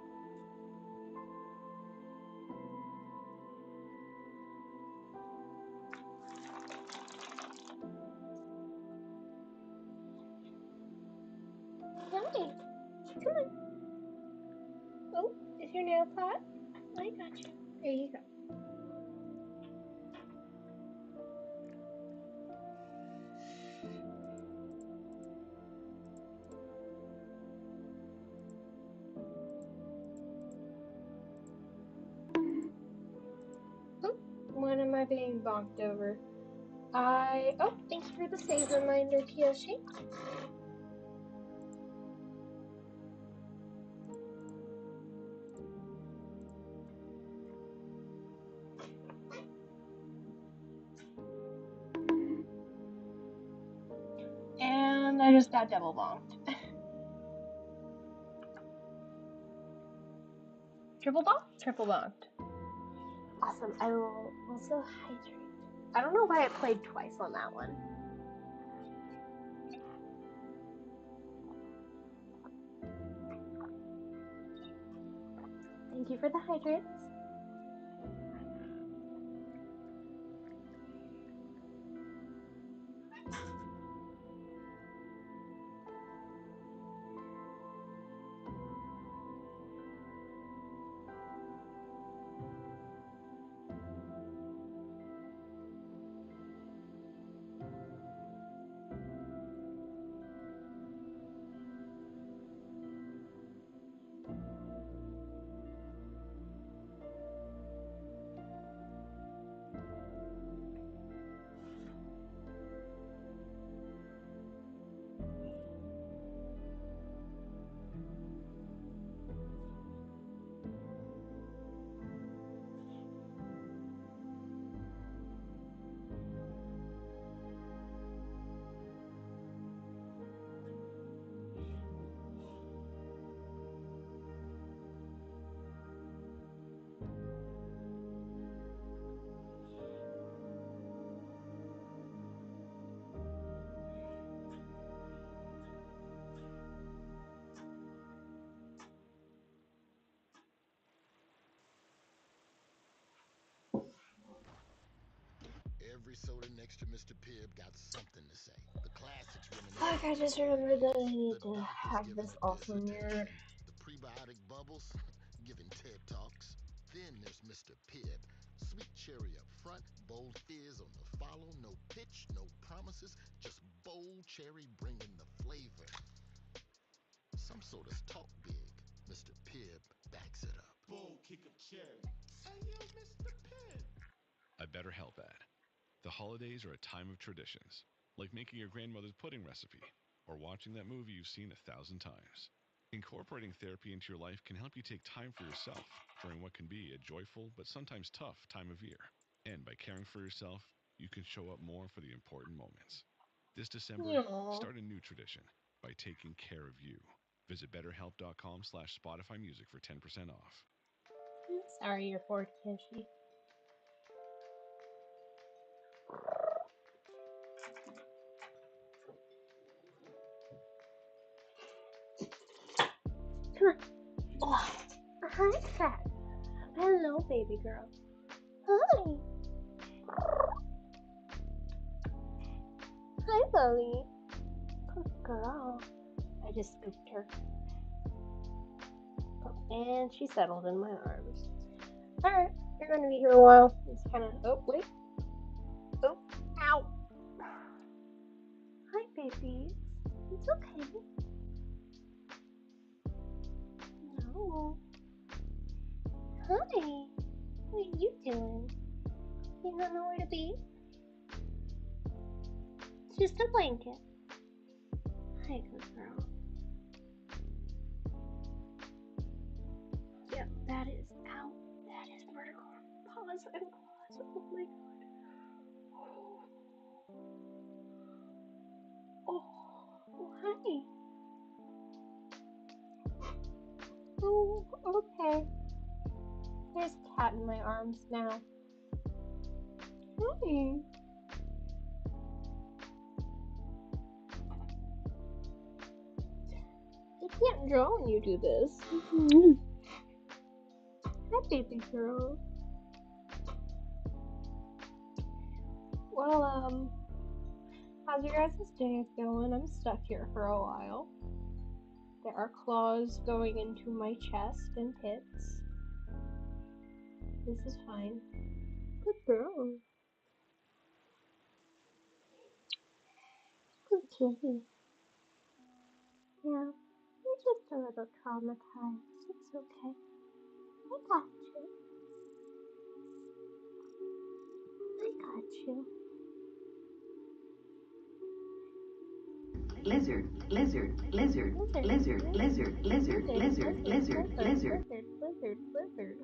Hi. Come on. Oh, is your nail pot? I got you. There you go. Oh, what am I being bonked over? Oh, thanks for the save reminder, Kiyoshi. And I just got double bonked. Triple bonked? Triple bonked. Awesome. I will also hydrate. I don't know why it played twice on that one. Thank you for the hydrates. Every soda next to Mr. Pibb got something to say. The classics reminisce Fuck, I about the just glory remembered that I days. need The to doctors have giving this a also mirrored. dissertation. The prebiotic bubbles giving TED Talks. Then there's Mr. Pibb. Sweet cherry up front, bold fizz on the follow. No pitch, no promises, just bold cherry bringing the flavor. Some sodas talk big. Mr. Pibb backs it up. Bold kick of cherry. Hey, yo, Mr. Pibb. A BetterHelp ad. The holidays are a time of traditions, like making your grandmother's pudding recipe or watching that movie you've seen 1,000 times. Incorporating therapy into your life can help you take time for yourself during what can be a joyful but sometimes tough time of year. And by caring for yourself, you can show up more for the important moments. This December, Aww. start a new tradition by taking care of you. Visit betterhelp.com/Spotify Music for 10% off. Sorry, you're bored, Kishi. Oh, hi, Fat. Hello, baby girl. Hi. Hi, Lily. Good girl. I just scooped her. And she settled in my arms. Alright, you're gonna be here a while. It's kinda. Oh, wait. Oh, ow. Hi, baby. It's okay. No. Hi. What are you doing? You don't know where to be? It's just a blanket. Hi, good girl. Yep, that is out. That is vertical. Pause and pause. Oh my god. Oh, hi. Oh, okay. There's a cat in my arms now. Hi. You can't draw when you do this. Hi, baby girl. Well, how's your guys' day going? I'm stuck here for a while. There are claws going into my chest and pits. This is fine. Good girl. Good kitty. Yeah, you're just a little traumatized. It's okay. I got you. I got you. Lizard, lizard, lizard, lizard, lizard, lizard, lizard, lizard, lizard. Lizard.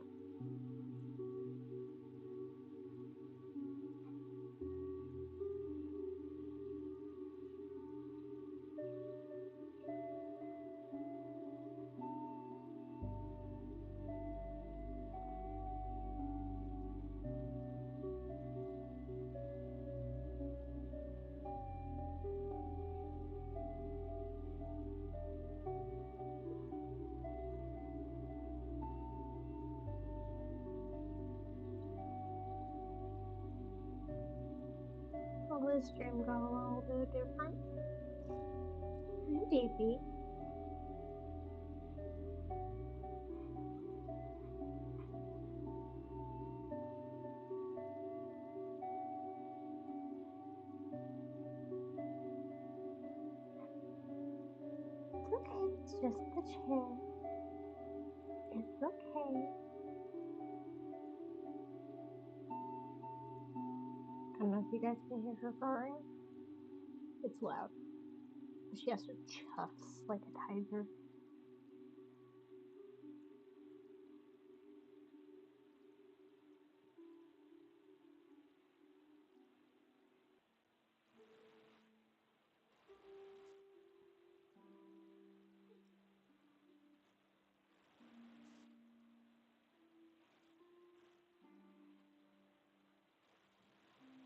Well, this dream got a little bit different. Hi, baby. It's okay. It's just a chair. It's okay. I don't know if you guys can hear her purring. It's loud. She has her chuffs like a tiger.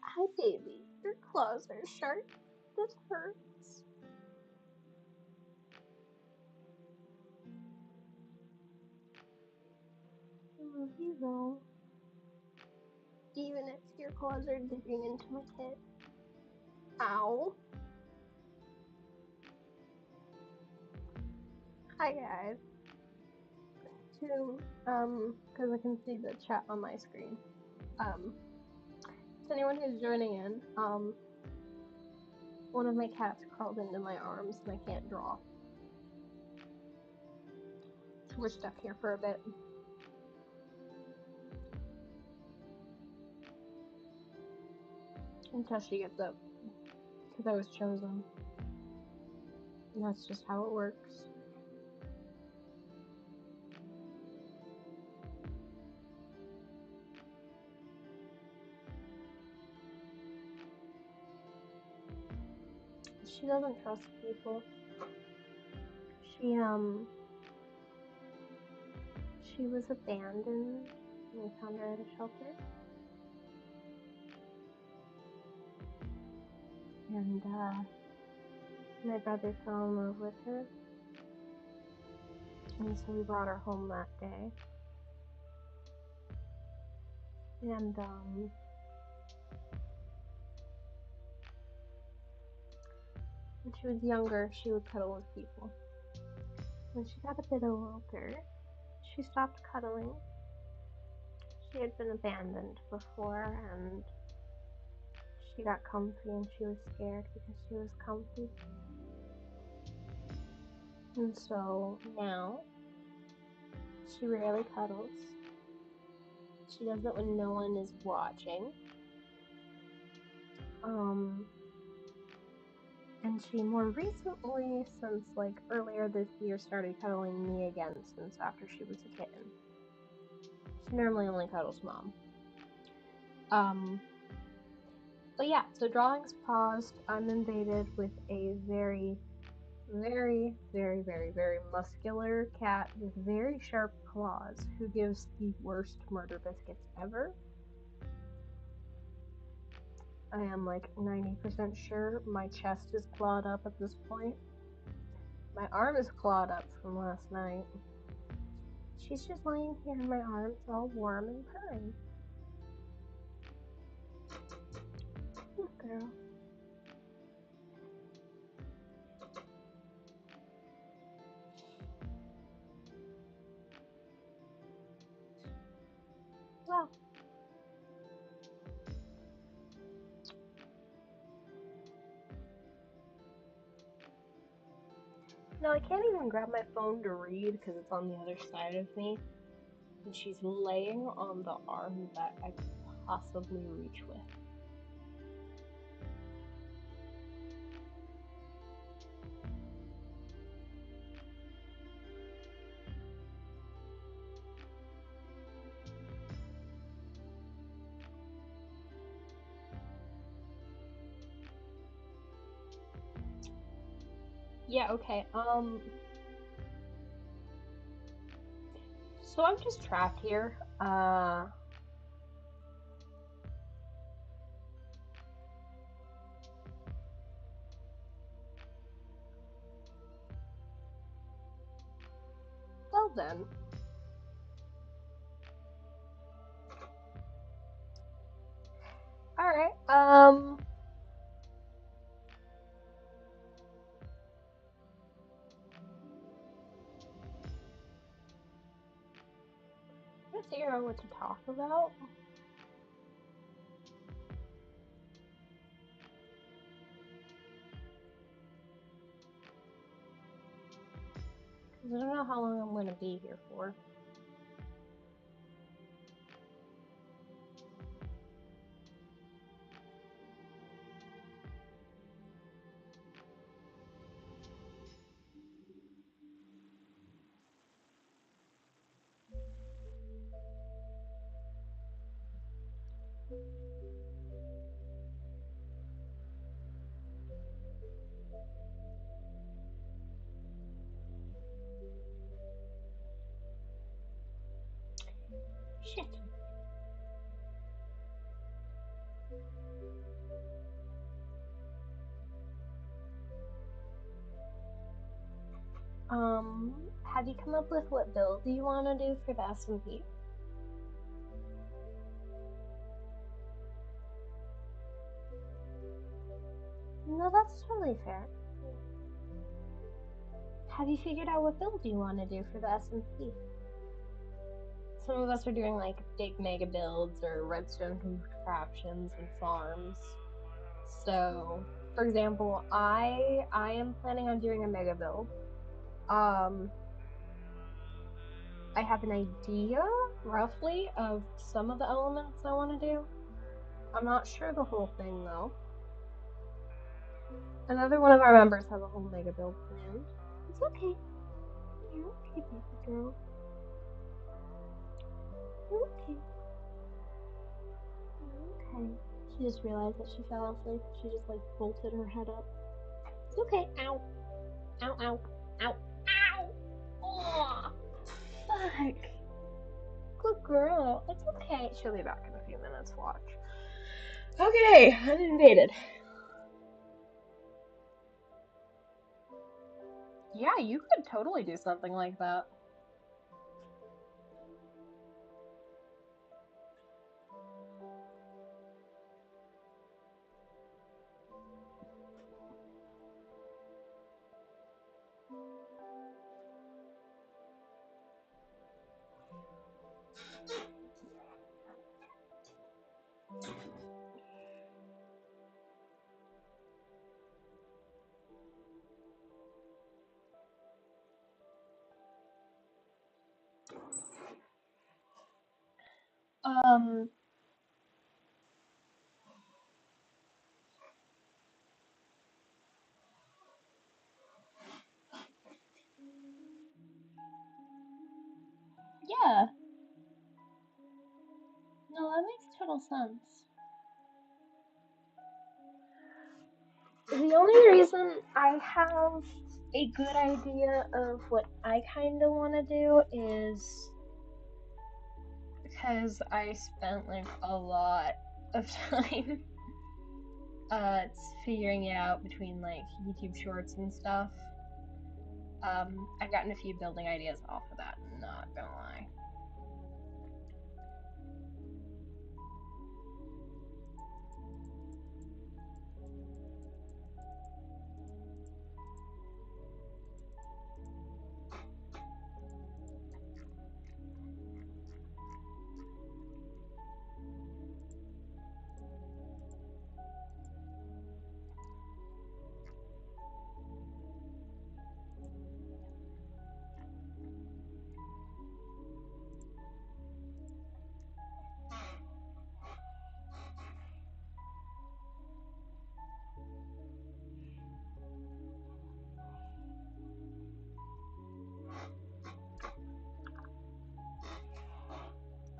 Hi, baby. Your claws are sharp. This hurts. I love you though. Even if you're your claws are digging into my tit. Ow. Hi guys. Because I can see the chat on my screen. To anyone who's joining in, one of my cats crawled into my arms and I can't draw. So we're stuck here for a bit. Until she gets up. Because I was chosen. And that's just how it works. She doesn't trust people. She was abandoned and we found her at a shelter. And, my brother fell in love with her. And so we brought her home that day. And, when she was younger, she would cuddle with people. When she got a bit older, she stopped cuddling. She had been abandoned before, and she got comfy and she was scared because she was comfy. And so now, she rarely cuddles. She does it when no one is watching. And she more recently, since like earlier this year, started cuddling me again since after she was a kitten. She normally only cuddles mom. But yeah, so drawing's paused. I'm invaded with a very, very, very, very, very muscular cat with very sharp claws who gives the worst murder biscuits ever. I am like 90% sure my chest is clawed up at this point. My arm is clawed up from last night. She's just laying here in my arms all warm and purring. Good girl. Well. No, I can't even grab my phone to read because it's on the other side of me. And she's laying on the arm that I could possibly reach with. Yeah, okay, so I'm just trapped here. Well then. Alright, I'm trying to figure out what to talk about. Because I don't know how long I'm going to be here for. Shit. Have you come up with what build you want to do for the SMP? No, that's totally fair. Have you figured out what build you want to do for the SMP? Some of us are doing like big mega builds or redstone contraptions and farms. So, for example, I am planning on doing a mega build. I have an idea, roughly, of some of the elements I want to do. I'm not sure the whole thing, though. Another one of our members has a whole mega build planned. It's okay. You're okay, baby girl. You're okay. You're okay. She just realized that she fell asleep. She just, like, bolted her head up. It's okay. Ow. Ow, ow. Ow. Ow! Oh, fuck. Good girl. It's okay. She'll be back in a few minutes. Watch. Okay, I'm invaded. Yeah, you could totally do something like that. Yeah. No, that makes total sense. The only reason I have a good idea of what I kind of want to do is because I spent like a lot of time figuring it out between like YouTube shorts and stuff. I've gotten a few building ideas off of that, not gonna lie.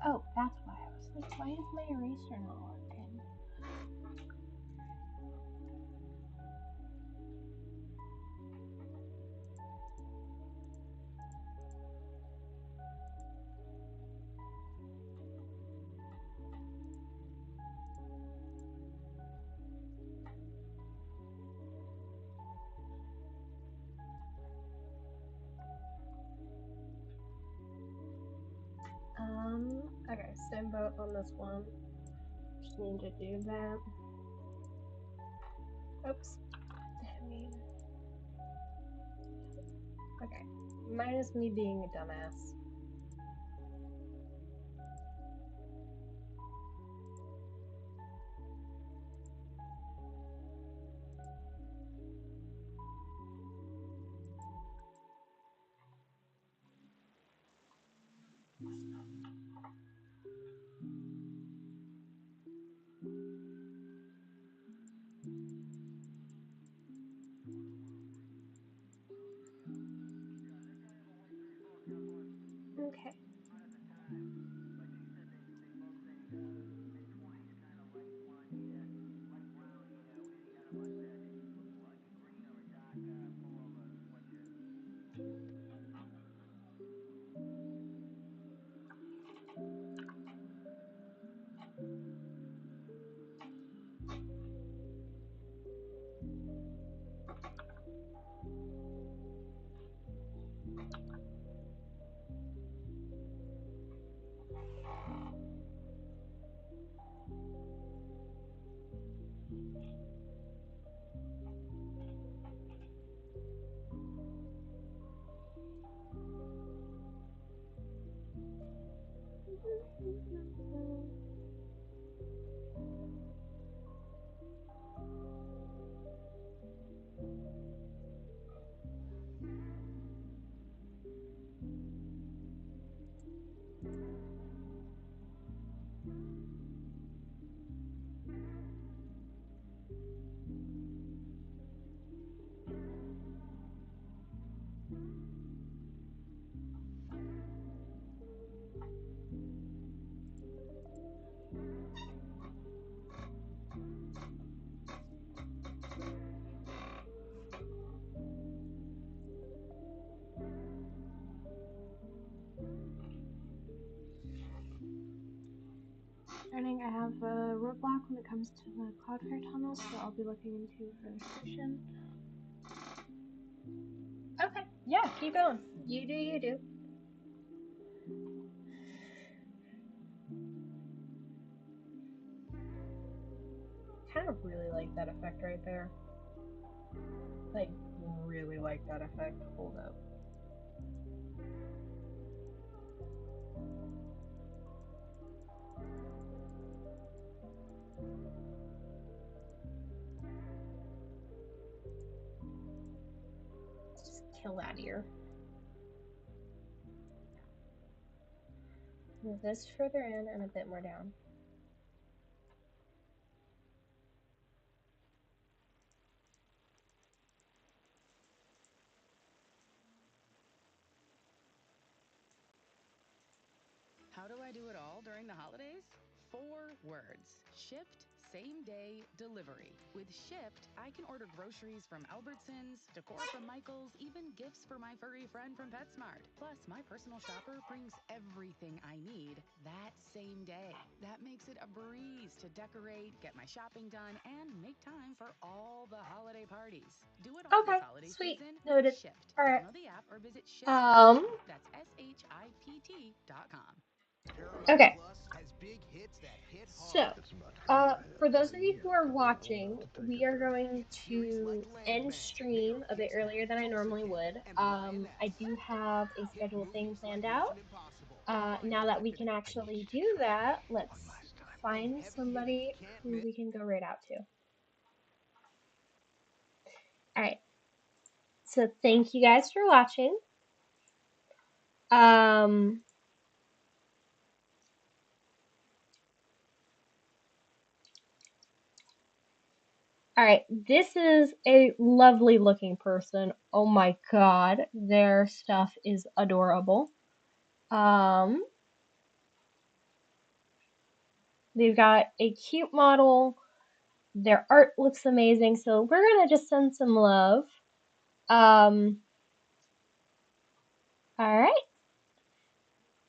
Oh, that's why I was like, why is my eraser not working? Okay, same boat on this one. Just need to do that. Oops. I mean, okay. Minus me being a dumbass. Okay. Learning I have a roadblock when it comes to the Cloudfire tunnel, so I'll be looking into her station. Okay, yeah, keep going. You do, you do. Kind of really like that effect right there. Like, really like that effect. Hold up. Just kill that ear. Move this further in and a bit more down. How do I do it all during the holidays? 4 words. Shipt Same Day Delivery. With Shipt, I can order groceries from Albertsons, decor from Michaels, even gifts for my furry friend from PetSmart. Plus, my personal shopper brings everything I need that same day. That makes it a breeze to decorate, get my shopping done, and make time for all the holiday parties. Do it all this holiday Sweet. season Noted. with Shipt. Alright. Download the app or visit Shipt. That's SHIPT.com. Okay. So, for those of you who are watching, we are going to end stream a bit earlier than I normally would. I do have a scheduled thing planned out. Now that we can actually do that, let's find somebody who we can go right out to. Alright. So, thank you guys for watching. Alright, this is a lovely looking person. Oh my god, their stuff is adorable. They've got a cute model. Their art looks amazing, so we're gonna just send some love. Alright.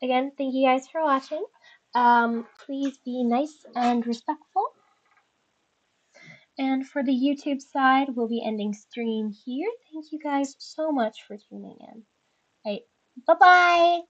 Again, thank you guys for watching. Please be nice and respectful. And for the YouTube side, we'll be ending stream here. Thank you guys so much for tuning in. Alright, bye-bye!